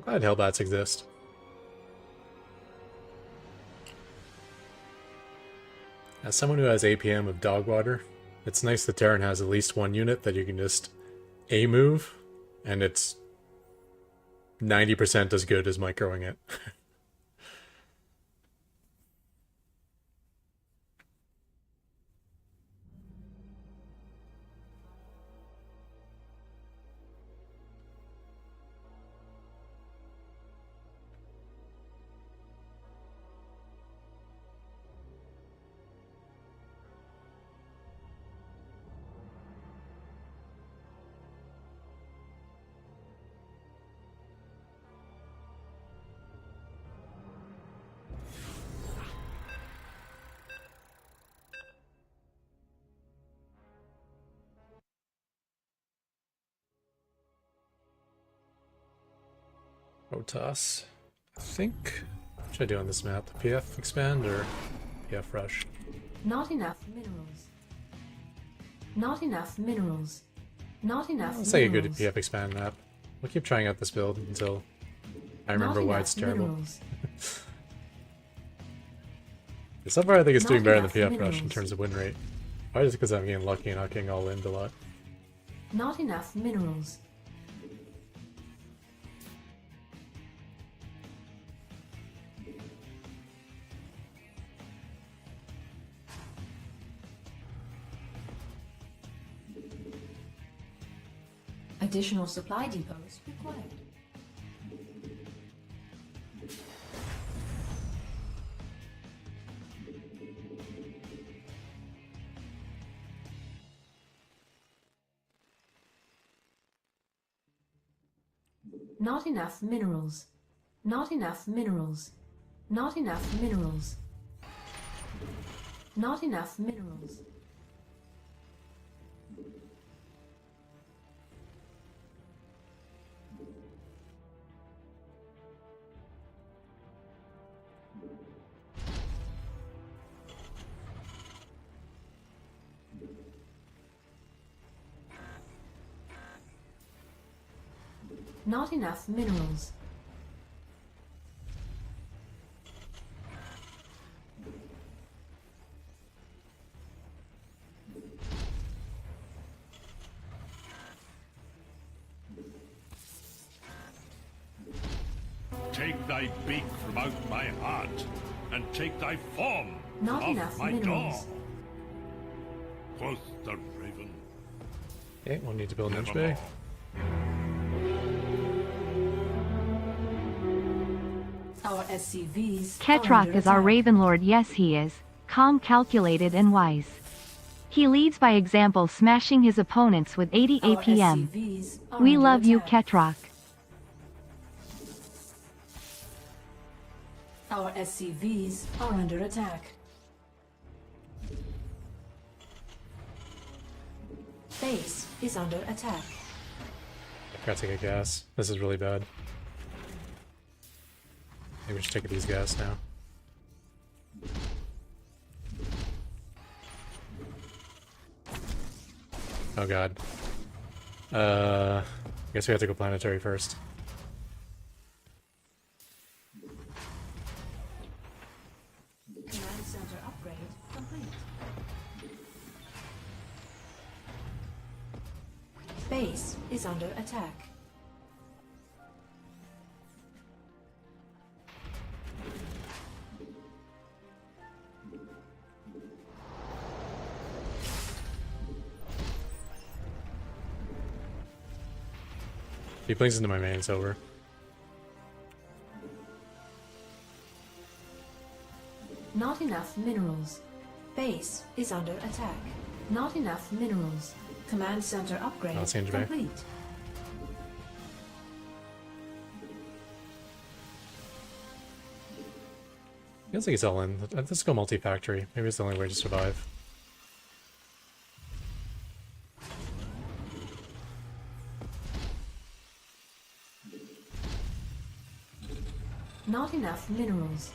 Glad Hellbats exist. As someone who has APM of dog water, it's nice that Terran has at least one unit that you can just A-move, and it's 90% as good as microing it. Rotas. I think. What should I do on this map? PF expand or PF rush? Not enough minerals. Not enough minerals. Not enough Let's take a good minerals. PF expand map. We'll keep trying out this build until I remember Not why enough it's terrible. minerals. So far I think it's Not doing better than enough PF rush in minerals. terms of win rate. Probably just because I'm getting lucky and not getting all in a lot. Not enough minerals. Additional supply depots required. Not enough minerals. Not enough minerals. Not enough minerals. Not enough minerals. Not enough minerals. Take thy beak from out my heart, and take thy form Not off enough my minerals. door. Quoth the raven. Okay, we'll need to build an inch bay. Our SCVs. Ketrock is our Raven Lord. Yes, he is. Calm, calculated, and wise. He leads by example, smashing his opponents with 80 APM. We love you, Ketrock. Our SCVs are under attack. Base is under attack. I gotta take a gas. This is really bad. Maybe we should take these gas now. Oh god. I guess we have to go planetary first. Command center upgrade complete. Base is under attack. If he plays into my main, it's over. Not enough minerals. Base is under attack. Not enough minerals. Command center upgrade Oh, it's Angel Bay. complete. Feels like it's all in. Let's go multi-factory. Maybe it's the only way to survive. Not enough minerals.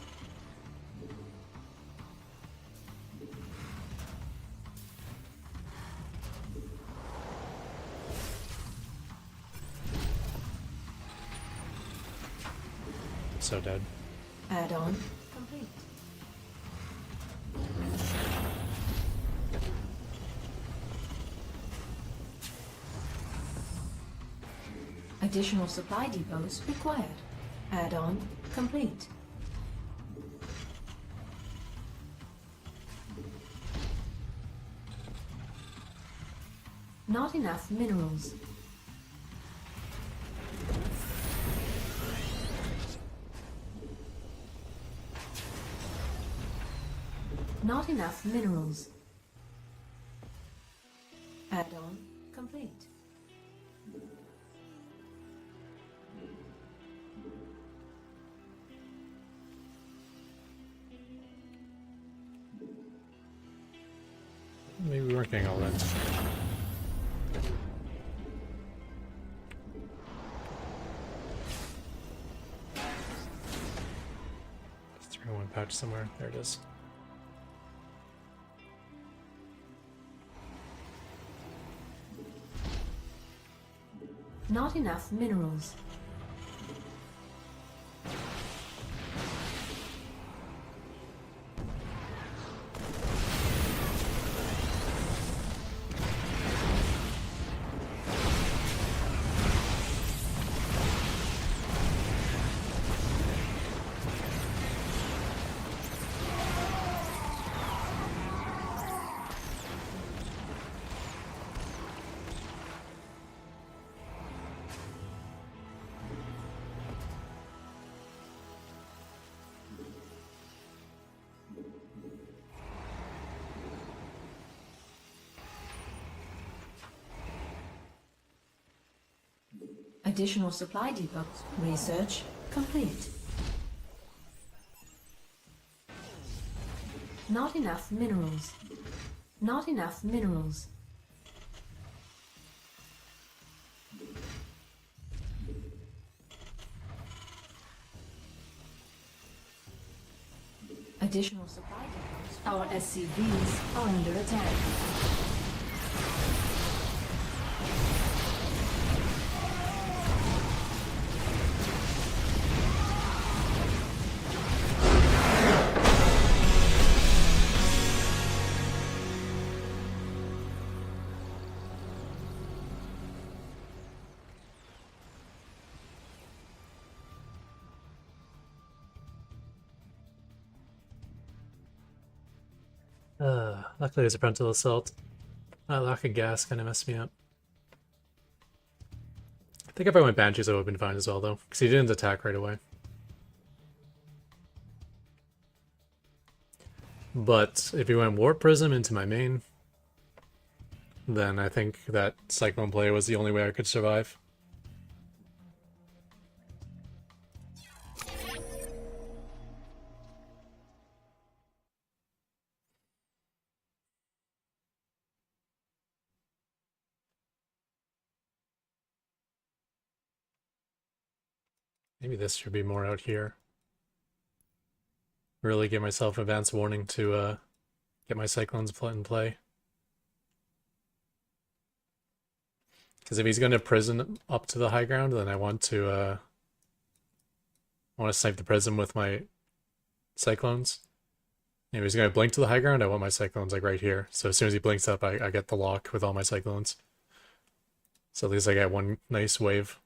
so dead. Add-on complete. Additional supply depots required. Add-on complete. Not enough minerals. Not enough minerals. Add-on complete. Maybe we weren't getting all that. Let's throw one pouch somewhere. There it is. Not enough minerals. Additional supply depots. Research complete. Not enough minerals. Not enough minerals. Additional supply depots. Our SCVs are under attack. Luckily there's a frontal assault. Lack of gas kind of messed me up. I think if I went Banshees I would have been fine as well though, because he didn't attack right away. But if he went Warp Prism into my main, then I think that Cyclone play was the only way I could survive. Maybe this should be more out here. Really give myself advance warning to get my Cyclones in play. Because if he's going to prison up to the high ground, then I want to snipe the prison with my Cyclones. And if he's going to blink to the high ground, I want my Cyclones like right here. So as soon as he blinks up, I get the lock with all my Cyclones. So at least I get one nice wave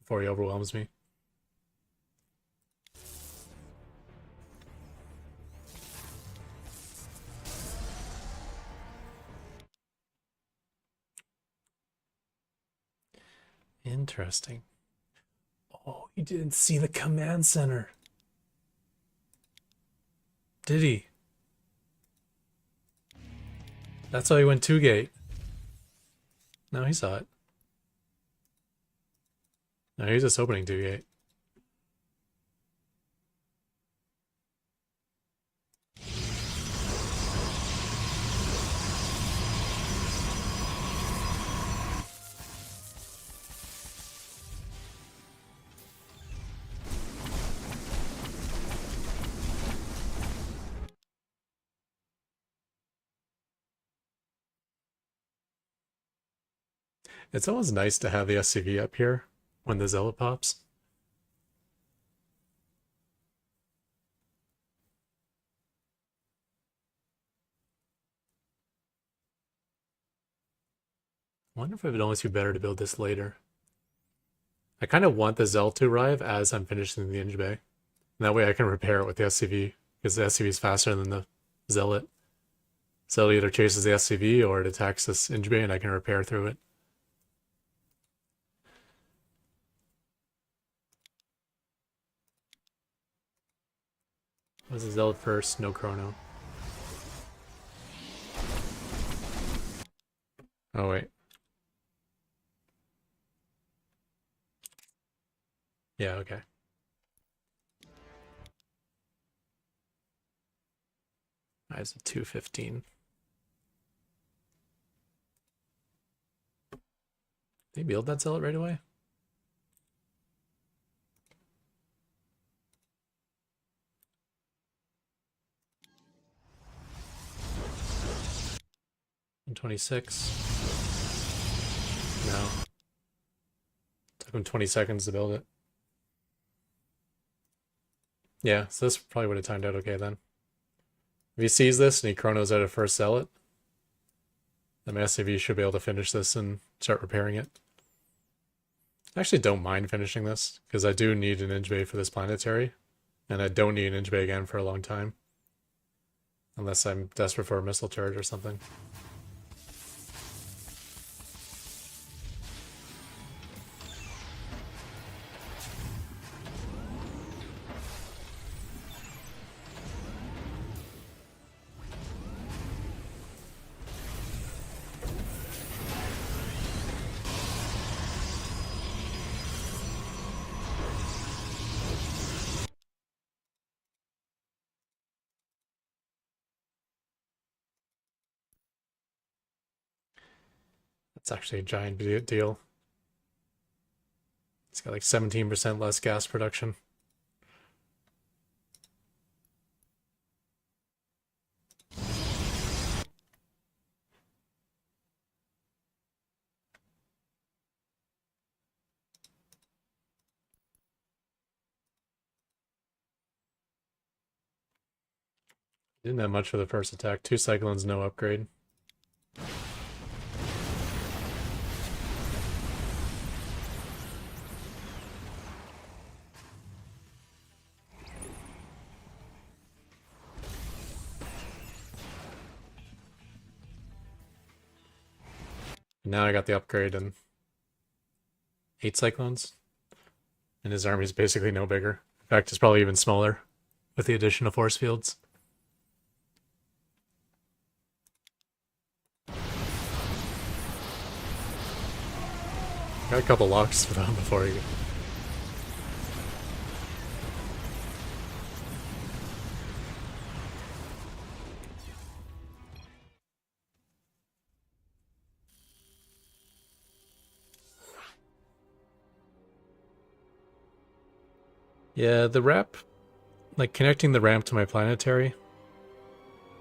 before he overwhelms me. Interesting. Oh, he didn't see the command center. Did he? That's why he went 2-gate. No, he saw it. No, he was just opening 2-gate. It's always nice to have the SCV up here when the Zealot pops. wonder if it would almost be better to build this later. I kind of want the Zell to arrive as I'm finishing the Inge Bay. And that way I can repair it with the SCV, because the SCV is faster than the Zealot. Zealot either chases the SCV or it attacks this Inge Bay and I can repair through it. Was the Zealot first? No chrono. Oh wait. Yeah, okay. Eyes of 215. Did he build that Zealot right away? And 26. No. Took him 20 seconds to build it. Yeah, so this probably would have timed out okay then. If he sees this and he chronos out a first Zealot, then my SCV should be able to finish this and start repairing it. I actually don't mind finishing this, because I do need an Inge Bay for this planetary, and I don't need an Inge Bay again for a long time. Unless I'm desperate for a missile charge or something. That's actually a giant deal. It's got like 17% less gas production. Didn't have much for the first attack. 2 Cyclones, no upgrade. Now I got the upgrade and 8 Cyclones. And his army is basically no bigger. In fact, it's probably even smaller with the addition of force fields. Got a couple locks for them before he... Yeah, the ramp, like connecting the ramp to my planetary,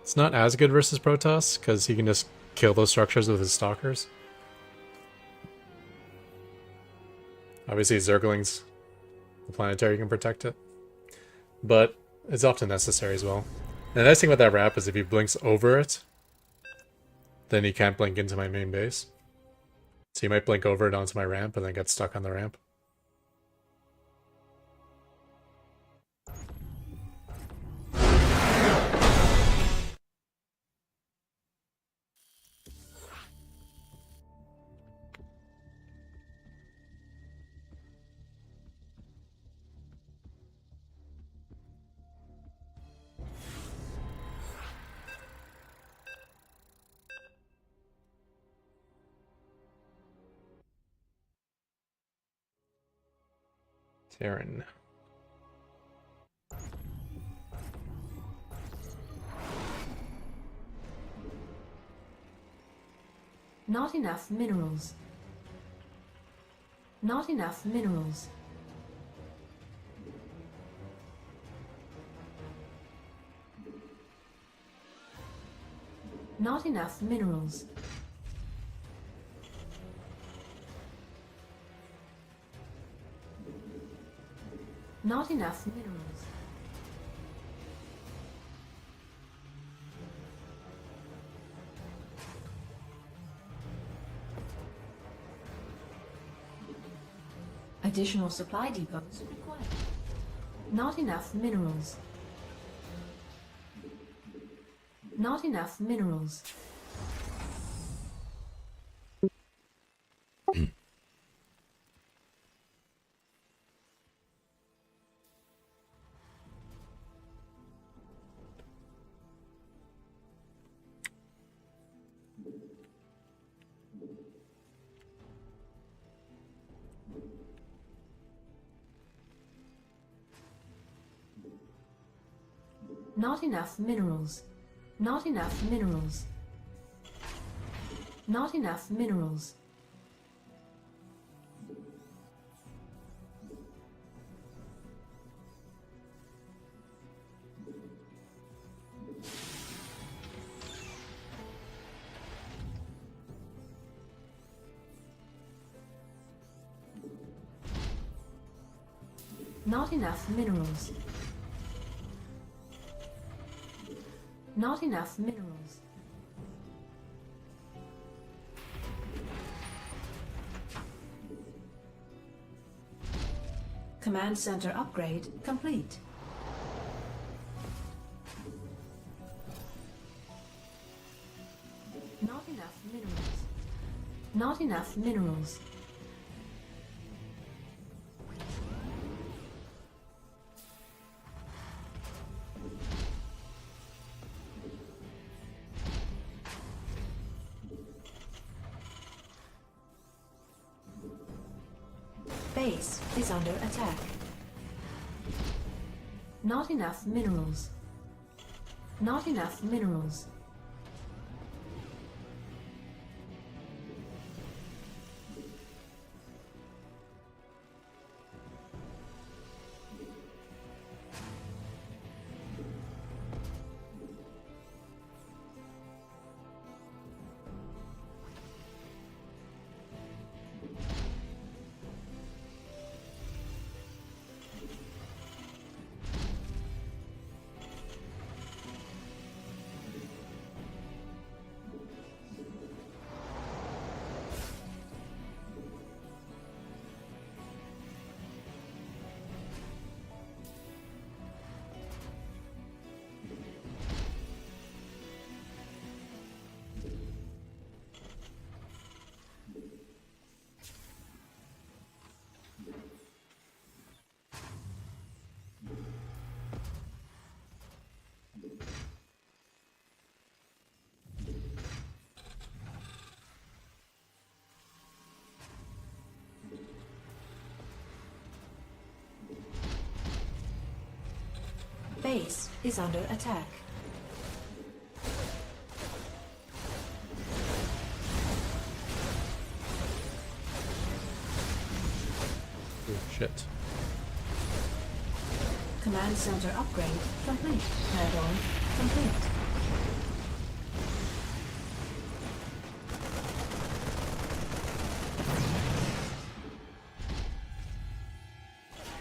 it's not as good versus Protoss, because he can just kill those structures with his stalkers. Obviously, Zerglings, the planetary can protect it, but it's often necessary as well. And the nice thing about that ramp is if he blinks over it, then he can't blink into my main base. So he might blink over it onto my ramp and then get stuck on the ramp. Terran. Not enough minerals. Not enough minerals. Not enough minerals. Not enough minerals. Additional supply depots required. Not enough minerals. Not enough minerals. Not enough minerals. Not enough minerals. Not enough minerals. Not enough minerals. Not enough minerals. Command center upgrade complete. Not enough minerals. Not enough minerals. Base is under attack. Not enough minerals. Not enough minerals. Base is under attack. Oh, shit. Command center upgrade complete. Add-on complete.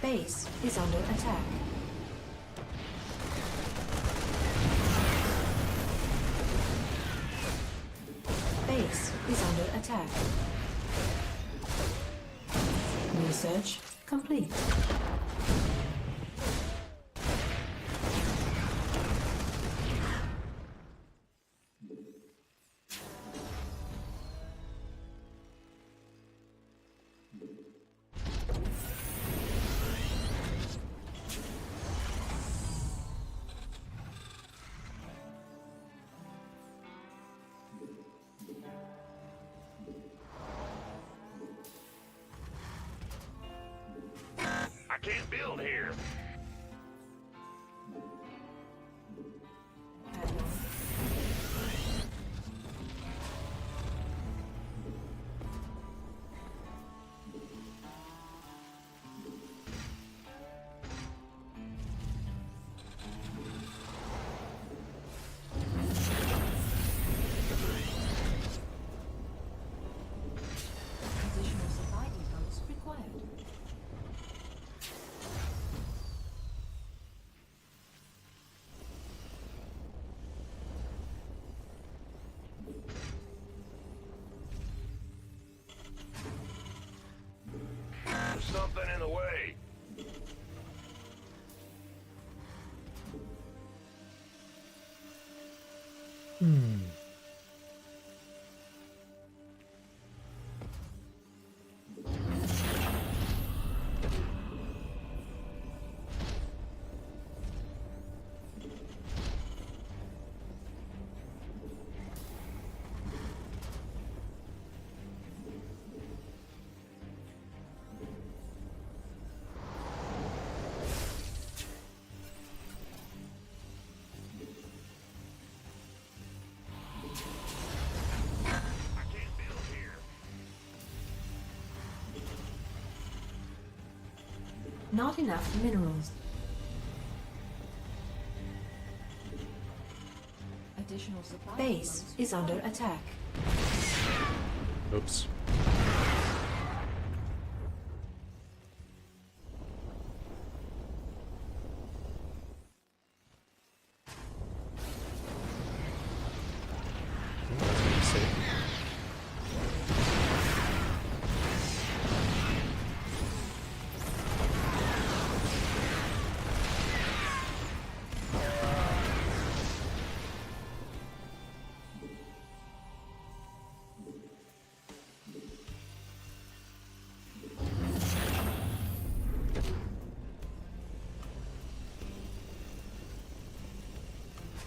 Base is under attack. Base is under attack. Research complete. I can't build here. Additional supply depots required. something in the way. Not enough minerals. Additional supply base is under attack. Oops. That's a mistake.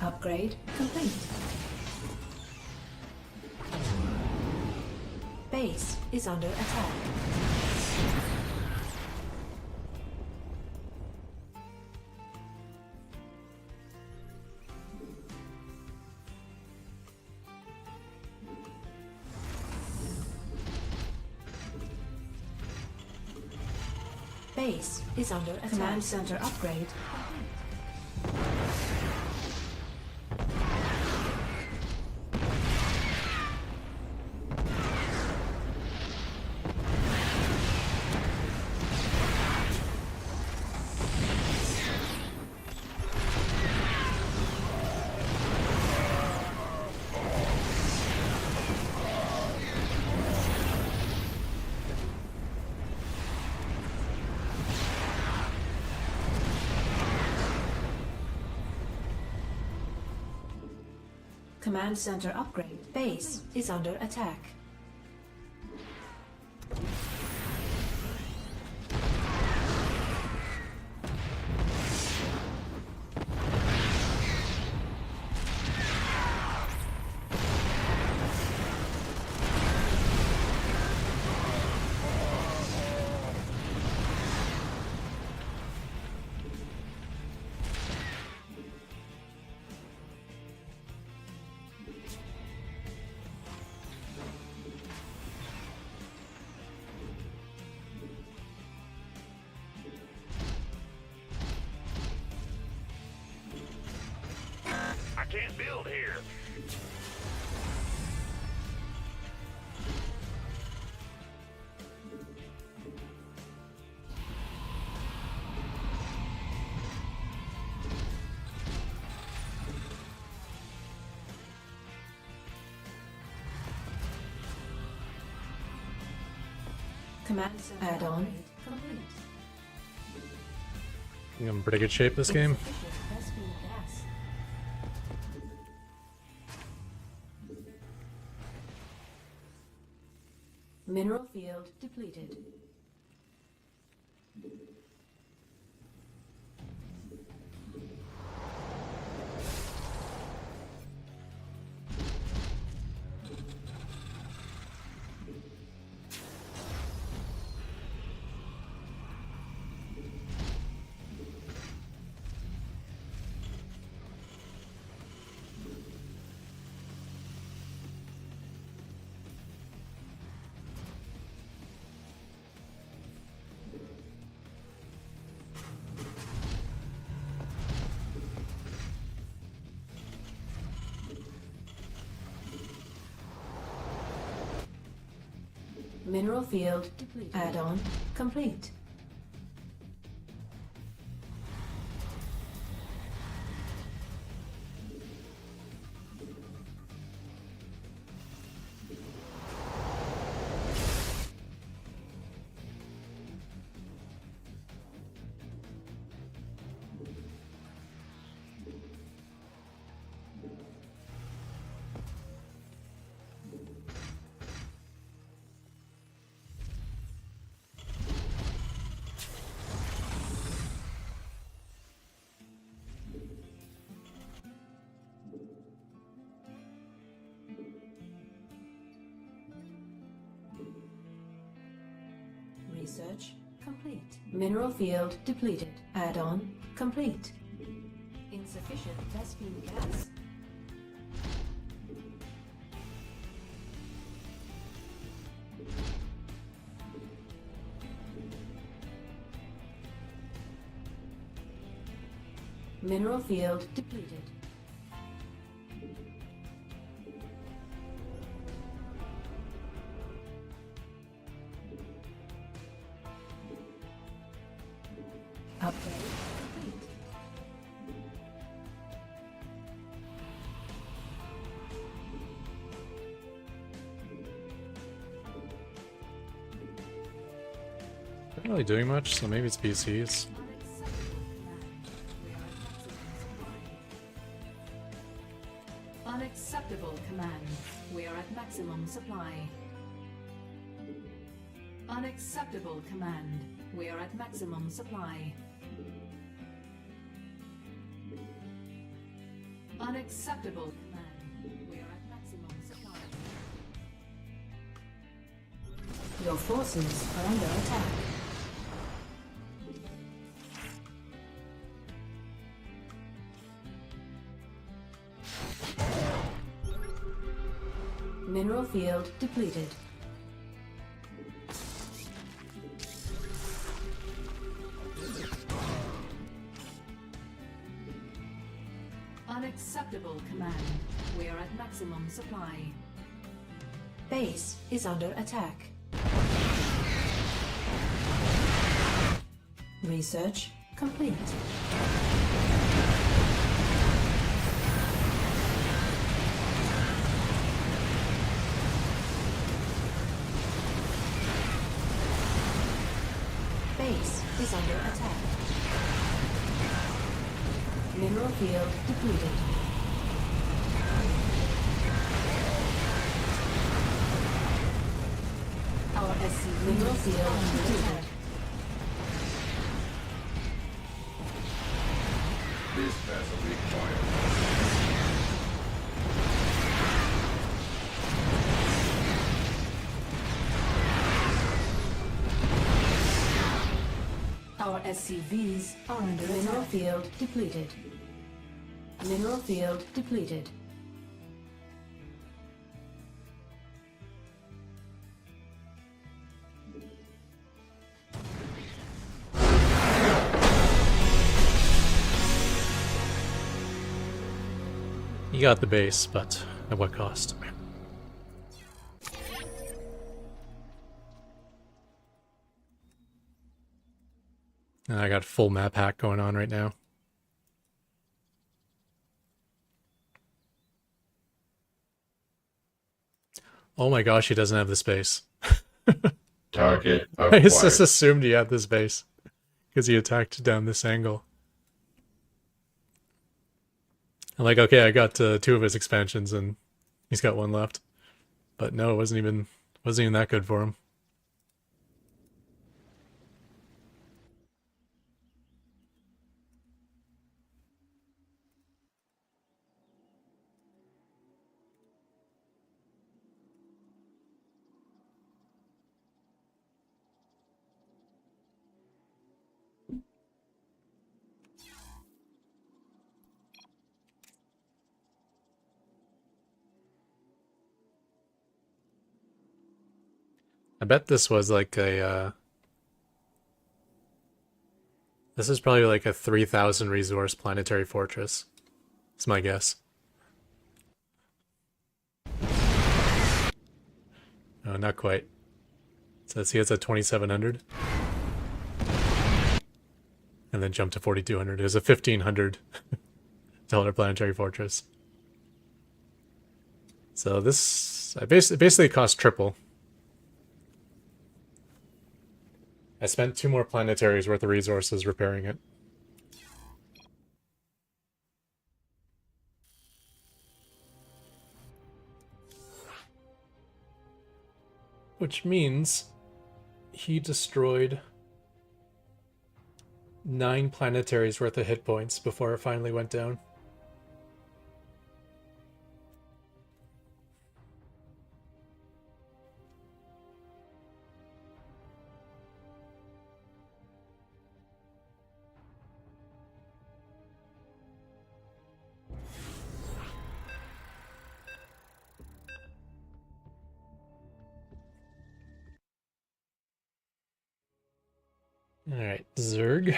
Upgrade complete. Base is under attack. Base is under attack. Command center upgrade. Command center upgrade. Base is under attack. I can't build here. Command center add-on complete. I think I'm in pretty good shape this game. Insufficient Vespene gas. Mineral field depleted. Mineral field depleted. Add-on complete. Research complete. Mineral field depleted. Add-on complete. Insufficient Vespene gas. Mineral field depleted. Upgrade complete. Not really doing much, so maybe it's PCs. Unacceptable command. We are at maximum supply. Unacceptable command. We are at maximum supply. Unacceptable command. We are at maximum supply. Your forces are under attack. Mineral field depleted. Unacceptable command. We are at maximum supply. Base is under attack. Research complete. Base is under attack. Mineral field depleted. Our SC mineral field depleted. This has a big fire. Our SCVs are under mineral field depleted. Mineral field depleted. You got the base, but at what cost? And I got full map hack going on right now. Oh my gosh, he doesn't have the space. Target I acquired. just assumed he had the space because he attacked down this angle. I'm like, okay, I got 2 of his expansions and he's got 1 left. But no, it wasn't even that good for him. I bet this was like a, this is probably like a 3,000 resource planetary fortress. That's my guess. No, not quite. So see, it's at 2,700. And then jumped to 4,200. It was a $1,500 planetary fortress. So this, it basically cost triple. I spent 2 more planetaries worth of resources repairing it. Which means he destroyed 9 planetaries worth of hit points before it finally went down. Alright, Zerg.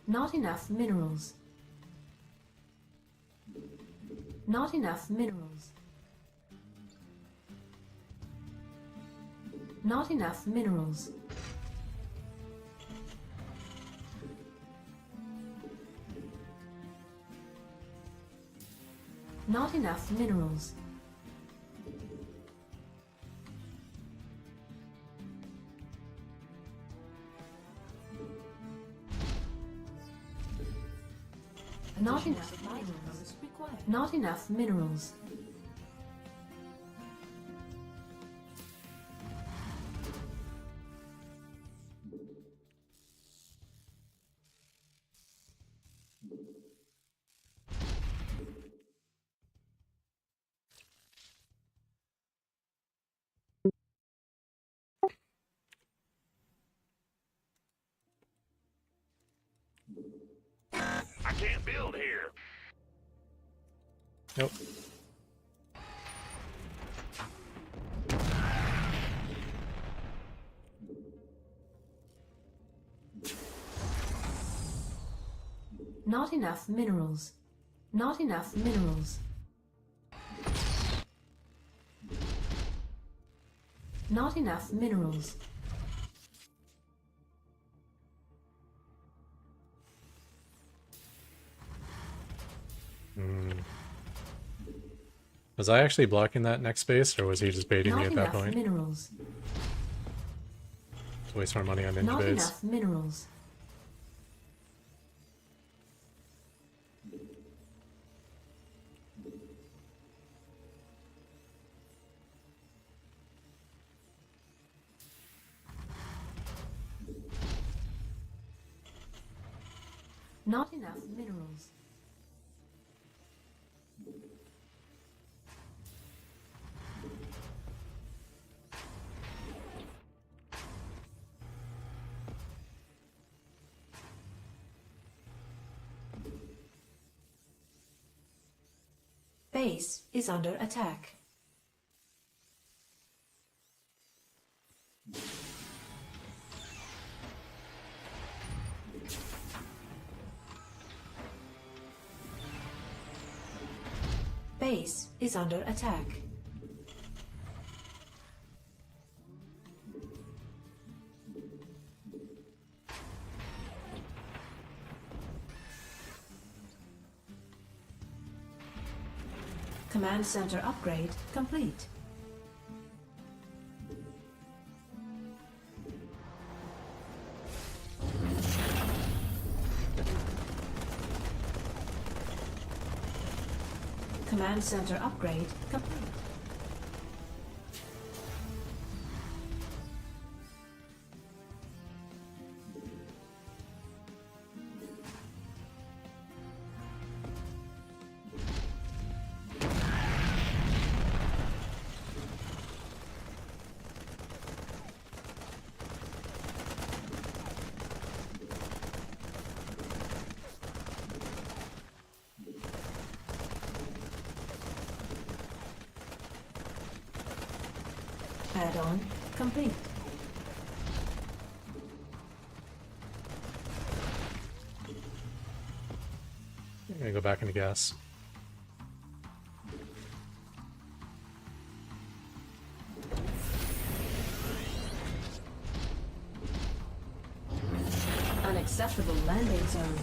Not enough minerals. Not enough minerals. Not enough minerals. Not enough minerals. Not enough minerals required. Not enough minerals. I can't build here. Nope. Not enough minerals. Not enough minerals. Not enough minerals. Was I actually blocking that next space, or was he just baiting me Not at that enough point? minerals. To waste our money on ninja Not base. enough minerals. Not enough minerals. Base is under attack. Base is under attack. Command center upgrade complete. Command center upgrade complete. Add-on complete. I'm gonna go back into gas. Unacceptable landing zone.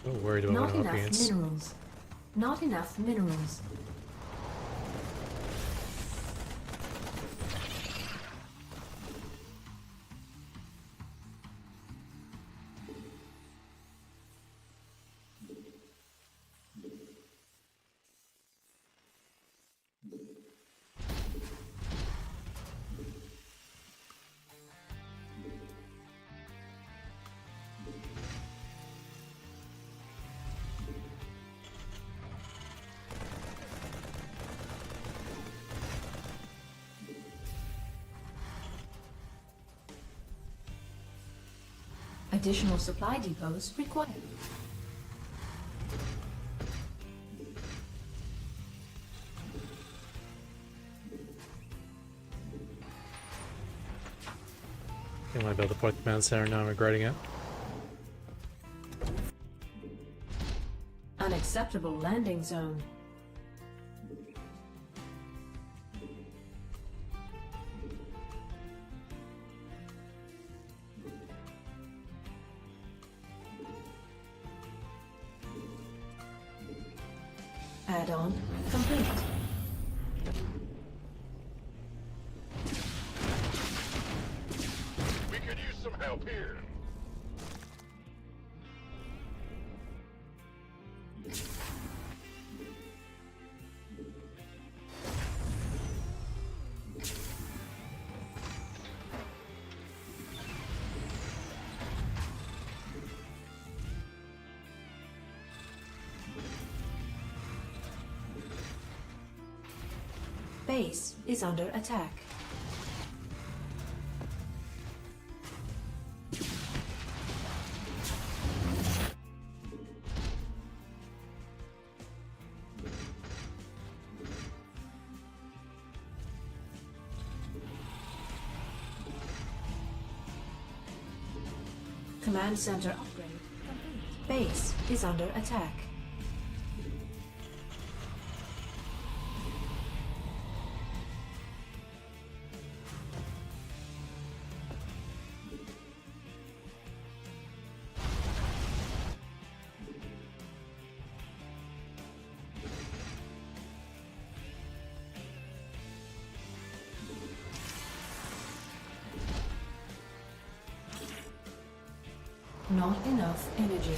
Oh, worried about Not what I'm up enough against. minerals. Not enough minerals. Additional supply depots required. I think I might be able to port the command center now. I'm regretting it. Unacceptable landing zone. Add-on complete. We could use some help here. Base is under attack. Command center upgrade complete. Base is under attack. Not enough energy.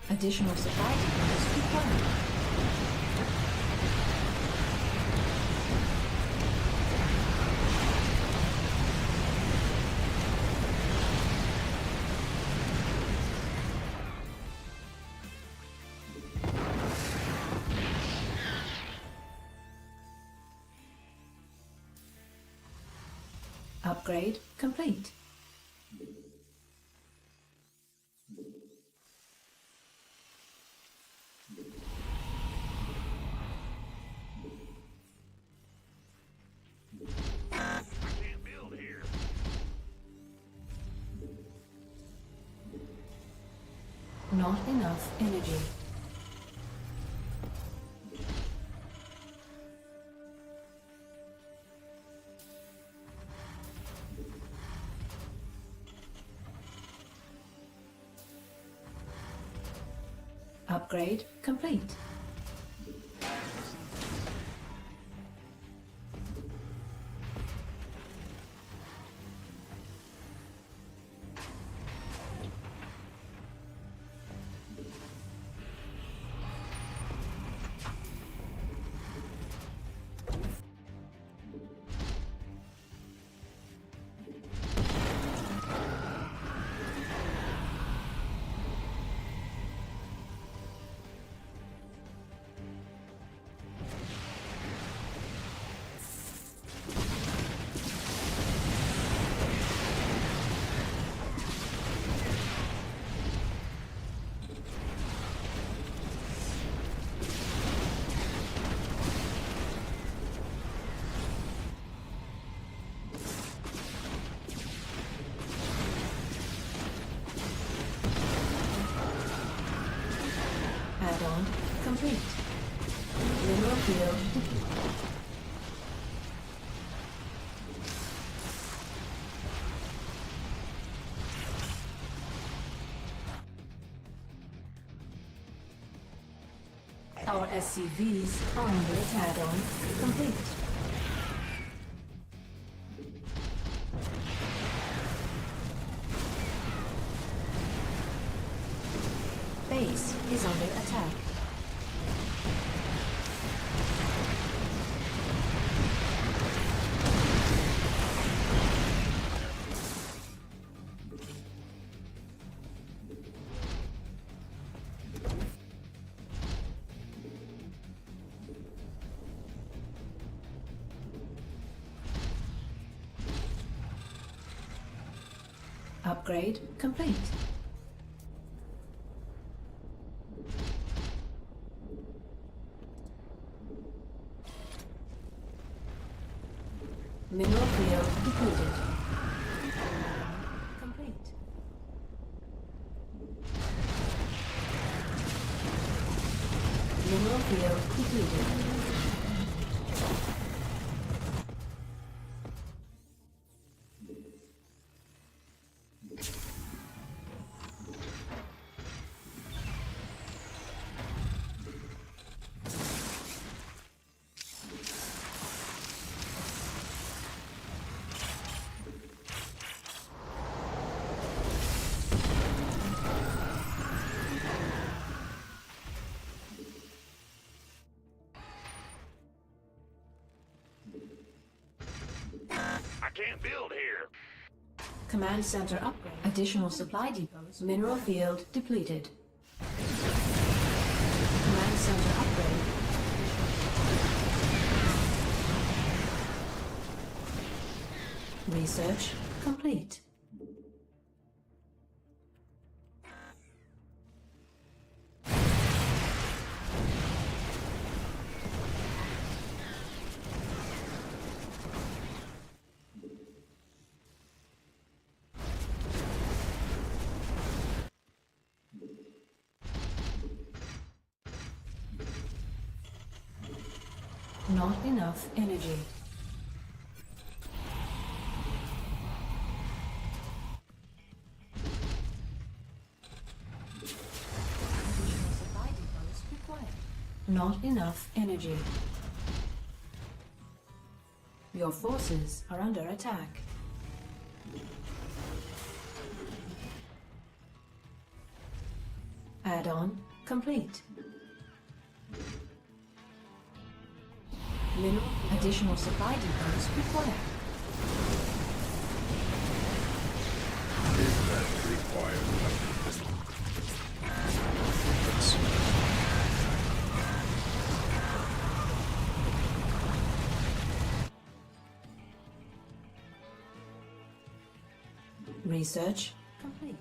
Additional supply depots required. Upgrade complete. Can't build here. Not enough energy. Upgrade complete. Add-on complete. Mineral field depleted. Our SCVs are under add-on complete. Base is under attack. Upgrade complete. Mineral field depleted. Complete. Mineral field depleted. I can't build here. Command center upgrade. Additional supply depots. Mineral field depleted. Command center upgrade. Research complete. Not enough energy. Additional supply depots required. Not enough energy. Your forces are under attack. Add-on complete. Mineral additional supply depots required. Dispatch required. Research complete.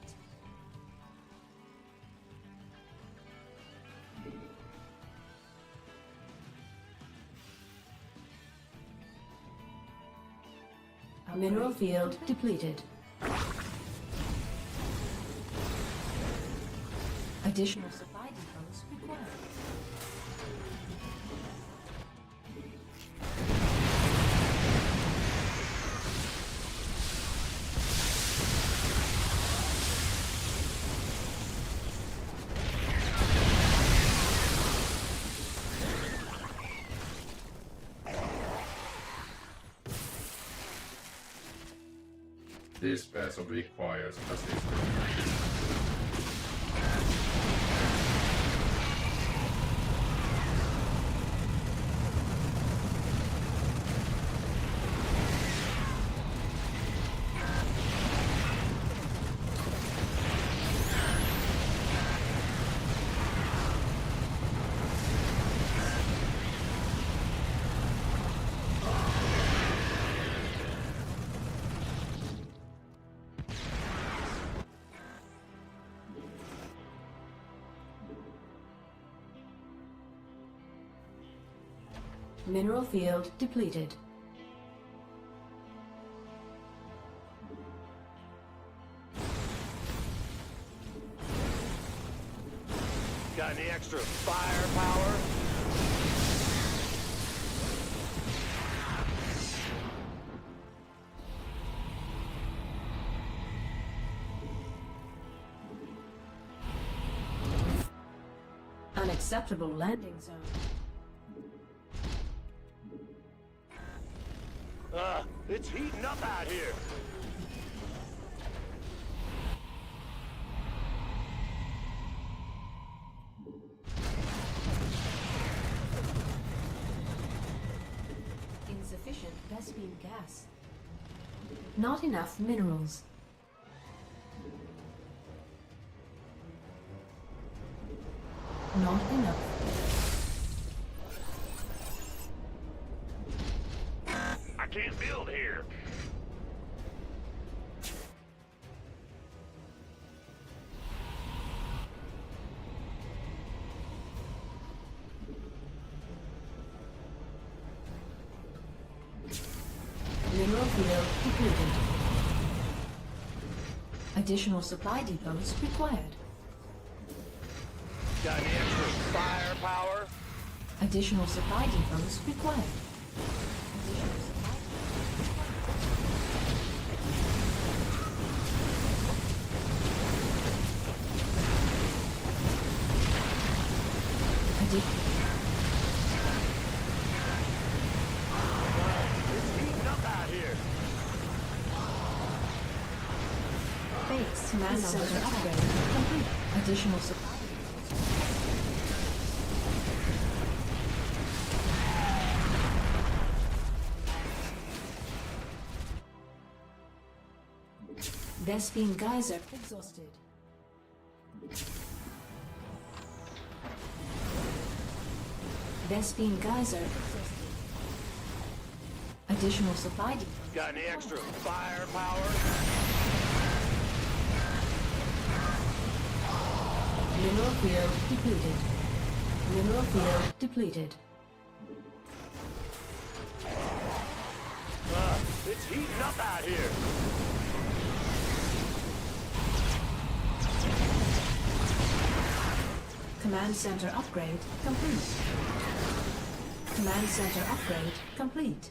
A mineral field depleted. Additional supply depots required. This vessel requires assistance. Mineral field depleted. Got any extra firepower? Unacceptable landing zone. It's heating up out here. Insufficient Vespine gas. Not enough minerals. Not enough. I can't build here. field depleted. Additional supply depots required. Got any extra firepower? Additional supply depots required. Additional supply It's heating up out here. Base command center upgrade complete. Additional supply. Vespine geyser exhausted. Vespine geyser exhausted. Additional supply depots. Got any extra firepower? Mineral field depleted. Mineral field depleted. It's heating up out here. Command center upgrade complete. Command center upgrade complete.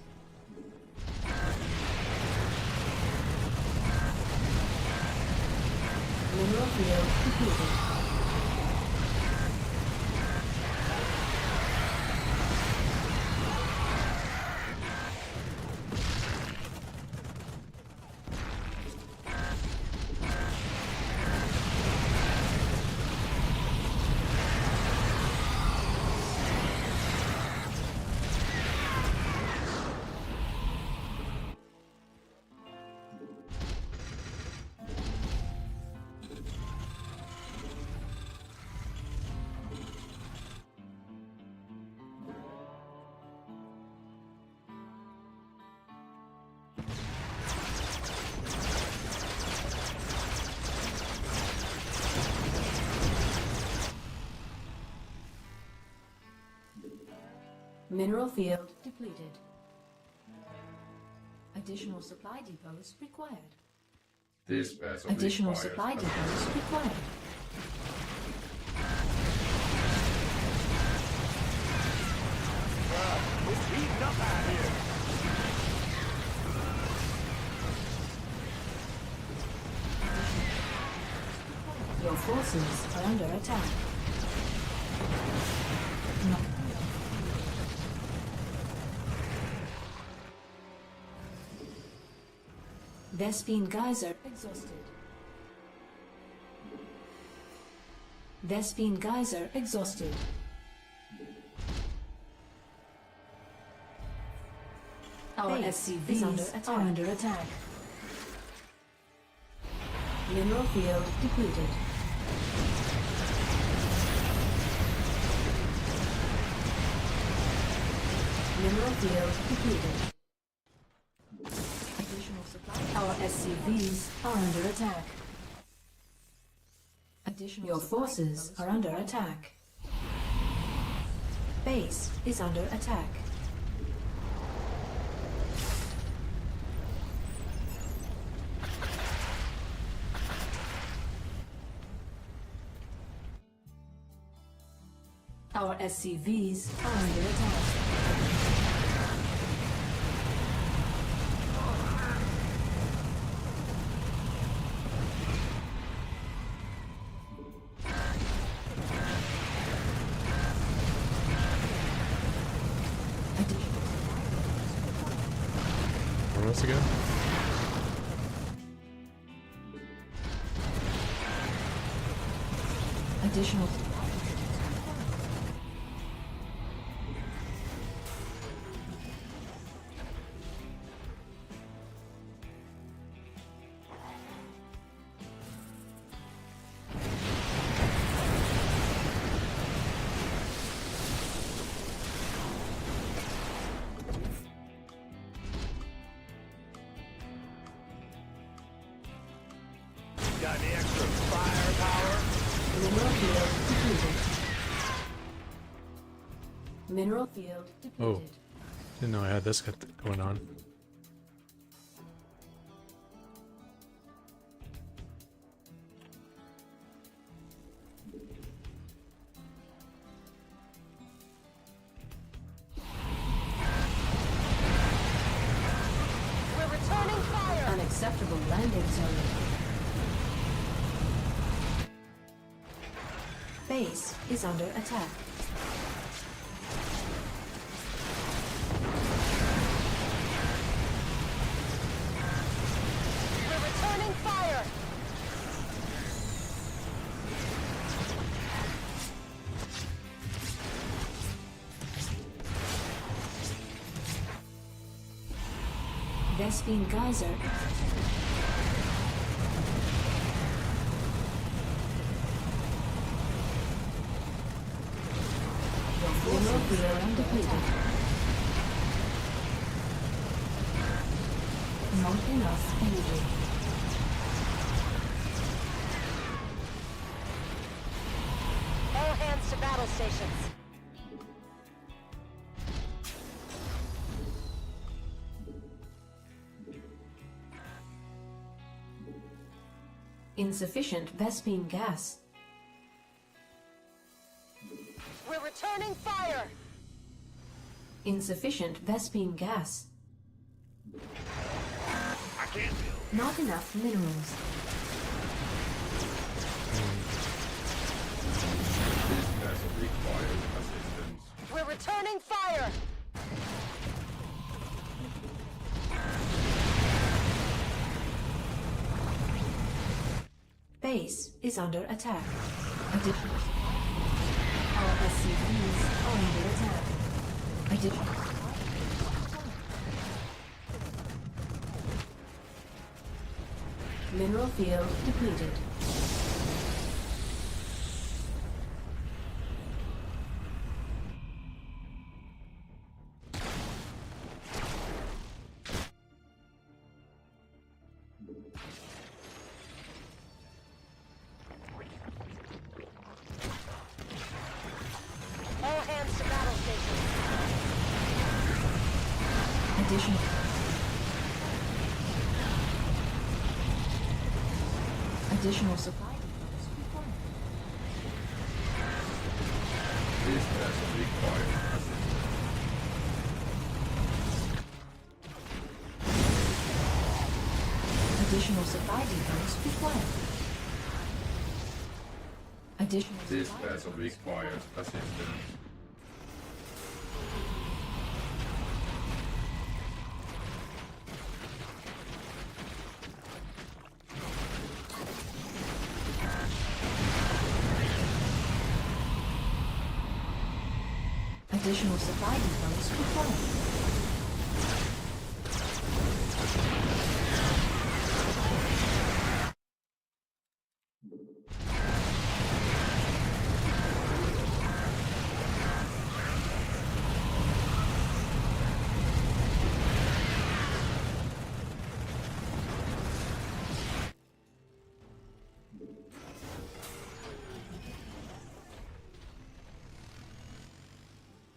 Mineral field depleted. Mineral field depleted. Additional supply depots required. This vessel Additional requires supply custom- depots required. It's heating up out here. Your forces are under attack. Vespine geyser exhausted. Vespine geyser exhausted. Our SCVs are under attack. Mineral field depleted. Mineral field depleted. Additional supply. Our SCVs are under attack. Your forces are under attack. Base is under attack. Our SCVs are under attack. Where else again? Additional. Got any extra firepower? Mineral field depleted. Mineral field depleted. Didn't know I had this going on. Unacceptable landing zone. Base is under attack. We're returning fire! Vespine Geyser. Mineral field depleted. Not enough energy. All hands to battle stations. Insufficient Vespine gas. We're returning fire! Insufficient Vespine gas. I can't build. Not enough minerals. This vessel requires assistance. We're returning fire! Base is under attack. Additional. Our SCVs are under attack. Additional. Mineral field depleted. All hands to battle stations. Additional. Additional supply depots required. This vessel requires assistance. Additional supply depots required. Additional This supply vessel requires assistance. Additional supply depots required.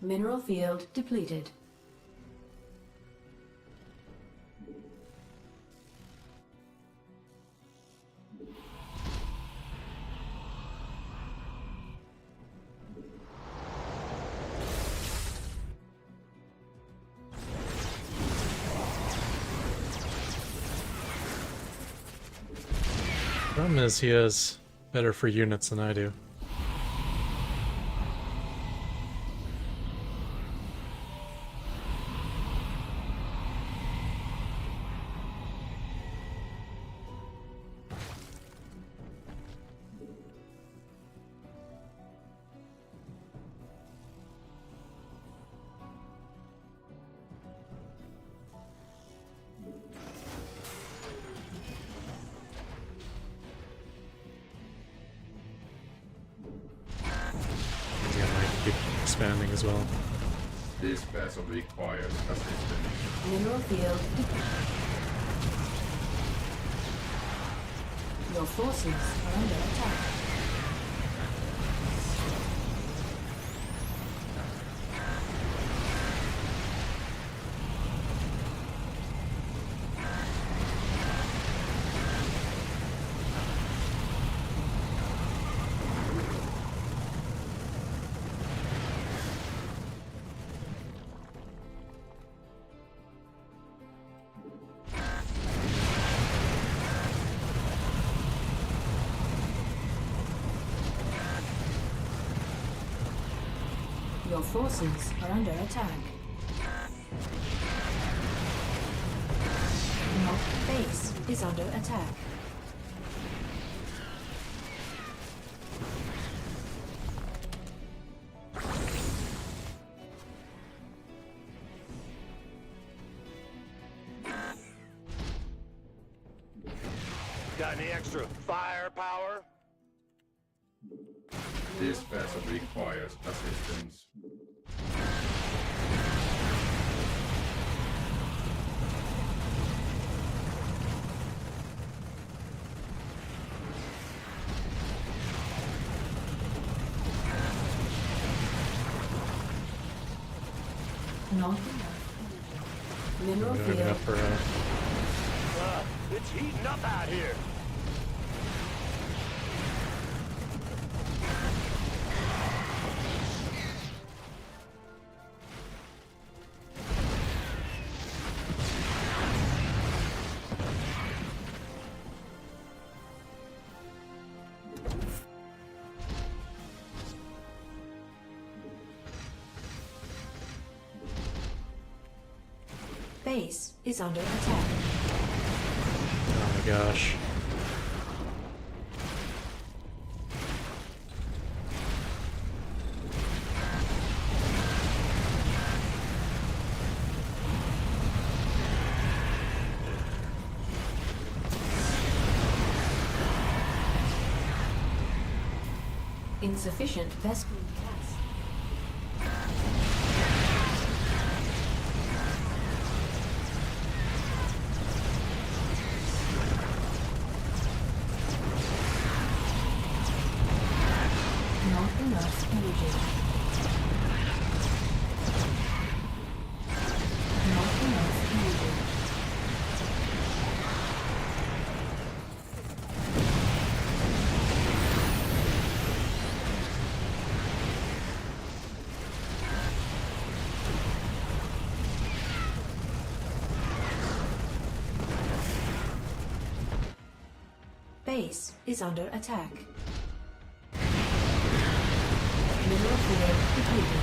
Mineral field depleted. Problem is, he has better free units than I do. Yeah, I might keep expanding as well. This vessel requires assistance. Mineral field depleted. Your forces are under attack. Your forces are under attack. North base is under attack. Got any extra firepower? This vessel requires assistance. North. Mineral Moving field. up for It's heating up out here. Base is under attack. oh my gosh. Insufficient Vespene gas. Not enough energy. Not enough energy. Base is under attack. Mineral field depleted.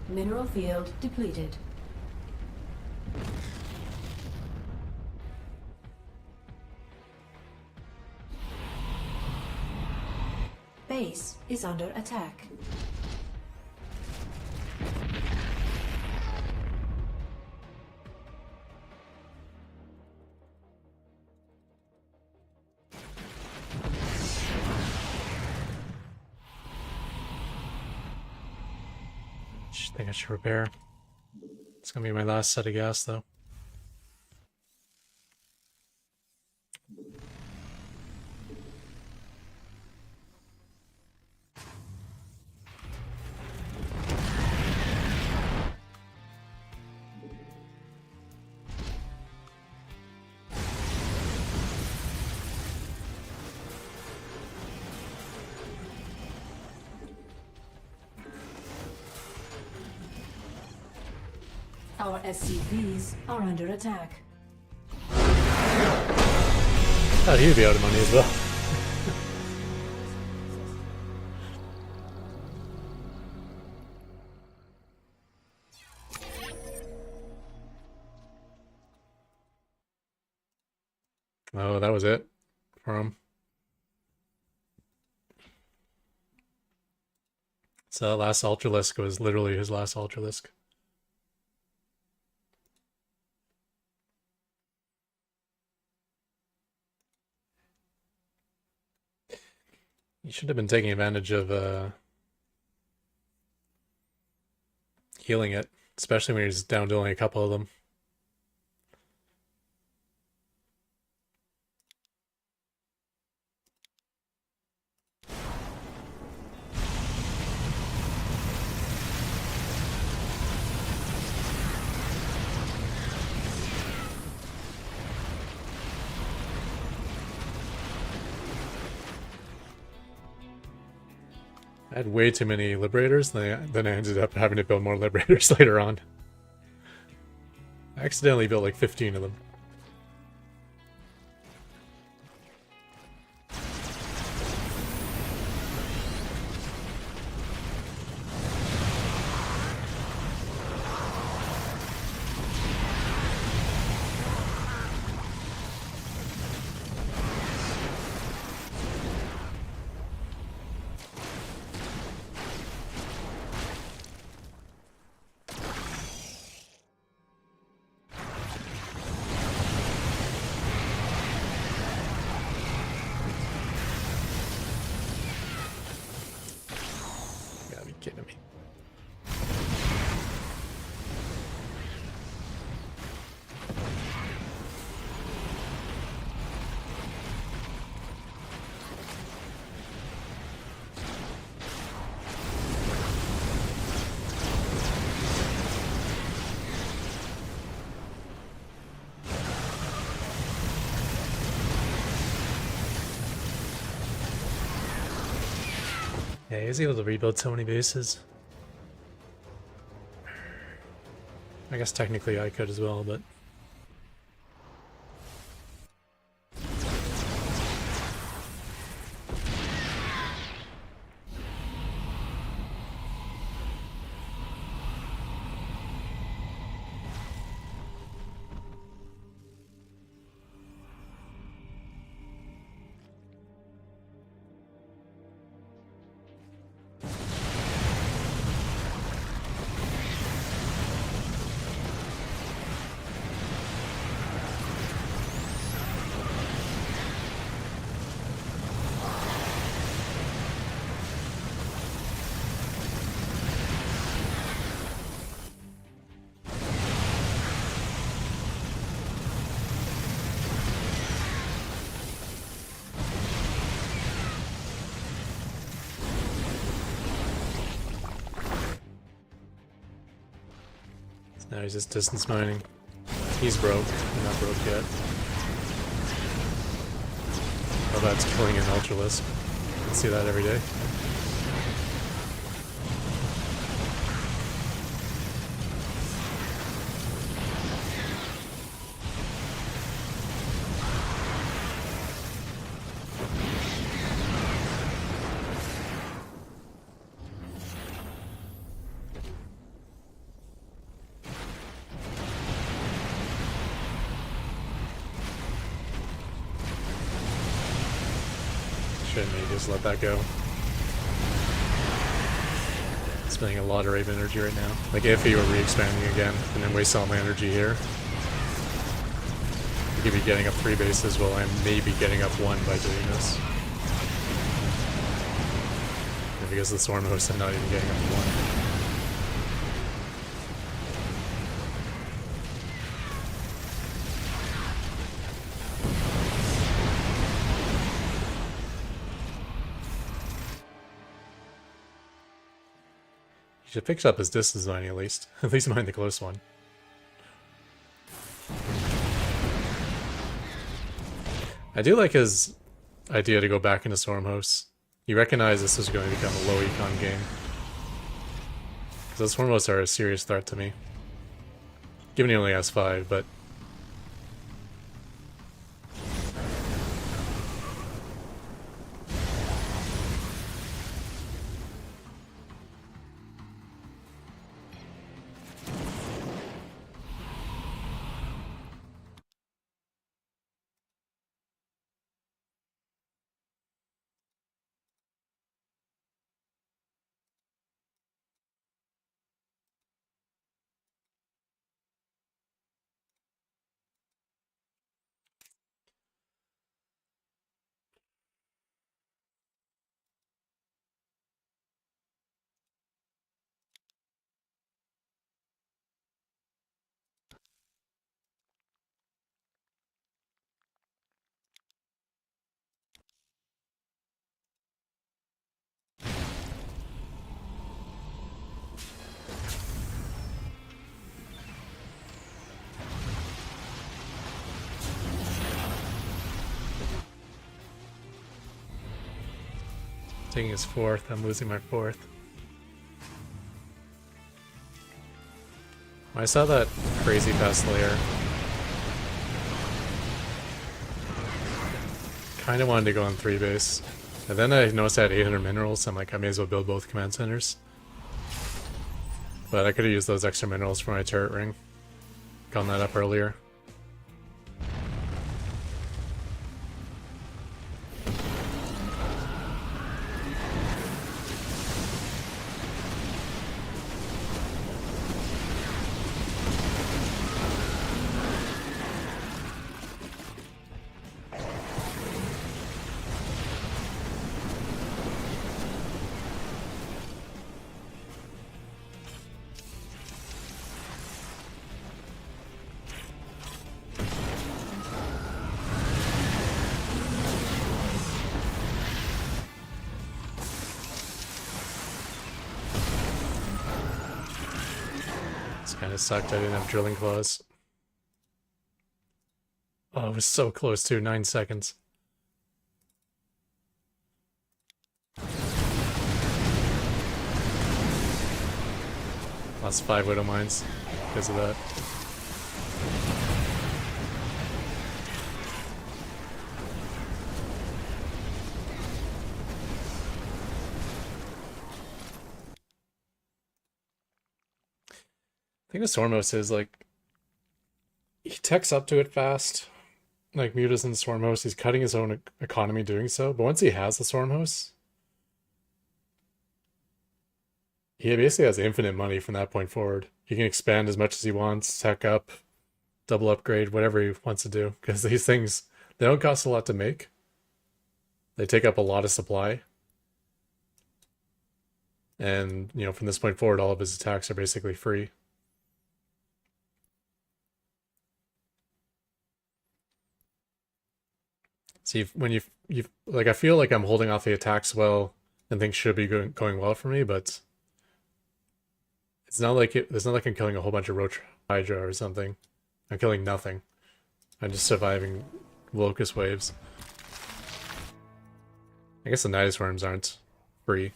Mineral field depleted. Base is under attack. I think I should repair. It's gonna be my last set of gas though. Our SCVs are under attack. Thought he'd be out of money as well. Oh, that was it for him. So that last Ultralisk was literally his last Ultralisk. You should have been taking advantage of healing it, especially when he's down to only a couple of them. I had way too many Liberators, then I ended up having to build more Liberators later on. I accidentally built like 15 of them. You gotta be kidding me. Yeah, he was able to rebuild so many bases. I guess technically I could as well, but... Now he's just distance mining. He's broke. I'm not broke yet. Oh, that's killing an Ultralisk. You can see that every day. Shouldn't maybe just let that go. Spending a lot of Raven energy right now. Like if he were re-expanding again and then waste all my energy here, I could be getting up 3 bases while I'm maybe getting up 1 by doing this. And because of the Swarm Host, I'm not even getting up 1. He should fix up his distance mining at least. At least mine the close one. I do like his idea to go back into Storm Hosts. He recognized this was going to become a low econ game. Because those Storm Hosts are a serious threat to me. Given he only has 5, but... Taking his 4th, I'm losing my 4th. I saw that crazy fast layer. Kind of wanted to go on 3 base. And then I noticed I had 800 minerals, so I'm like, I may as well build both command centers. But I could have used those extra minerals for my turret ring. Gone that up earlier. Kind of sucked I didn't have drilling claws. Oh, it was so close to 9 seconds. Lost 5 Widow Mines because of that. I think the Stormhost is like, he techs up to it fast. Like Muta's in the Stormhost, he's cutting his own economy doing so. But once he has the Stormhost, he basically has infinite money from that point forward. He can expand as much as he wants, tech up, double upgrade, whatever he wants to do. Because these things, they don't cost a lot to make. They take up a lot of supply. And, you know, from this point forward, all of his attacks are basically free. See, when you like, I feel like I'm holding off the attacks well, and things should be going well for me, but it's not like it's not like I'm killing a whole bunch of Roach Hydra or something. I'm killing nothing. I'm just surviving locust waves. I guess the Nidus Worms aren't free.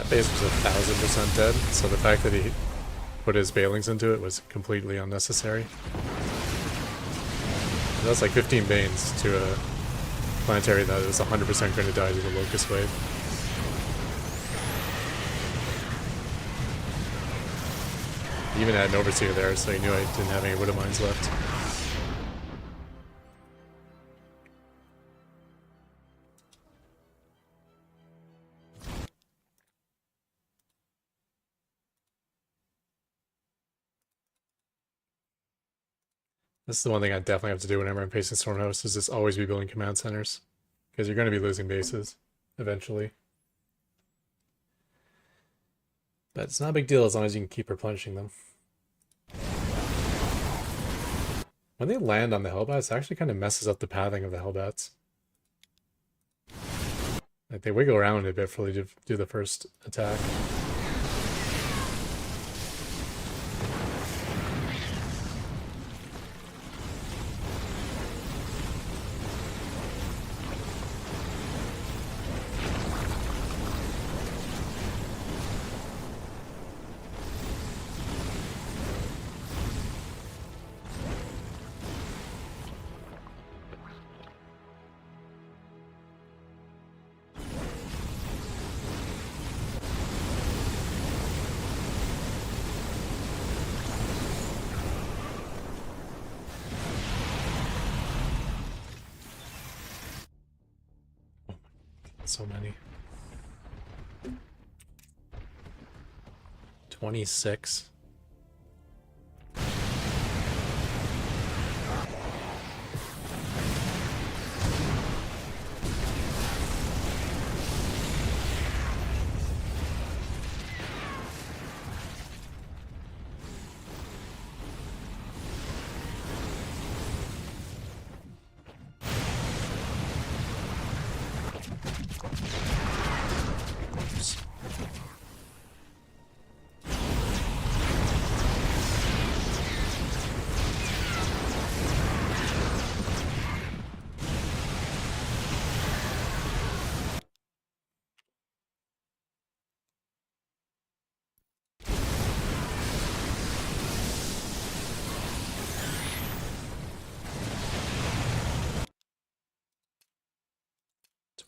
Base was 1000% dead, so the fact that he put his Balings into it was completely unnecessary. That's like 15 Banes to a planetary that is 100% going to die to the Locust Wave. He even had an Overseer there, so he knew I didn't have any Widow Mines left. This is the one thing I definitely have to do whenever I'm facing Stormhost, is just always be building command centers. Because you're going to be losing bases, eventually. But it's not a big deal as long as you can keep replenishing them. When they land on the Hellbats, it actually kind of messes up the pathing of the Hellbats. Like, they wiggle around a bit before they do the first attack. So many. 26.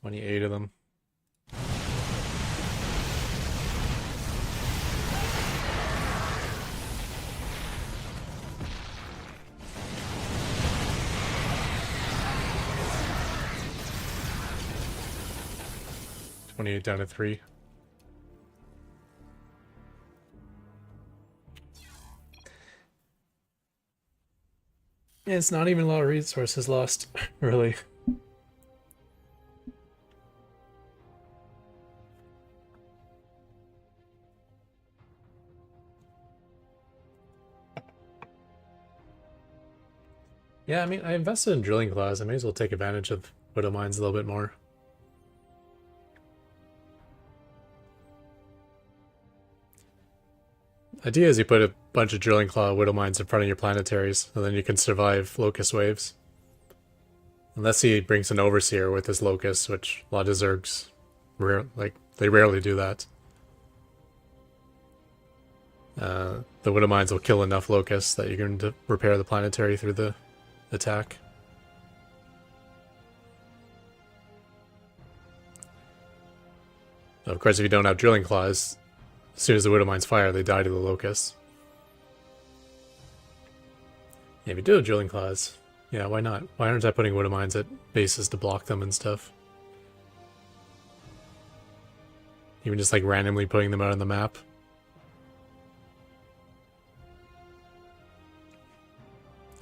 28 of them. Down to 3. Yeah, it's not even a lot of resources lost, really. Yeah, I mean, I invested in drilling claws. I may as well take advantage of Widow Mines a little bit more. Idea is you put a bunch of drilling claw Widow Mines in front of your planetaries, and then you can survive Locust waves. Unless he brings an Overseer with his Locust, which a lot of Zergs, they rarely do that. The Widow Mines will kill enough Locusts that you're going to repair the planetary through the attack. Of course, if you don't have drilling claws, as soon as the Widow Mines fire, they die to the Locusts. Yeah, if you do have drilling claws, yeah, why not? Why aren't I putting Widow Mines at bases to block them and stuff? Even just like randomly putting them out on the map.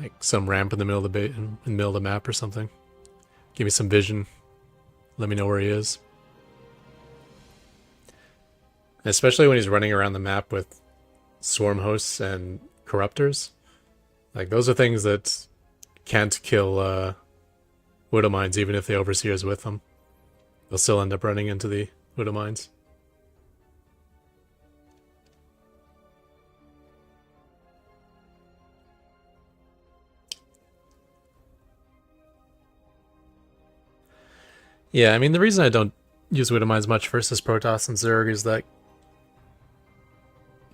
Like some ramp in the middle of the in the middle of the map or something. Give me some vision. Let me know where he is. Especially when he's running around the map with swarm hosts and corruptors. Like, those are things that can't kill Widow Mines, even if the Overseer is with them. They'll still end up running into the Widow Mines. Yeah, I mean, the reason I don't use Widow Mines much versus Protoss and Zerg is that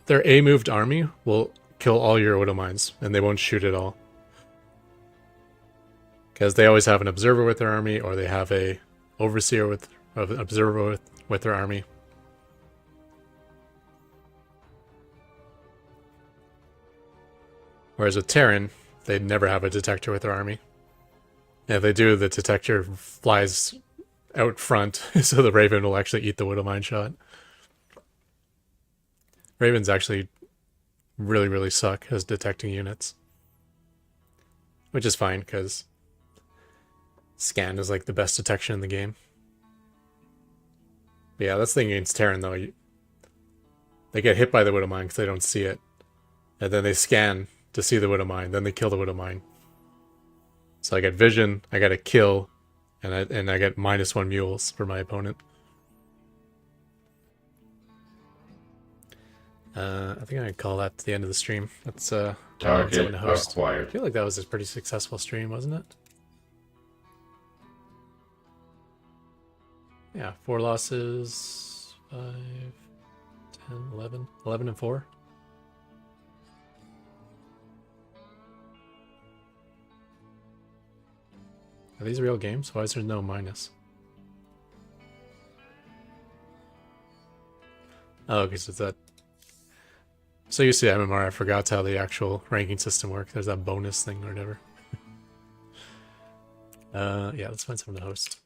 their A-moved army will kill all your Widow Mines, and they won't shoot at all. Because they always have an Observer with their army, or they have a Overseer with an Observer with their army. Whereas with Terran, they'd never have a Detector with their army. And if they do, the Detector flies out front, so the Raven will actually eat the Widow Mine shot. Ravens actually really, really suck as detecting units. Which is fine, because Scan is like the best detection in the game. But yeah, that's the thing against Terran, though. They get hit by the Widow Mine because they don't see it. And then they scan to see the Widow Mine, then they kill the Widow Mine. So I get vision, I get a kill, and I get -1 mules for my opponent. I think I can call that the end of the stream. That's Target host. I acquired. feel like that was a pretty successful stream, wasn't it? Yeah, 4 losses, 5, 10, 11, 11 and 4. Are these real games? Why is there no minus? Oh, because it's that. So you see MMR, I forgot how the actual ranking system works. There's that bonus thing or whatever. Yeah, let's find someone to host.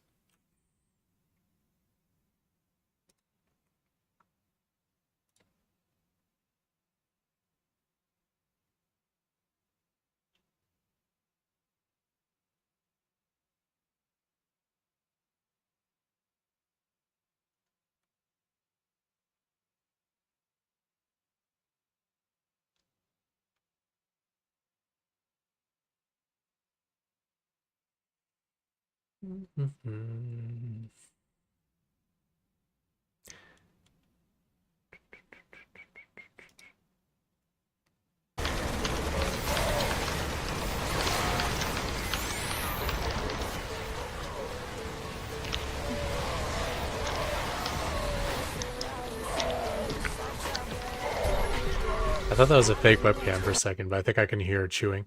I thought that was a fake webcam for a second, but I think I can hear it chewing.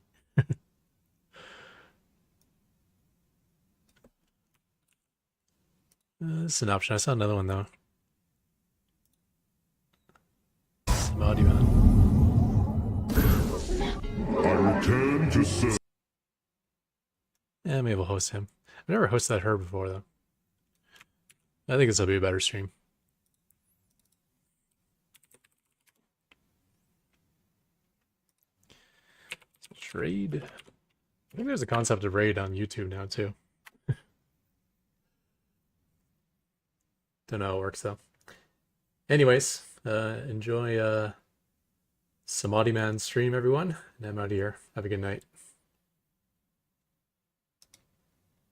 This is an option. I saw another one though. Samadhi Man. I return to serve. Yeah, maybe we'll host him. I've never hosted her before though. I think this will be a better stream. Raid. I think there's a concept of raid on YouTube now too. Don't know how it works though. Anyways, enjoy Samadhi Man's stream, everyone, and I'm out of here. Have a good night.